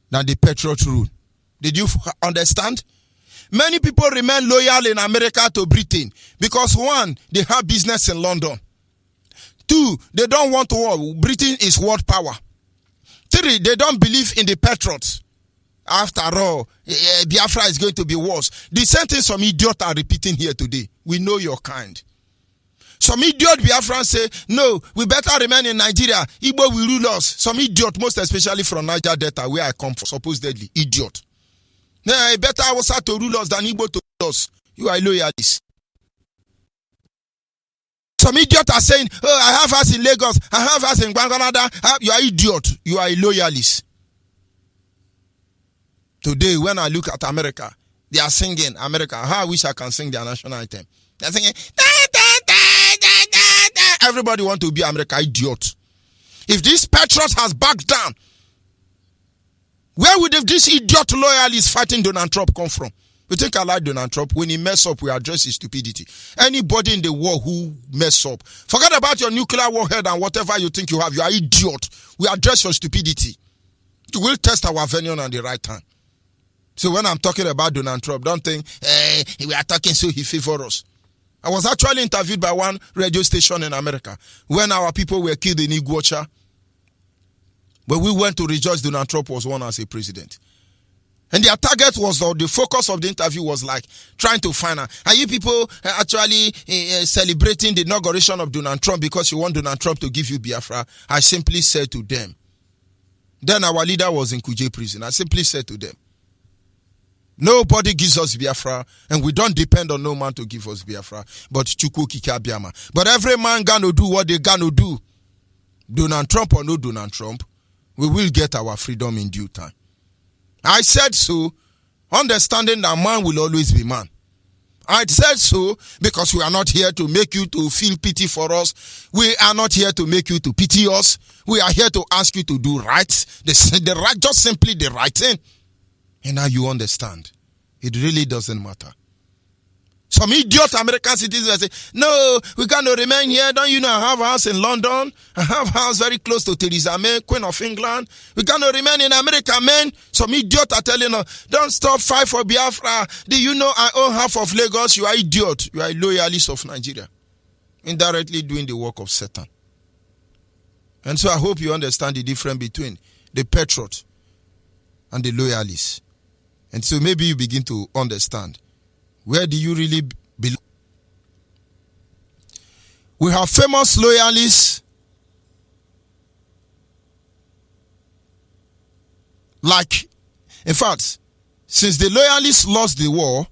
than the Patriot rule. Did you understand? Many people remain loyal in America to Britain because, one, they have business in London. Two, they don't want war. Britain is world power. Three, they don't believe in the Patriots. After all, Biafra is going to be worse. The same thing some idiots are repeating here today. We know your kind. Some idiot Biafrans say, no, we better remain in Nigeria. Igbo will rule us. Some idiot, most especially from Niger Delta, where I come from, supposedly, idiot. Better Hausa to rule us than Igbo to rule us. You are loyalists. Some idiots are saying, oh, I have us in Lagos, I have us in Bangalore. You are idiot. You are a loyalist. Today, when I look at America, they are singing America. How I wish I can sing their national anthem. They are singing, da, da, da, da, da, da. Everybody want to be America, idiot. If this Patriots has backed down, where would this idiot loyalist fighting Donald Trump come from? We think I like Donald Trump. When he mess up, we address his stupidity. Anybody in the world who mess up, forget about your nuclear warhead and whatever you think you have. You are idiot. We address your stupidity. We will test our venue on the right time. So when I'm talking about Donald Trump, don't think, we are talking so he favors us. I was actually interviewed by one radio station in America when our people were killed in Iguacha. But we went to rejoice Donald Trump was won as a president. And their target was, the focus of the interview was like trying to find out, are you people actually celebrating the inauguration of Donald Trump because you want Donald Trump to give you Biafra? I simply said to them, then our leader was in Kuje prison. I simply said to them, nobody gives us Biafra, and we don't depend on no man to give us Biafra, but Chukwu Kika Biama. But every man gonna do what they gonna do. Donald Trump or no Donald Trump, we will get our freedom in due time. I said so, understanding that man will always be man. I said so because we are not here to make you to feel pity for us. We are not here to make you to pity us. We are here to ask you to do right. The right, just simply the right thing. And now you understand. It really doesn't matter. Some idiot American citizens say, no, we cannot remain here. Don't you know I have a house in London? I have a house very close to Theresa May, Queen of England. We cannot remain in America, man. Some idiot are telling us, don't stop fight for Biafra. Do you know I own half of Lagos? You are idiot. You are a loyalist of Nigeria. Indirectly doing the work of Satan. And so I hope you understand the difference between the patriot and the loyalists. And so maybe you begin to understand. Where do you really belong? We have famous loyalists like, in fact, since the loyalists lost the war,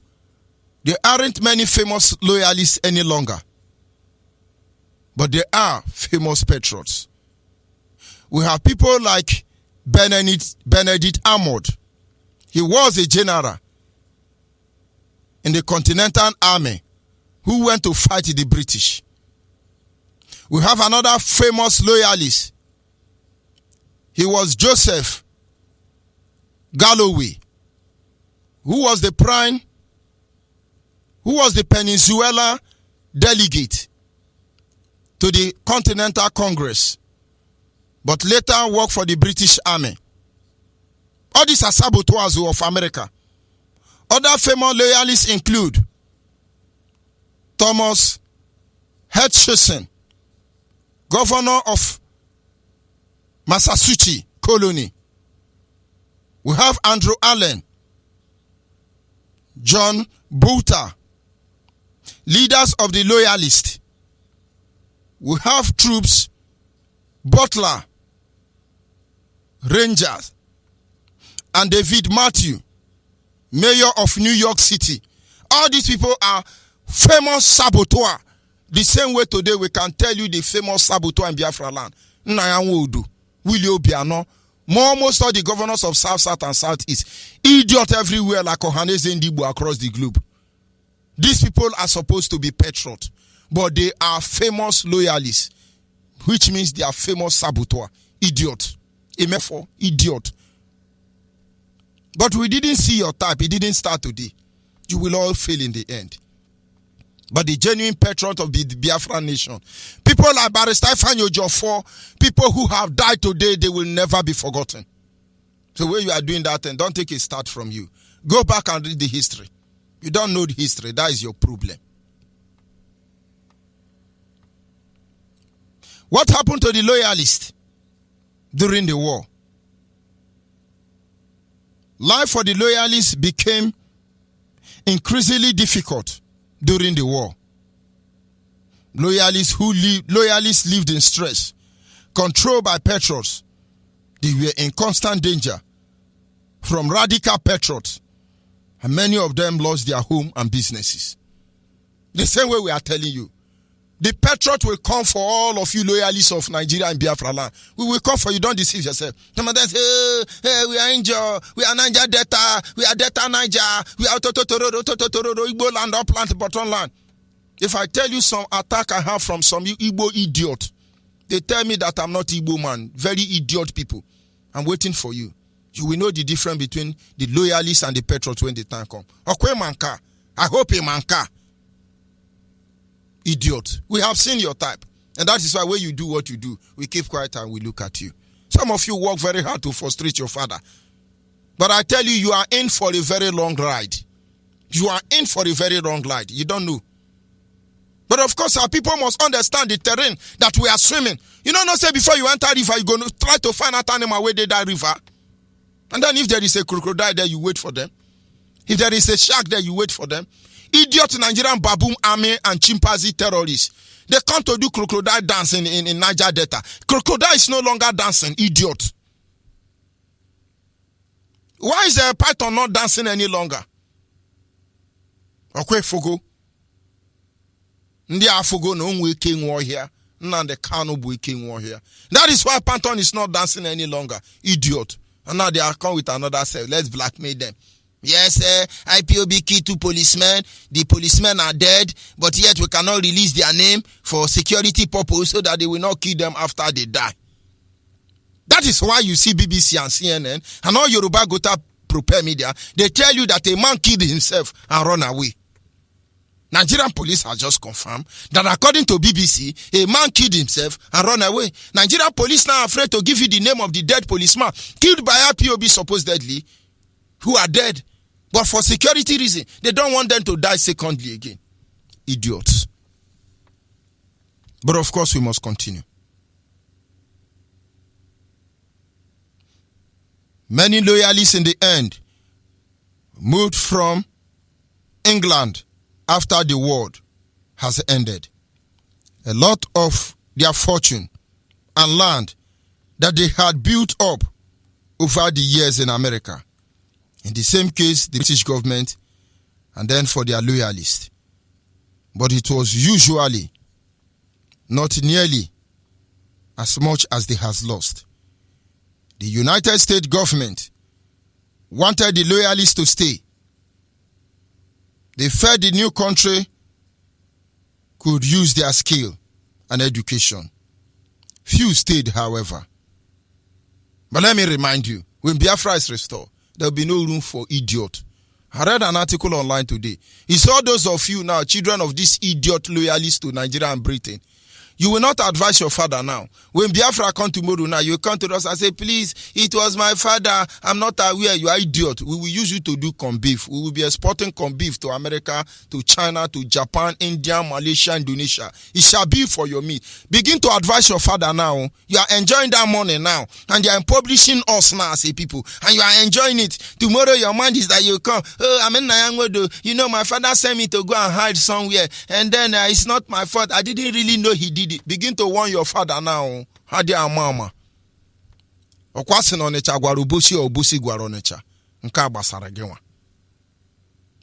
there aren't many famous loyalists any longer. But there are famous patriots. We have people like Benedict Arnold. He was a general in the Continental Army who went to fight the British. We have another famous loyalist. He was Joseph Galloway, who was the Peninsula delegate to the Continental Congress, but later worked for the British Army. All these are saboteurs of America. Other famous loyalists include Thomas Hutchison, governor of Massachusetts colony. We have Andrew Allen, John Boulter, leaders of the loyalists. We have troops, Butler, Rangers, and David Matthew, mayor of New York City. All these people are famous saboteurs. The same way today we can tell you the famous saboteur in Biafra land. Nnayanwodu, Willie Obiano, most all the governors of South, South, and Southeast. Idiot everywhere like Ohaneze Ndigbo across the globe. These people are supposed to be patriots, but they are famous loyalists, which means they are famous saboteurs. Idiot. Emefo, idiot. But we didn't see your type. It didn't start today. You will all fail in the end. But the genuine patriot of the Biafra nation, people like Barrister Ifanyo Jofo, people who have died today, they will never be forgotten. So when you are doing that, and don't take a start from you. Go back and read the history. You don't know the history. That is your problem. What happened to the loyalists during the war? Life for the loyalists became increasingly difficult during the war. Loyalists lived in stress, controlled by patriots. They were in constant danger from radical patriots, and many of them lost their home and businesses. The same way we are telling you, the patriot will come for all of you loyalists of Nigeria and Biafra land. We will come for you. Don't deceive yourself. Some of them say, hey, we are Angel, we are Niger Delta, we are Delta Niger, we are Igbo land, upland, bottom land. If I tell you some attack I have from some Igbo idiot, they tell me that I'm not Igbo man. Very idiot people. I'm waiting for you. You will know the difference between the loyalists and the patriots when the time comes. Okwe manka. I hope he manka. Idiot. We have seen your type. And that is why when you do what you do, we keep quiet and we look at you. Some of you work very hard to frustrate your father. But I tell you, you are in for a very long ride. You are in for a very long ride. You don't know. But of course, our people must understand the terrain that we are swimming. You know, not say before you enter river, you're going to try to find out animal where they die river. And then if there is a crocodile there, you wait for them. If there is a shark there, you wait for them. Idiot Nigerian baboon army and chimpanzee terrorists. They come to do crocodile dancing in Niger Delta. Crocodile is no longer dancing, idiot. Why is the python not dancing any longer? Okay, Fogo. Ndi afogo no nwe king war here. Nande Kanu bu king war here. That is why python is not dancing any longer, idiot. And now they are come with another self. Let's blackmail them. Yes, IPOB killed 2 policemen. The policemen are dead, but yet we cannot release their name for security purpose so that they will not kill them after they die. That is why you see BBC and CNN and all Yoruba Gota prepare media. They tell you that a man killed himself and run away. Nigerian police has just confirmed that according to BBC, a man killed himself and run away. Nigerian police now afraid to give you the name of the dead policeman killed by IPOB supposedly, who are dead. But for security reasons, they don't want them to die secondly again. Idiots. But of course, we must continue. Many loyalists in the end moved from England after the war has ended. A lot of their fortune and land that they had built up over the years in America. In the same case, the British government, and then for their loyalists. But it was usually not nearly as much as they has lost. The United States government wanted the loyalists to stay. They felt the new country could use their skill and education. Few stayed, however. But let me remind you, when Biafra is restored, there will be no room for idiot. I read an article online today. It's all those of you now, children of this idiot loyalists to Nigeria and Britain. You will not advise your father now. When Biafra come tomorrow now, you come to us and say, please, it was my father. I'm not aware. You are idiot. We will use you to do corn beef. We will be exporting corn beef to America, to China, to Japan, India, Malaysia, Indonesia. It shall be for your meat. Begin to advise your father now. You are enjoying that money now. And they are publishing us now as a people. And you are enjoying it. Tomorrow your mind is that you come. Oh, I'm in Nyangodo. You know, my father sent me to go and hide somewhere. And then it's not my fault. I didn't really know he did. Begin to warn your father now. Hadi amama. Okwasi no necha gwarubusi or busi gwaronecha. Nka basara gewa.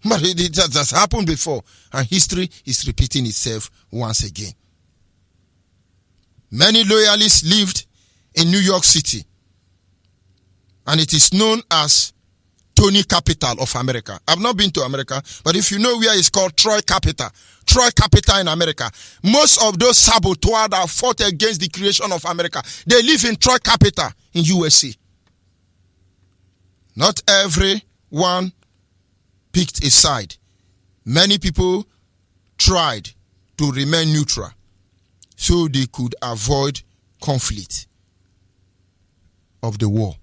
But it has happened before, and history is repeating itself once again. Many loyalists lived in New York City, and it is known as Tony Capital of America. I've not been to America, but if you know where it's called Troy Capital in America, most of those saboteurs that fought against the creation of America, they live in Troy Capital in USA. Not everyone picked a side. Many people tried to remain neutral so they could avoid conflict of the war.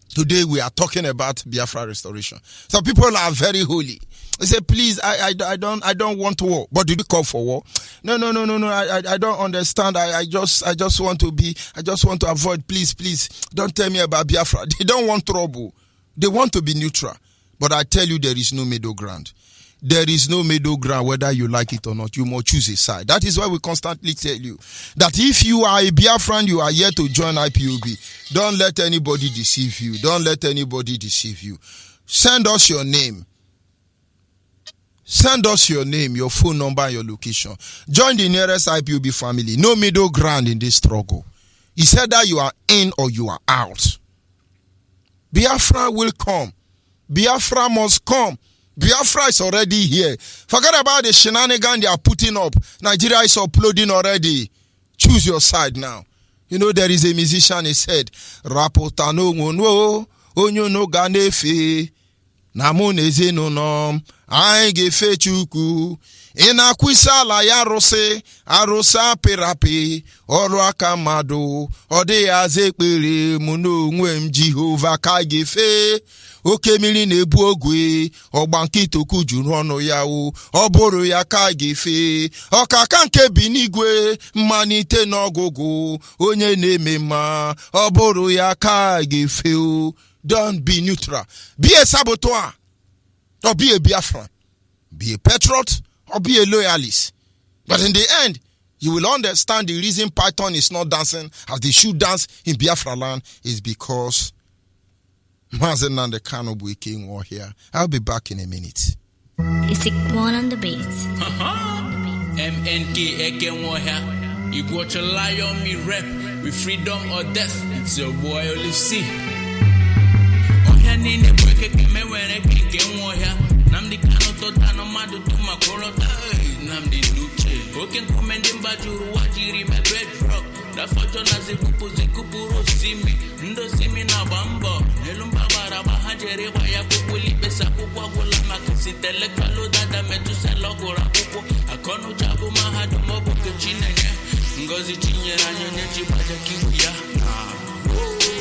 Today we are talking about Biafra restoration. Some people are very holy. They say, please, I don't want war. But did you call for war? No. I don't understand. I just want to avoid. Please, don't tell me about Biafra. They don't want trouble. They want to be neutral. But I tell you, there is no middle ground. There is no middle ground, whether you like it or not. You must choose a side. That is why we constantly tell you that if you are a Biafran, you are here to join IPOB. Don't let anybody deceive you. Don't let anybody deceive you. Send us your name. Send us your name, your phone number, and your location. Join the nearest IPOB family. No middle ground in this struggle. He said that you are in or you are out. Biafra will come. Biafra must come. Biafra is already here. Forget about the shenanigans they are putting up. Nigeria is uploading already. Choose your side now. You know, there is a musician, he said, Rapotano mono, onyo no ganefe, namoneze no nom, gefe chuku, inakwisa la yarose, arosa perape, oro akamado, ode azekpere, muno nwem Jehovah ka gefe, oke mili na-ebu ogwe ọgba nkịta juru ọnụ ya o ọ bụrụ ya ka gefe ọkaka nke bi n'igwe mmanite n'ọgụgụ onye na-eme mma ọ bụrụ ya ka gefe o. Don't be neutral. Be a saboteur or be a Biafran. Be a patriot or be a loyalist. But in the end, you will understand the reason Python is not dancing as they should dance in Biafra land is because Mazi and the Kanobu King war here. I'll be back in a minute. It's one on the beat. MNK Eken war here. You got to lie on me rep with freedom or death. It's your boy only see. Oh yeah, nene boy me when I can war here. Nam the Kano to Tano Madu to my Korota. Nam the Nuche. Okay, commending Bajuru Wajiri my bedrock. The fortune as a kupu see me. Ndo see me na bamba. Elumba bara bahajere waya kupuli pesa kukwa kula makasi. makisi intellectual dada metusela gụrụ akwụkwọ akọnuche bụ mahadum ọ bụ nke Chinenye ngozi chinyere anyị onye ji gbaja kiwe ya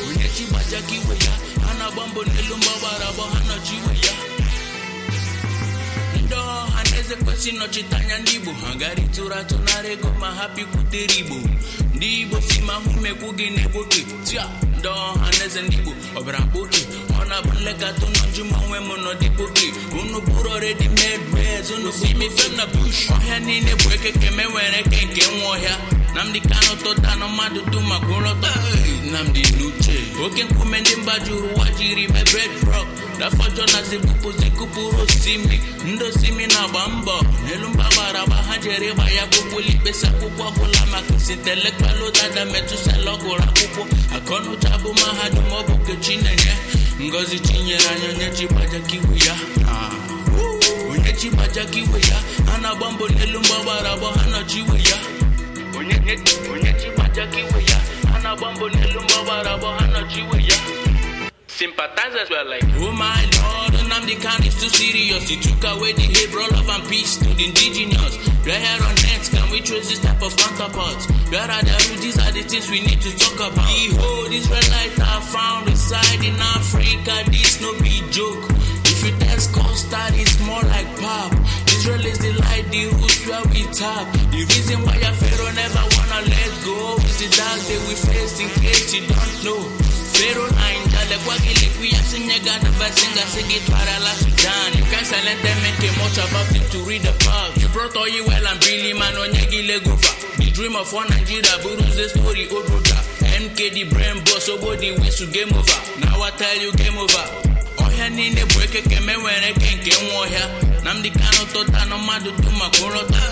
onye ji gbaja kiwe ya ha na-agba mbọ n'elu mgbagbara agbọ ha nọchi iwe ya ndị ọha na eze kwesị nọchite anya ndị Igbo ha gara ịtụrụ atụ nara ego ma ha bikwutere Igbo ndị Igbo si ma hụ mekwu gị na-egboke tia ndị ọha na eze ndị Igbo ọbara mkpoke ọ na-abụ nlekọta ụnọ nju ma onwe m n'ọdịgboke unu bụrụ already made ways unu si mefe na bush ọhịa niile bụ ekeke me nwere eke nke nwa ọhịa Nnamdi Kanu tọta na mmadụ dum maka ụlọtọ Nnamdi n'uche oke nkume ndị mba juru ụwa jiri me bedrock dafọjọ na zebupụzi kupụrụ osimi ndị osimi na-agba mbọ n'elu mgbagbara agba ha jere ịgba ya gbogboli ikpesa akwụkwọ ọbụla maka isi intellectual dada metusela ọ gụrụ akwụkwọ akọnuche bụ mahadum ọ bụ nke Chinenye ngozi chinyere anyị onye ji gbaja kiwe ya onye ji gbaja kiwe ya ha na-agba mbọ n'elu mgbagbara agba ha nọchi iwe ya onye ji gbaja kiwe ya ha na-agba mbọ n'elu mgbagbara agba ha nọchi iwe ya sympathizers were like, oh my Lord, Nnamdi Kanu is too serious. He took away the hate, brought love and peace to the indigenous. Right here on net, can we trace this type of counterparts? Where are the roots? These are the things we need to talk about. Behold, Israelites are found inside in Africa. This no be joke. If you test custard, it's more like pop. Israel is the light, the roots where we tap. The reason why your Pharaoh never wanna let go is the dark day we face in case you don't know. Pharaoh ain't kwa gile kuya sinyaga the basinga sigi para la Sudan. You can't silent them make much about it to read the pub. You brought all you well and Billy man on gile gufa. The dream of one Nigeria Buru's the story old roger. MK the brain boss somebody wins to game over. Now I tell you game over. Oya nine break keme wene kenke nwoya. Nnamdi Kanu tota no madu tuma kurota.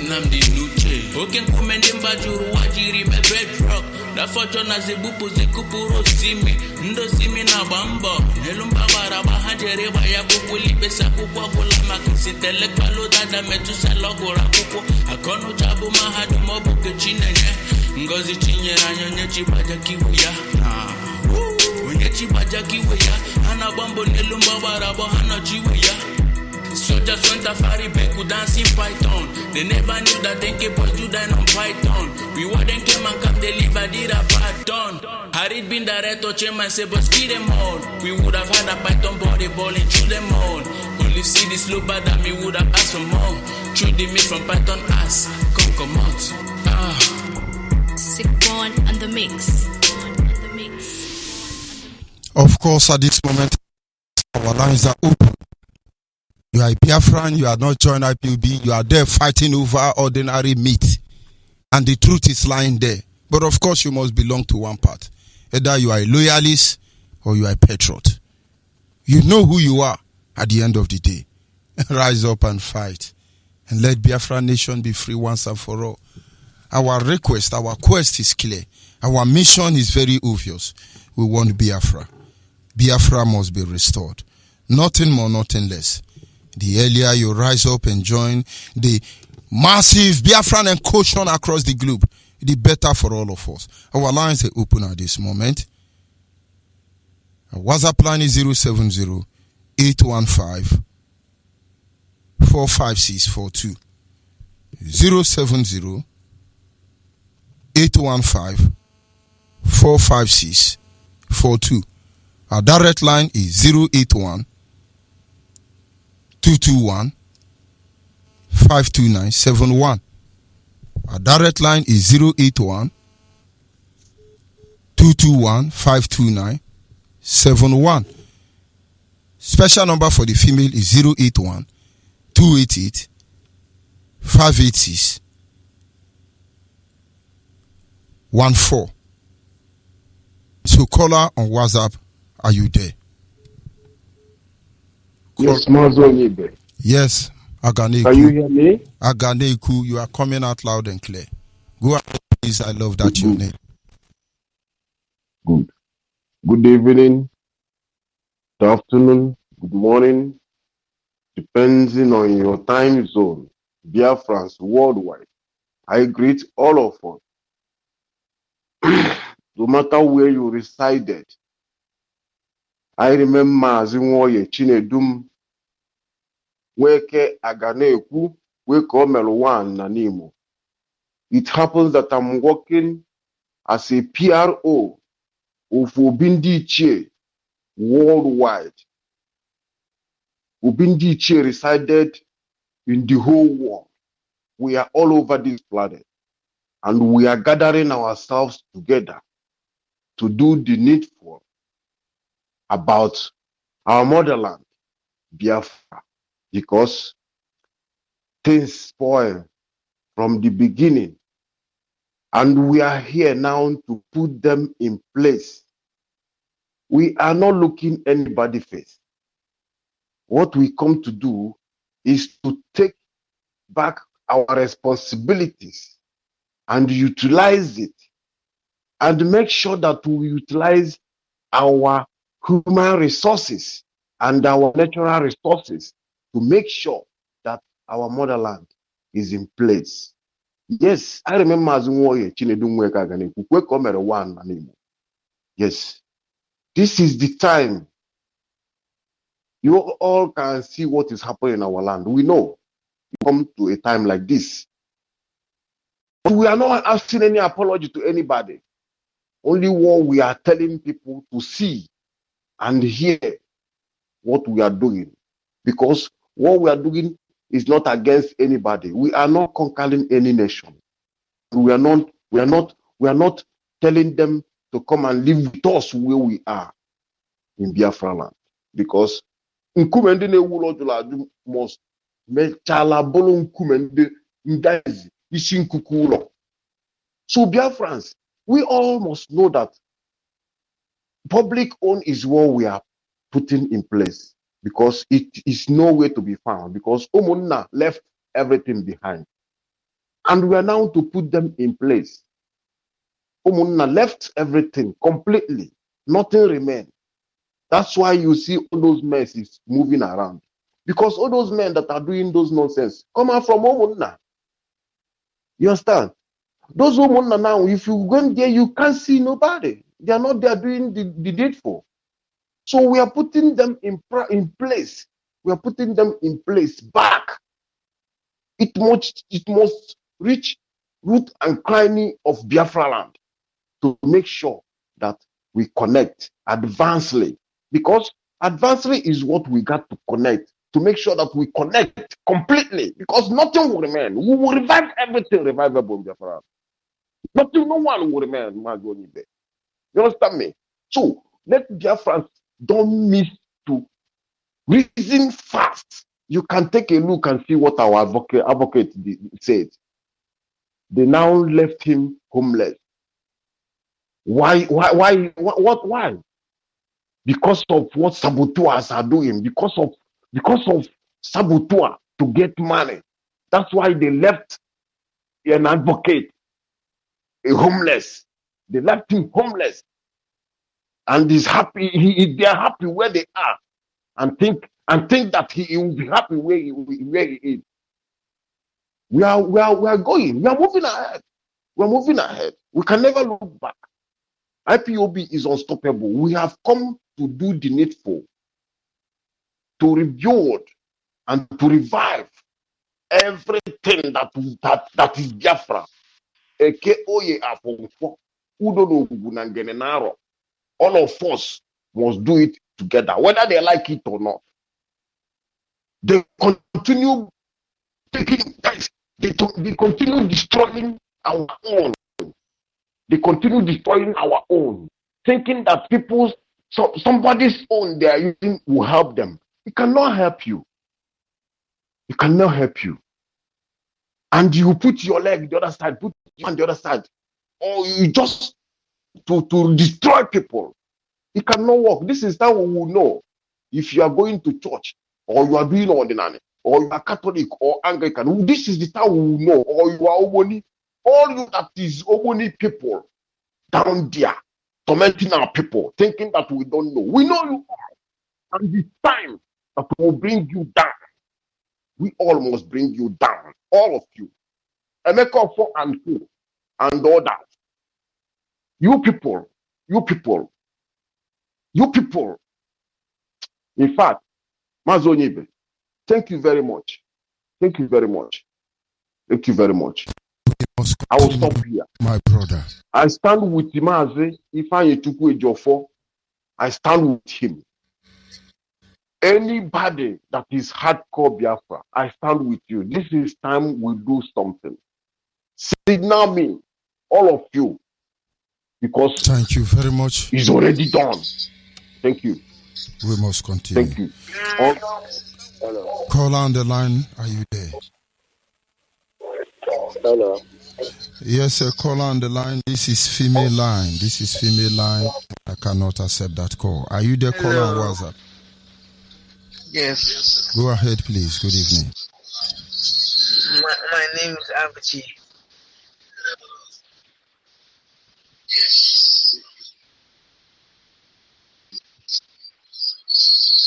Nnamdi nuche. Oken kumende mba juru wajiri me bedrock. Dafọjọ na zebupụzi kupụrụ osimi ndị osimi na-agba mbọ n'elu mgbagbara agba ha jere ịgba ya gbogboli ikpesa akwụkwọ ọbụla maka isi intellectual dada metusela ọ gụrụ akwụkwọ akọnuche bụ mahadum ọ bụ nke Chinenye ngozi chinyere anyị onye ji gbaja kiwe ya onye ji gbaja kiwe ya ha na-agba mbọ n'elu mgbagbara agba ha nọchi iwe ya soldiers went safari back with dancing python. They never knew that they came boys to die on python. We wouldn't came and come deliver did a python. Had it been direct to change my say but kill them all, we would have had a python body balling through them all. Only see this slow bad that me would have asked for more. Through the meat from python ass, come out. Sick one and the mix. Of course, at this moment, our lines are open. You are a Biafran, you are not joined IPOB, you are there fighting over ordinary meat. And the truth is lying there. But of course, you must belong to one part. Either you are a loyalist or you are a patriot. You know who you are at the end of the day. Rise up and fight. And let Biafra nation be free once and for all. Our request, our quest is clear. Our mission is very obvious. We want Biafra. Biafra must be restored. Nothing more, nothing less. The earlier you rise up and join the massive Biafran and caution across the globe, the better for all of us. Our lines are open at this moment. Our WhatsApp line is 070-815-45642. 070-815-45642. Our direct line is 081-221-52971. Our direct line is 081-221-52971. Special number for the female is 081-288-586-14. So caller on WhatsApp, are you there? Yes, Mazi Onyeibe. Yes, Aganeku. Can you hear me? Aganeku, you are coming out loud and clear. Go ahead, please. I love that your name. Good. Good evening, good afternoon, good morning, depending on your time zone. Biafrans worldwide, I greet all of us. No matter where you resided, I remember Mazi Chinedum Weke Aganeku, Weke Omelwan Nanimo. It happens that I'm working as a PRO of Obindi Che worldwide. Obindi Che resided in the whole world. We are all over this planet. And we are gathering ourselves together to do the needful about our motherland, Biafra, because things spoil from the beginning. And we are here now to put them in place. We are not looking anybody face. What we come to do is to take back our responsibilities and utilize it and make sure that we utilize our human resources and our natural resources to make sure that our motherland is in place. Yes, I remember as Chinedu Nweka Aganeku, kwe ka o mere one na Igbo. Yes, this is the time. You all can see what is happening in our land. We know we come to a time like this. But we are not asking any apology to anybody. Only what we are telling people to see and hear what we are doing. Because what we are doing is not against anybody. We are not conquering any nation. We are not telling them to come and live with us where we are in Biafra land. Because nkume ndị na-ewu ụlọ jụrụ ajụ must mechala bụrụ nkume ndị ndazi isi nkuku ụlọ. So Biafrans, we all must know that public own is what we are putting in place, because it is nowhere to be found, because Umunna left everything behind. And we are now to put them in place. Umunna left everything completely. Nothing remained. That's why you see all those messes moving around. Because all those men that are doing those nonsense come out from Umunna. You understand? Those Umunna now, if you go in there, you can't see nobody. They are not there doing the needful. So we are putting them in place. We are putting them in place back. It must reach root and cranny of Biafra land to make sure that we connect advancedly. Because advancedly is what we got to connect, to make sure that we connect completely, because nothing will remain. We will revive everything revivable in Biafra. Nothing, no one will remain. Onyeibe. You understand me? So let Biafrans don't miss to reason fast. You can take a look and see what our advocate said. They now left him homeless. Why? Why? Because of what saboteurs are doing. Because of saboteur to get money. That's why they left an advocate homeless. They left him homeless, and he's happy. They are happy where they are, and think that he will be happy where he is. We are going. We are moving ahead. We are moving ahead. We can never look back. IPOB is unstoppable. We have come to do the needful, to rebuild and to revive everything that is Biafra. All of us must do it together, whether they like it or not. They continue taking place. They continue destroying our own. They continue destroying our own, thinking that somebody's own they are using will help them. It cannot help you. It cannot help you. And you put your leg the other side, put you on the other side, or you just to destroy people. It cannot work. This is how we will know if you are going to church, or you are doing ordinary, or you are Catholic or Anglican. This is the time we will know. Or you are Omoni. All you that is Omoni people down there tormenting our people, thinking that we don't know. We know you are. And the time that will bring you down, we all must bring you down. All of you. Emeka for and who and all that. You people. In fact, Mazi Onyeibe, Thank you very much. Thank you very much. Thank you very much. I will stop here. My brother. I stand with Mazi Ifeanyi Chukwu Ejiofor. I stand with him. Anybody that is hardcore Biafra, I stand with you. This is time we do something. Signal me, all of you, because thank you very much. It's already done. Thank you. We must continue. Thank you. Hello. Caller on the line, are you there? Hello. Yes, sir. Caller on the line. This is female line. This is female line. I cannot accept that call. Are you there, caller on WhatsApp? Yes. Go ahead, please. Good evening. My name is Abachi.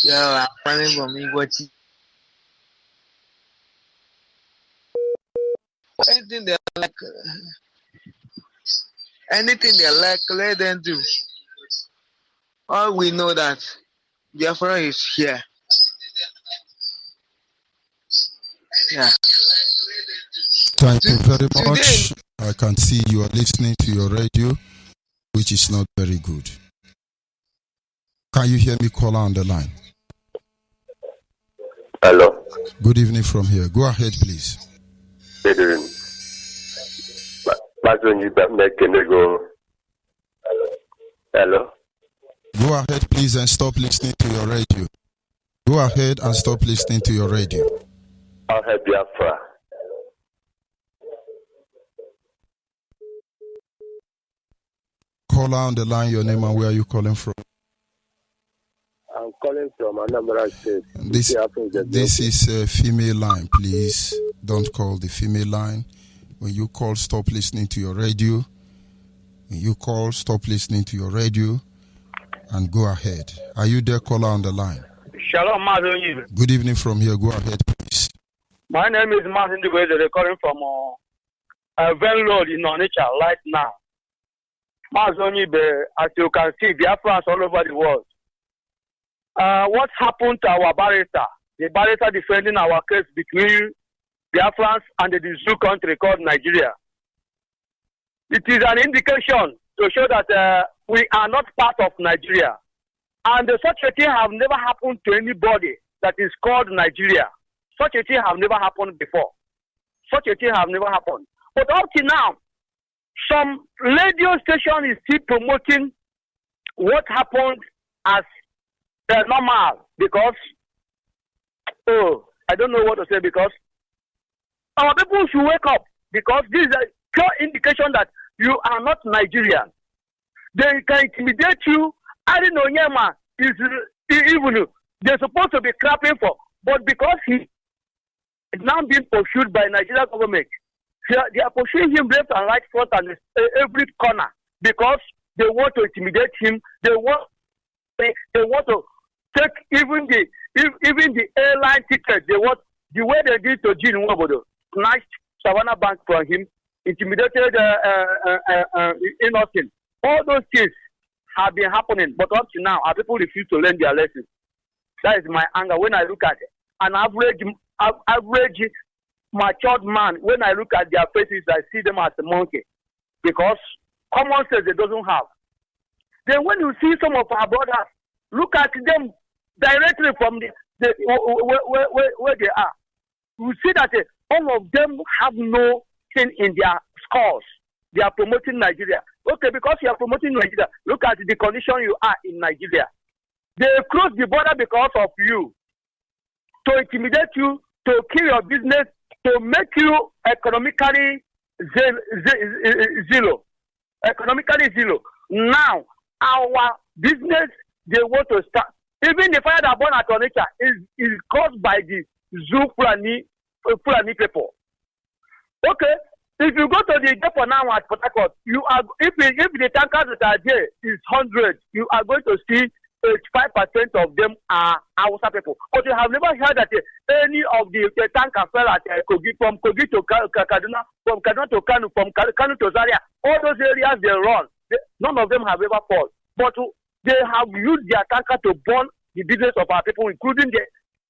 Yeah, I'm running from Iguachi. Anything they like, let them do. All we know that Biafra is here. Yeah. Thank you very much. I can see you are listening to your radio, which is not very good. Can you hear me, caller on the line? Hello. Good evening from here. Go ahead, please. Good evening. Hello. Go ahead, please, and stop listening to your radio. Go ahead and stop listening to your radio. I'll help Biafra. Caller on the line, your name and where are you calling from? I'm calling from Anambra State. This is a female line, please. Don't call the female line. When you call, stop listening to your radio. When you call, stop listening to your radio and go ahead. Are you there, caller on the line? Shalom, Mazi. Good evening from here. Go ahead, please. My name is Martin Onyeibe, calling from Van Road in Onitsha right now. Mazi Onyeibe, as you can see, Biafrans all over the world. What happened to our barrister? The barrister defending our case between Biafrans and the zoo country called Nigeria. It is an indication to show that we are not part of Nigeria. And such a thing have never happened to anybody that is called Nigeria. Such a thing have never happened before. Such a thing have never happened. But up to now, some radio station is still promoting what happened as normal because, I don't know what to say because our people should wake up because this is a clear indication that you are not Nigerian. They can intimidate you. I don't know, Onyema is even they're supposed to be clapping for, but because he is now being pursued by Nigerian government, they are pursuing him left and right, front and every corner because they want to intimidate him. They want to take even the airline ticket. They want the way they did to Jean Nwabodo, snatched Savannah Bank from him, intimidated innocent. All those things have been happening, but up to now, our people refuse to learn their lessons. That is my anger. When I look at an average matured man, when I look at their faces, I see them as a monkey because common sense they doesn't have. Then when you see some of our brothers, look at them directly from where they are. You see that all of them have nothing in their scores. They are promoting Nigeria. Okay, because you are promoting Nigeria, look at the condition you are in Nigeria. They close the border because of you, to intimidate you, to kill your business, to make you economically zero. Economically zero. Now, our business, they want to start. Even the fire that burned at Onitsha is caused by the Zoo Fulani people. Okay, if you go to the depot now at Port Harcourt, you are if the tankers that are there is 100, you are going to see 85% of them are Hausa people. But you have never heard that any of the tankers fell at Kogi, from Kogi to Kaduna, from Kaduna to Kanu, from Kanu to Zaria. All those areas they run, none of them have ever fallen. But they have used their tanker to burn the business of our people, including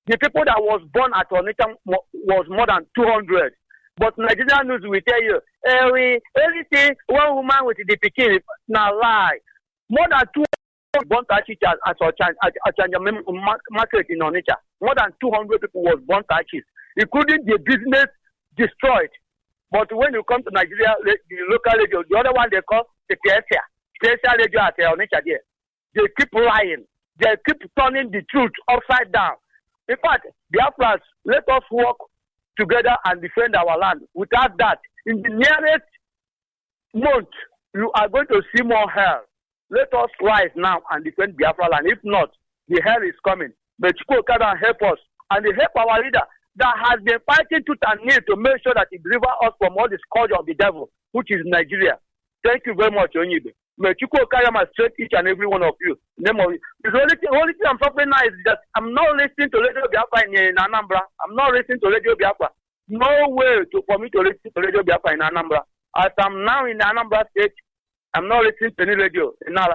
The people that was born at Onitsha was more than 200. But Nigerian news will tell you, everything, one woman with the pikin, now lie. More than 200 born teachers at Ochanja market in Onitsha. More than 200 people was born teachers, including the business destroyed. But when you come to Nigeria, the local radio, the other one they call the Terrestrial radio at Onitsha there, they keep lying. They keep turning the truth upside down. In fact, Biafrans, let us work together and defend our land. Without that, in the nearest month, you are going to see more hell. Let us rise now and defend Biafra land. If not, the hell is coming. But Chukwu can help us and help our leader that has been fighting tooth and nail to make sure that he delivers us from all the scourge of the devil, which is Nigeria. Thank you very much, Onyeibe. May Chukwu Okayama straight each and every one of you. The only thing I'm suffering now is that I'm not listening to Radio Biafra in Anambra. I'm not listening to Radio Biafra. No way for me to listen to Radio Biafra in Anambra. As I'm now in the Anambra state, I'm not listening to any radio in Onitsha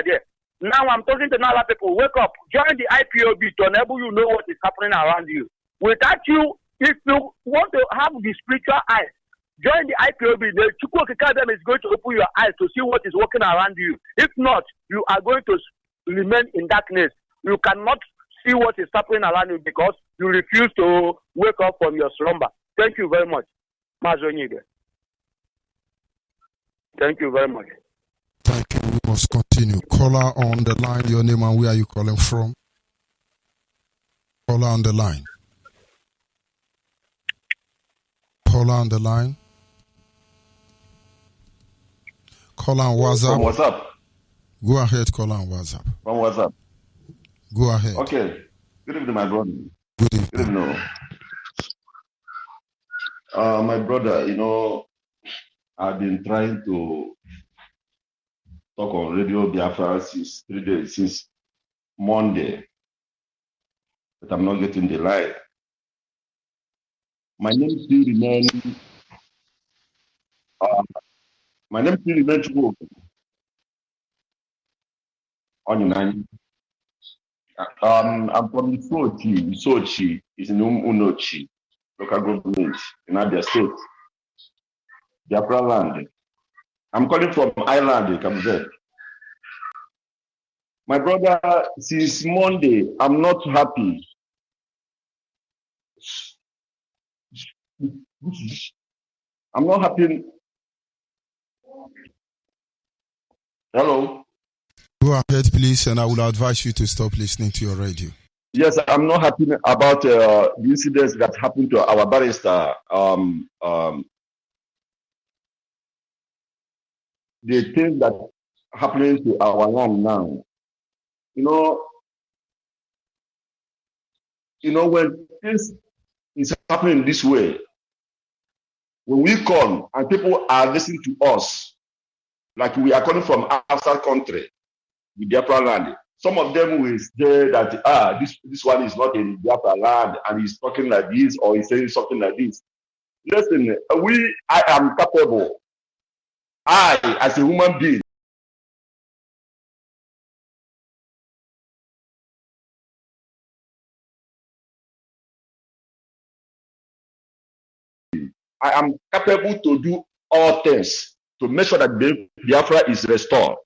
there. Now I'm talking to Nala people. Wake up, join the IPOB to enable you know what is happening around you. Without you, if you want to have the spiritual eyes, join the IPOB. The Chukwu Academy is going to open your eyes to see what is working around you. If not, you are going to remain in darkness. You cannot see what is happening around you because you refuse to wake up from your slumber. Thank you very much, Mazi Onyeibe. Thank you very much. Thank you. We must continue. Caller on the line. Your name and where are you calling from? Caller on the line. Caller on the line. Caller on WhatsApp. From WhatsApp. Go ahead, caller on WhatsApp. From WhatsApp. Go ahead. Okay. Good evening, my brother. Good evening. Good evening. My brother, I've been trying to talk on Radio Biafra since 3 days, since Monday, but I'm not getting the line. My name still remains Chukwu. I'm from Sochi is in Unochi, local government in Abia State, Biafra land. I'm calling from Island, Cameroon. My brother, since Monday, I'm not happy. I'm not happy. Hello? Go ahead, please, and I will advise you to stop listening to your radio. Yes, I'm not happy about the incidents that happened to our barrister. The things that happening to our land now. When things is happening this way, when we come and people are listening to us, like we are coming from outside country, with Biafra land, some of them will say that this one is not in Biafra land and he's talking like this or he's saying something like this. Listen, I am capable. I, as a human being, I am capable to do all things to make sure that Biafra is restored.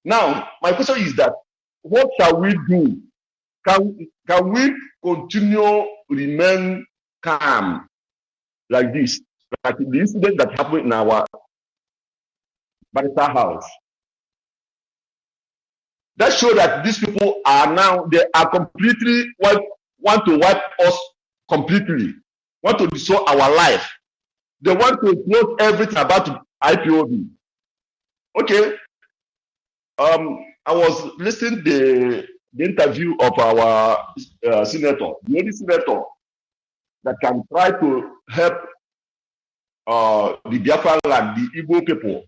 Now, my question is that, what shall we do? Can we continue remain calm like this? Like the incident that happened in our barrister house. That shows that these people are now, they are completely want to wipe us completely, want to destroy our life. They want to close everything about IPOB. Okay. I was listening to the interview of our senator, the only senator that can try to help the Biafra land, the Igbo people,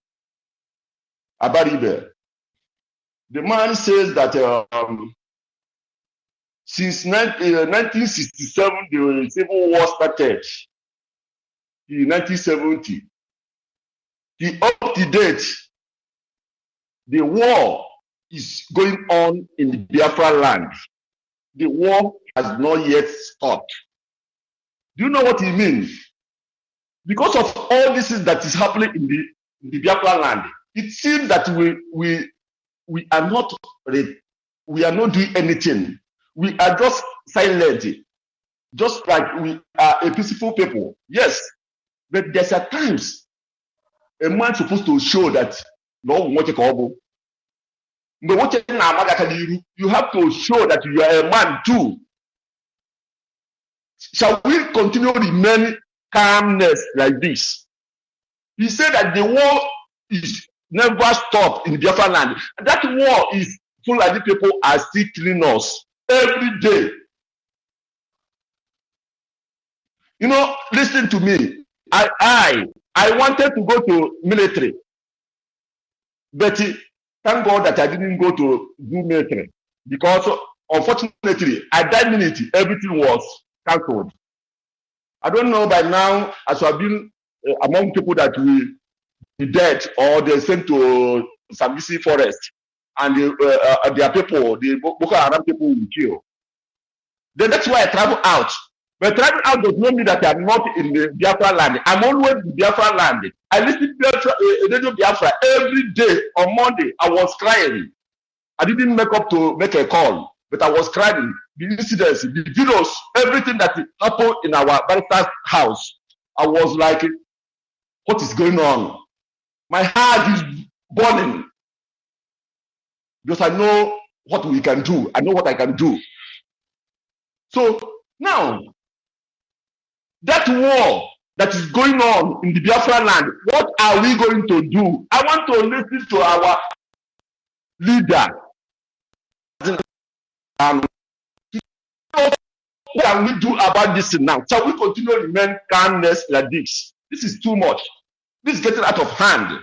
Abaribe. The man says that since 1967, the Civil War started in 1970. Up to date, the war is going on in the Biafra land. The war has not yet stopped. Do you know what it means? Because of all this that is happening in the Biafra land, it seems that we are not ready. We are not doing anything. We are just silent, just like we are a peaceful people. Yes, but there's at times a man supposed to show that no what you call. You have to show that you are a man too. Shall we continue to remain calmness like this? He said that the war is never stopped in Biafra land. That war is full of the people are still killing us every day. You know, listen to me. I wanted to go to military, but thank God that I didn't go to do military because unfortunately at that minute everything was cancelled. I don't know by now as I've been among people that will be dead or they sent to Sambisi forest and their people, the Boko Haram people will kill. Then that's why I travel out. But travel out does not mean that I'm not in the Biafra land. I'm always in Biafra land. I listen to Radio Biafra every day. On Monday, I was crying. I didn't make up to make a call, but I was crying. The incidents, the videos, everything that happened in our barrister's house. I was like, what is going on? My heart is burning. Because I know what we can do. I know what I can do. So now, that war that is going on in the Biafra land, what are we going to do? I want to listen to our leader. What can we do about this now? Shall we continue to remain calmness like this? This is too much. This is getting out of hand.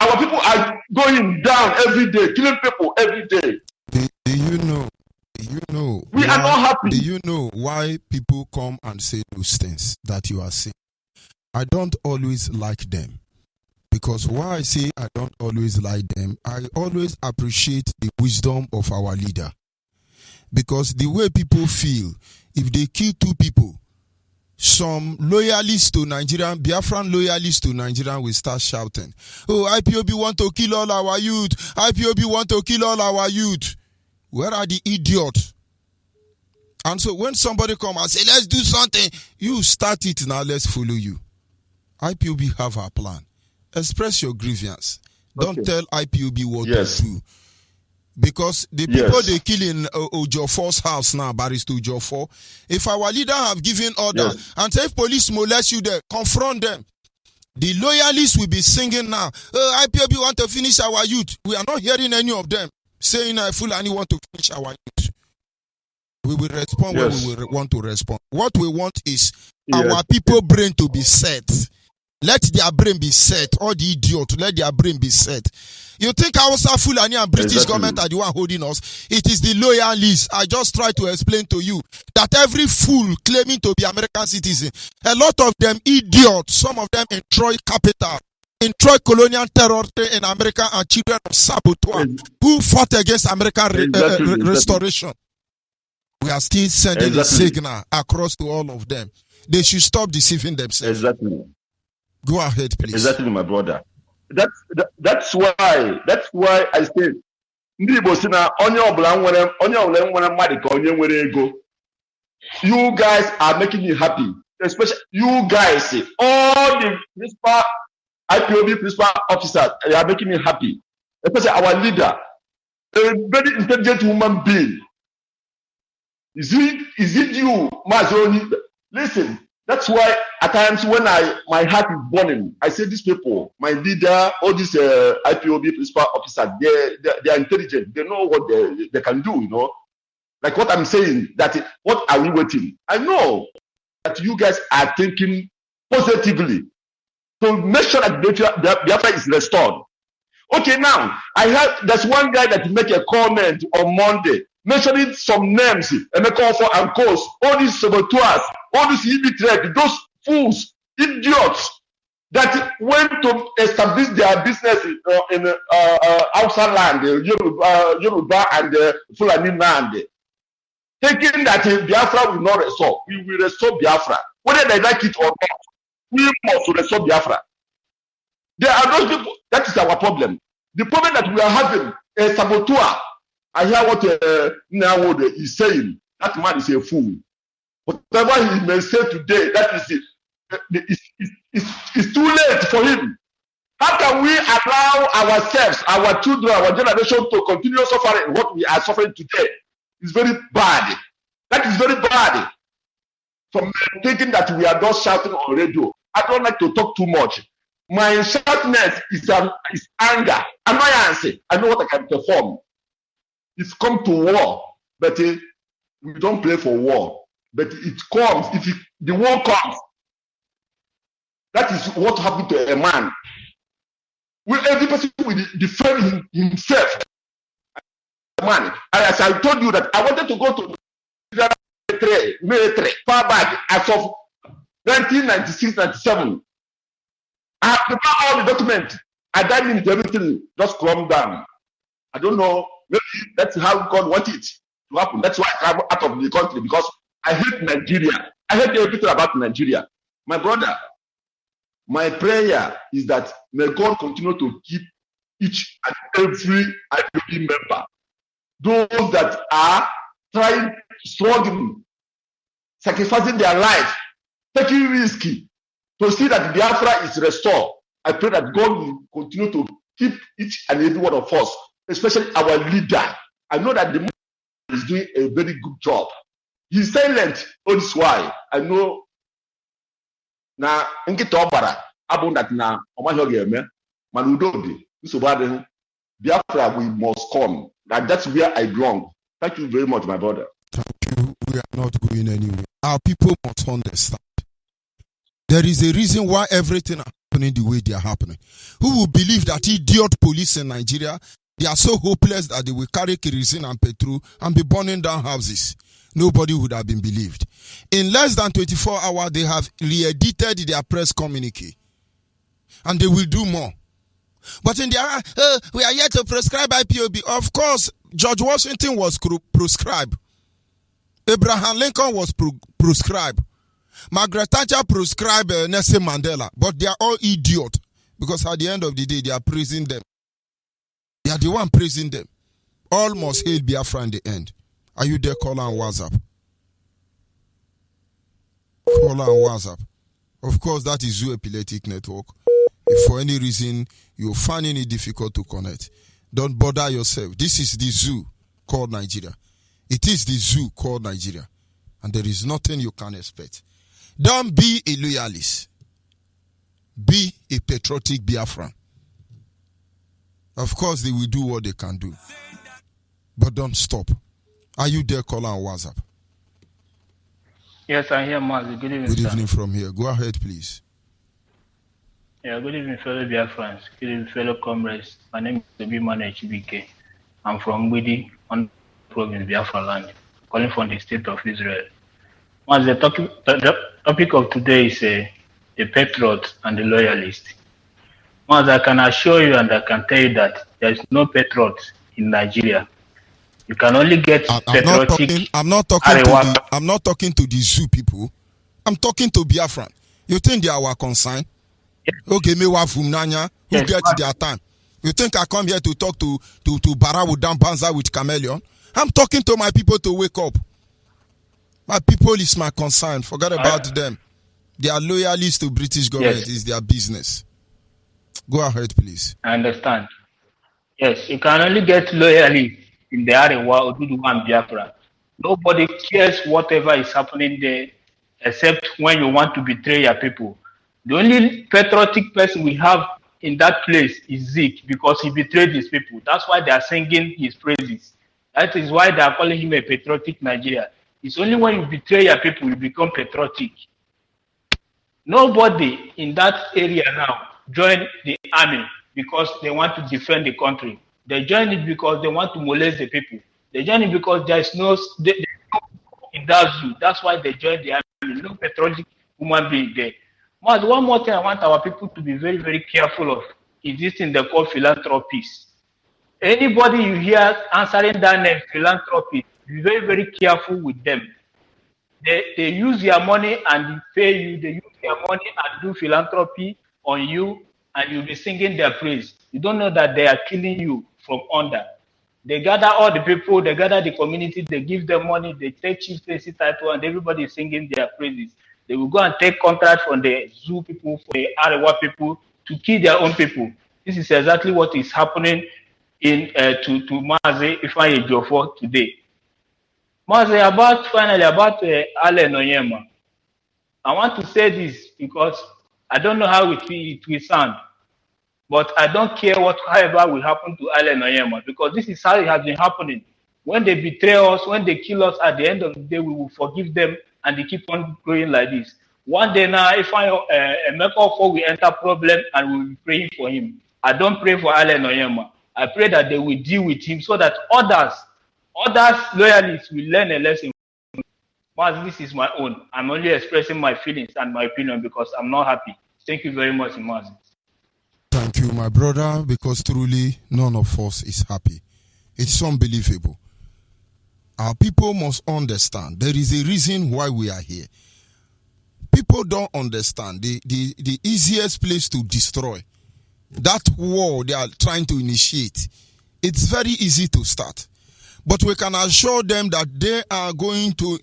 Our people are going down every day, killing people every day. Do you know? We are not happy. Do you know why people come and say those things that you are saying? I don't always like them. Because why I say I don't always like them, I always appreciate the wisdom of our leader. Because the way people feel, if they kill two people, some loyalists to Nigerian, Biafran loyalists to Nigerian will start shouting, oh, IPOB want to kill all our youth. IPOB want to kill all our youth. Where are the idiots? And so when somebody come and say, let's do something, you start it now, let's follow you. IPOB have a plan. Express your grievance. Okay. Don't tell IPOB what to do. Because the people they kill in Ojofor's house now, Barrister Ojofor, if our leader have given order and say if police molest you there, confront them. The loyalists will be singing now, oh, IPOB want to finish our youth. We are not hearing any of them saying Fulani want to finish our youth. We will respond when we will want to respond. What we want is our people brain to be set. Let their brain be set. All the idiots, let their brain be set. You think Hausa, Fulani and British government are the one holding us? It is the loyalists. I just try to explain to you that every fool claiming to be American citizen, a lot of them idiots, some of them in Troy capital, in Troy colonial terror in America and children of saboteurs who fought against American restoration. We are still sending a signal across to all of them. They should stop deceiving themselves. Exactly. Go ahead, please. Exactly, my brother. That's why I say, you guys are making me happy. Especially you guys, all the principal IPOB principal officers, they are making me happy. Especially our leader, a very intelligent human being. Is it you, Mazi? Listen, that's why at times when my heart is burning, I say these people, my leader, all these IPOB principal officers, they are intelligent. They know what they can do, you know. Like what I'm saying, that what are we waiting? I know that you guys are thinking positively to make sure that Biafra is restored. Okay, now, I heard there's one guy that make a comment on Monday, mentioning some names, Emeka and Coast, all these saboteurs, all these those fools, idiots. that went to establish their business in outside land, Yoruba and Fulani land, thinking that Biafra will not restore. We will restore Biafra. Whether they like it or not, we must restore Biafra. There are those people, that is our problem. The problem that we are having, a saboteur. I hear what Nyawo is saying. That man is a fool. Whatever he may say today, that is it's too late for him. How can we allow ourselves, our children, our generation to continue suffering what we are suffering today? It's very bad. That is very bad. From thinking that we are just shouting on radio. I don't like to talk too much. My shoutness is anger, annoyance. I know what I can perform. It's come to war, but we don't play for war. But it comes. If the war comes, that is what happened to a man. Every person will defend himself. Man, as I told you that I wanted to go to military far back as of 1996-97. I have prepared all the documents. At that minute, everything just calmed down. I don't know. Maybe that's how God wanted it to happen. That's why I come out of the country, because I hate Nigeria. I hate everything about Nigeria. My brother, my prayer is that may God continue to keep each and every IPOB member, those that are trying, struggling, sacrificing their life, taking risky to see that Biafra is restored. I pray that God will continue to keep each and every one of us, especially our leader. I know that the man is doing a very good job. He's silent. That's why I know. Na nkita obara abụ that na ọmaghị ọ ga-eme mana udo dị nsogbu adịghị. Biafra, we must come. That's where I belong. Thank you very much, my brother. Thank you. We are not going anywhere. Our people must understand. There is a reason why everything is happening the way they are happening. Who will believe that idiot police in Nigeria, they are so hopeless that they will carry kerosene and petrol and be burning down houses? Nobody would have been believed. In less than 24 hours, they have re-edited their press communique. And they will do more. But in their, we are yet to prescribe IPOB. Of course, George Washington was proscribed. Abraham Lincoln was proscribed. Margaret Thatcher proscribed Nelson Mandela. But they are all idiots. Because at the end of the day, they are praising them. They are the one praising them. All must hail Biafra in the end. Are you there? Call on WhatsApp. Call on WhatsApp. Of course, that is Zoo Epileptic Network. If for any reason you're finding it difficult to connect, don't bother yourself. This is the zoo called Nigeria. It is the zoo called Nigeria. And there is nothing you can expect. Don't be a loyalist. Be a patriotic Biafran. Of course, they will do what they can do. But don't stop. Are you there? Call on WhatsApp. Yes, I'm here, Mazi. Good evening. Good evening from here. Go ahead, please. Yeah, good evening, fellow Biafrans. Good evening, fellow comrades. My name is Obimana HBK. I'm from Widi, on province, Biafra land, calling from the state of Israel. Mazi, the topic of today is the Patriots and the loyalists. Mazi, I can assure you and I can tell you that there is no Patriots in Nigeria. You can only get patriotic. I'm not talking to the zoo people. I'm talking to Biafran. You think they are our concern? Okay, me wa from Nanya. Who get their time? You think I come here to talk to Bara with Banza with Chameleon? I'm talking to my people to wake up. My people is my concern. Forget about them. They are loyalists to British government. Is their business. Go ahead, please. I understand. Yes, you can only get loyally in the Arewa, Oduduwa and Biafra. Nobody cares whatever is happening there, except when you want to betray your people. The only patriotic person we have in that place is Zeke, because he betrayed his people. That's why they are singing his praises. That is why they are calling him a patriotic Nigeria. It's only when you betray your people you become patriotic. Nobody in that area now join the army because they want to defend the country. They join it because they want to molest the people. They join it because there is no in that zoo. That's why they join the army. No patriotic human being there. But one more thing I want our people to be very, very careful of is this thing they call philanthropists. Anybody you hear answering that name, philanthropist, be very, very careful with them. They use your money and pay you. They use your money and do philanthropy on you, and you'll be singing their praise. You don't know that they are killing you from under. They gather all the people, they gather the community, they give them money, they take chief places title, and everybody is singing their praises. They will go and take contract from the zoo people, from the Arewa people, to kill their own people. This is exactly what is happening in to Mazi Ifeanyi Ejiofor today. Mazi, finally about Allen Onyema. I want to say this because I don't know how it will sound, but I don't care however will happen to Allen Onyema, because this is how it has been happening. When they betray us, when they kill us, at the end of the day, we will forgive them, and they keep on going like this. One day now, if Emeka Ofo will enter problem, and we will be praying for him. I don't pray for Allen Onyema. I pray that they will deal with him so that others loyalists will learn a lesson. Mas, this is my own. I'm only expressing my feelings and my opinion because I'm not happy. Thank you very much, Mas. Thank you, my brother, because truly none of us is happy. It's unbelievable. Our people must understand there is a reason why we are here. People don't understand the easiest place to destroy that war they are trying to initiate. It's very easy to start. But we can assure them that they are going to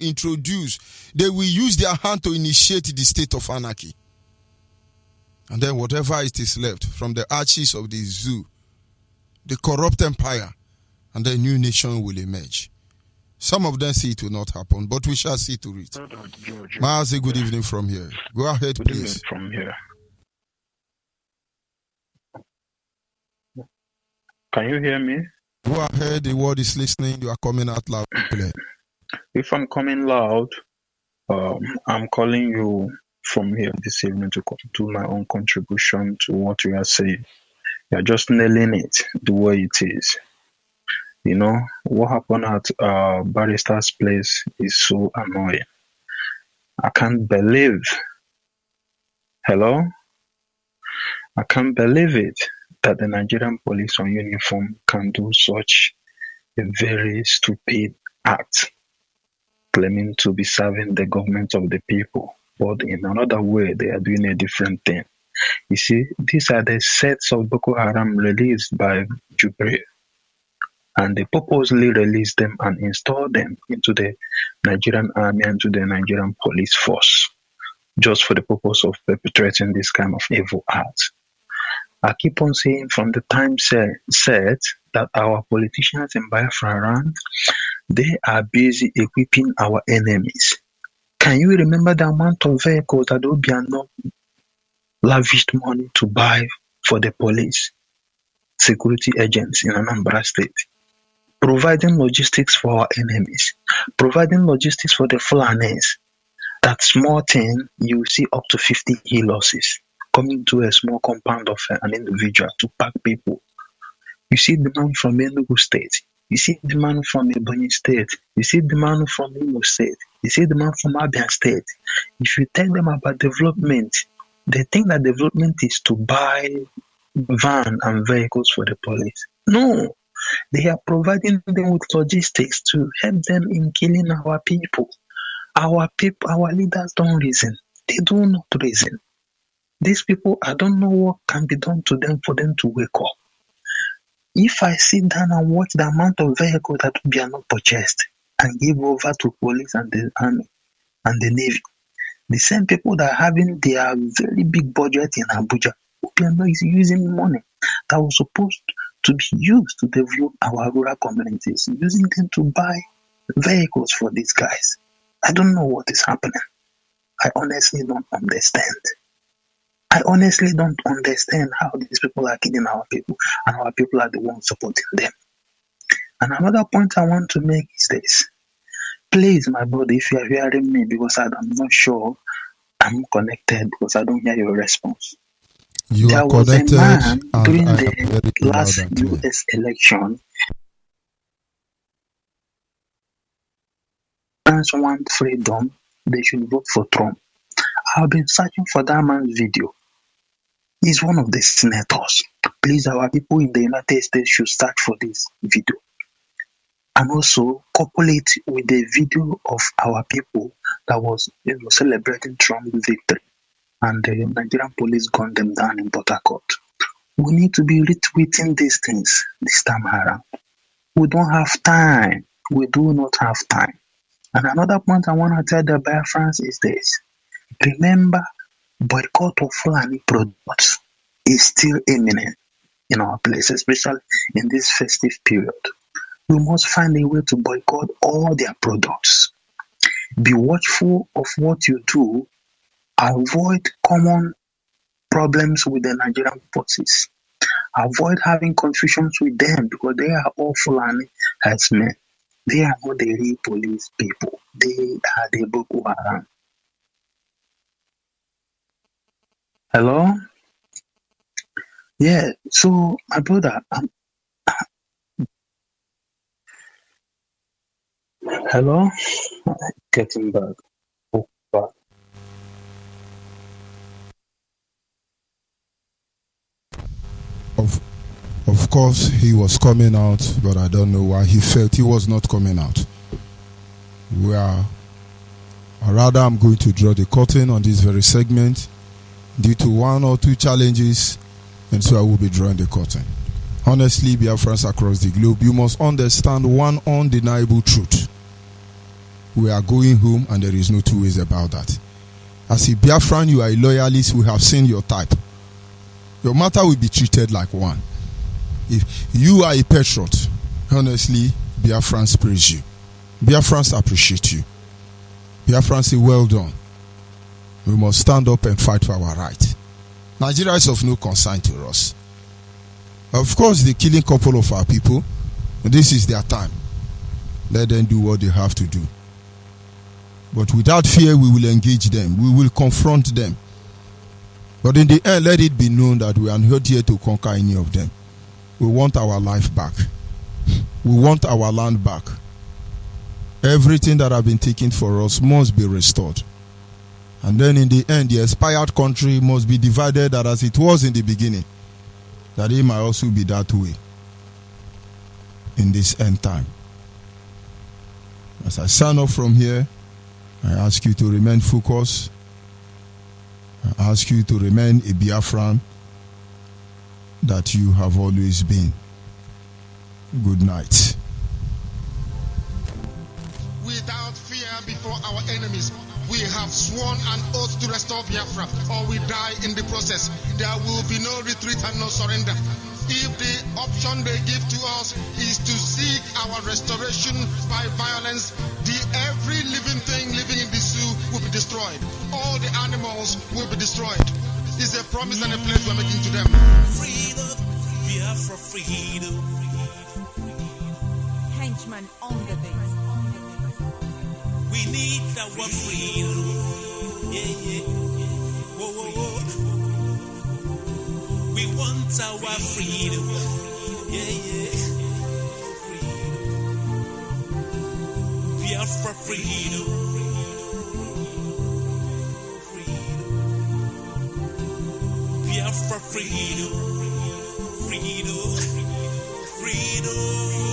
they will use their hand to initiate the state of anarchy. And then whatever it is left from the arches of the zoo, the corrupt empire, and the new nation will emerge. Some of them see it will not happen, but we shall see to it. Mazi, good evening from here. Go ahead, good please. Evening from here. Can you hear me? Go ahead, the word is listening. You are coming out loud. If I'm coming loud, I'm calling you from here this evening to do my own contribution to what you are saying. You're just nailing it the way it is. You know, what happened at Barrister's place is so annoying. I can't believe. Hello? I can't believe it that the Nigerian police on uniform can do such a very stupid act, claiming to be serving the government of the people, but in another way they are doing a different thing. You see, these are the sets of Boko Haram released by Jubril, and they purposely released them and installed them into the Nigerian army and to the Nigerian police force, just for the purpose of perpetrating this kind of evil acts. I keep on saying from the time said that our politicians in Biafra land, they are busy equipping our enemies. Can you remember the amount of vehicles that Obiano lavished money to buy for the police, security agents in Anambra State? Providing logistics for our enemies, providing logistics for the Fulanis. That small thing, you see up to 50 losses coming to a small compound of an individual to pack people. You see the man from Enugu State. You see the man from Ebonyi State. You see the man from Imo State. You see the man from Abia State. If you tell them about development, they think that development is to buy van and vehicles for the police. No, they are providing them with logistics to help them in killing our people. Our leaders don't reason. They do not reason. These people, I don't know what can be done to them for them to wake up. If I sit down and watch the amount of vehicles that we are not purchased and give over to police and the army and the navy, the same people that are having their very big budget in Abuja, Obiano is using money that was supposed to be used to develop our rural communities, using them to buy vehicles for these guys. I don't know what is happening. I honestly don't understand. I honestly don't understand how these people are killing our people, and our people are the ones supporting them. And another point I want to make is this. Please, my brother, if you are hearing me, because I'm not sure I'm connected, because I don't hear your response. There was a man during the last US election. Fans want freedom, they should vote for Trump. I've been searching for that man's video. He's one of the senators. Please, our people in the United States should search for this video. And also couple it with the video of our people that was celebrating Trump's victory. And the Nigerian police gunned them down in Port Harcourt. We need to be retweeting these things this time around. We don't have time. We do not have time. And another point I want to tell the Biafrans is this. Remember, boycott of Fulani products is still imminent in our place, especially in this festive period. We must find a way to boycott all their products. Be watchful of what you do. Avoid common problems with the Nigerian forces. Avoid having confusions with them because they are all Fulani herdsmen. They are not the real police people. They are the Boko Haram. Hello? Yeah, so my brother, hello? Getting back. Oh, back. Of course, he was coming out, but I don't know why he felt he was not coming out. Rather, I'm going to draw the curtain on this very segment due to one or two challenges, and so I will be drawing the curtain. Honestly, Biafrans across the globe, you must understand one undeniable truth. We are going home, and there is no two ways about that. As a Biafran, you are a loyalist. We have seen your type. Your matter will be treated like one. If you are a patriot, honestly, Biafrans praise you. Biafrans appreciate you. Biafrans say, well done. We must stand up and fight for our right. Nigeria is of no concern to us. Of course, they're killing a couple of our people. This is their time. Let them do what they have to do. But without fear, we will engage them. We will confront them. But in the end, let it be known that we are not here to conquer any of them. We want our life back. We want our land back. Everything that has been taken for us must be restored. And then in the end, the expired country must be divided as it was in the beginning. That it might also be that way in this end time. As I sign off from here, I ask you to remain focused. I ask you to remain a Biafran that you have always been. Good night. Without fear before our enemies, we have sworn an oath to restore Biafra, or we die in the process. There will be no retreat and no surrender. If the option they give to us is to seek our restoration by violence, every living thing living in the zoo will be destroyed. All the animals will be destroyed. It's a promise and a pledge we're making to them. Freedom, Biafra freedom. Henchman on the beat. We need our freedom. Yeah, yeah. Whoa, whoa, whoa. We want our freedom. Yeah, yeah. Biafra freedom. Biafra freedom. Freedom. Freedom.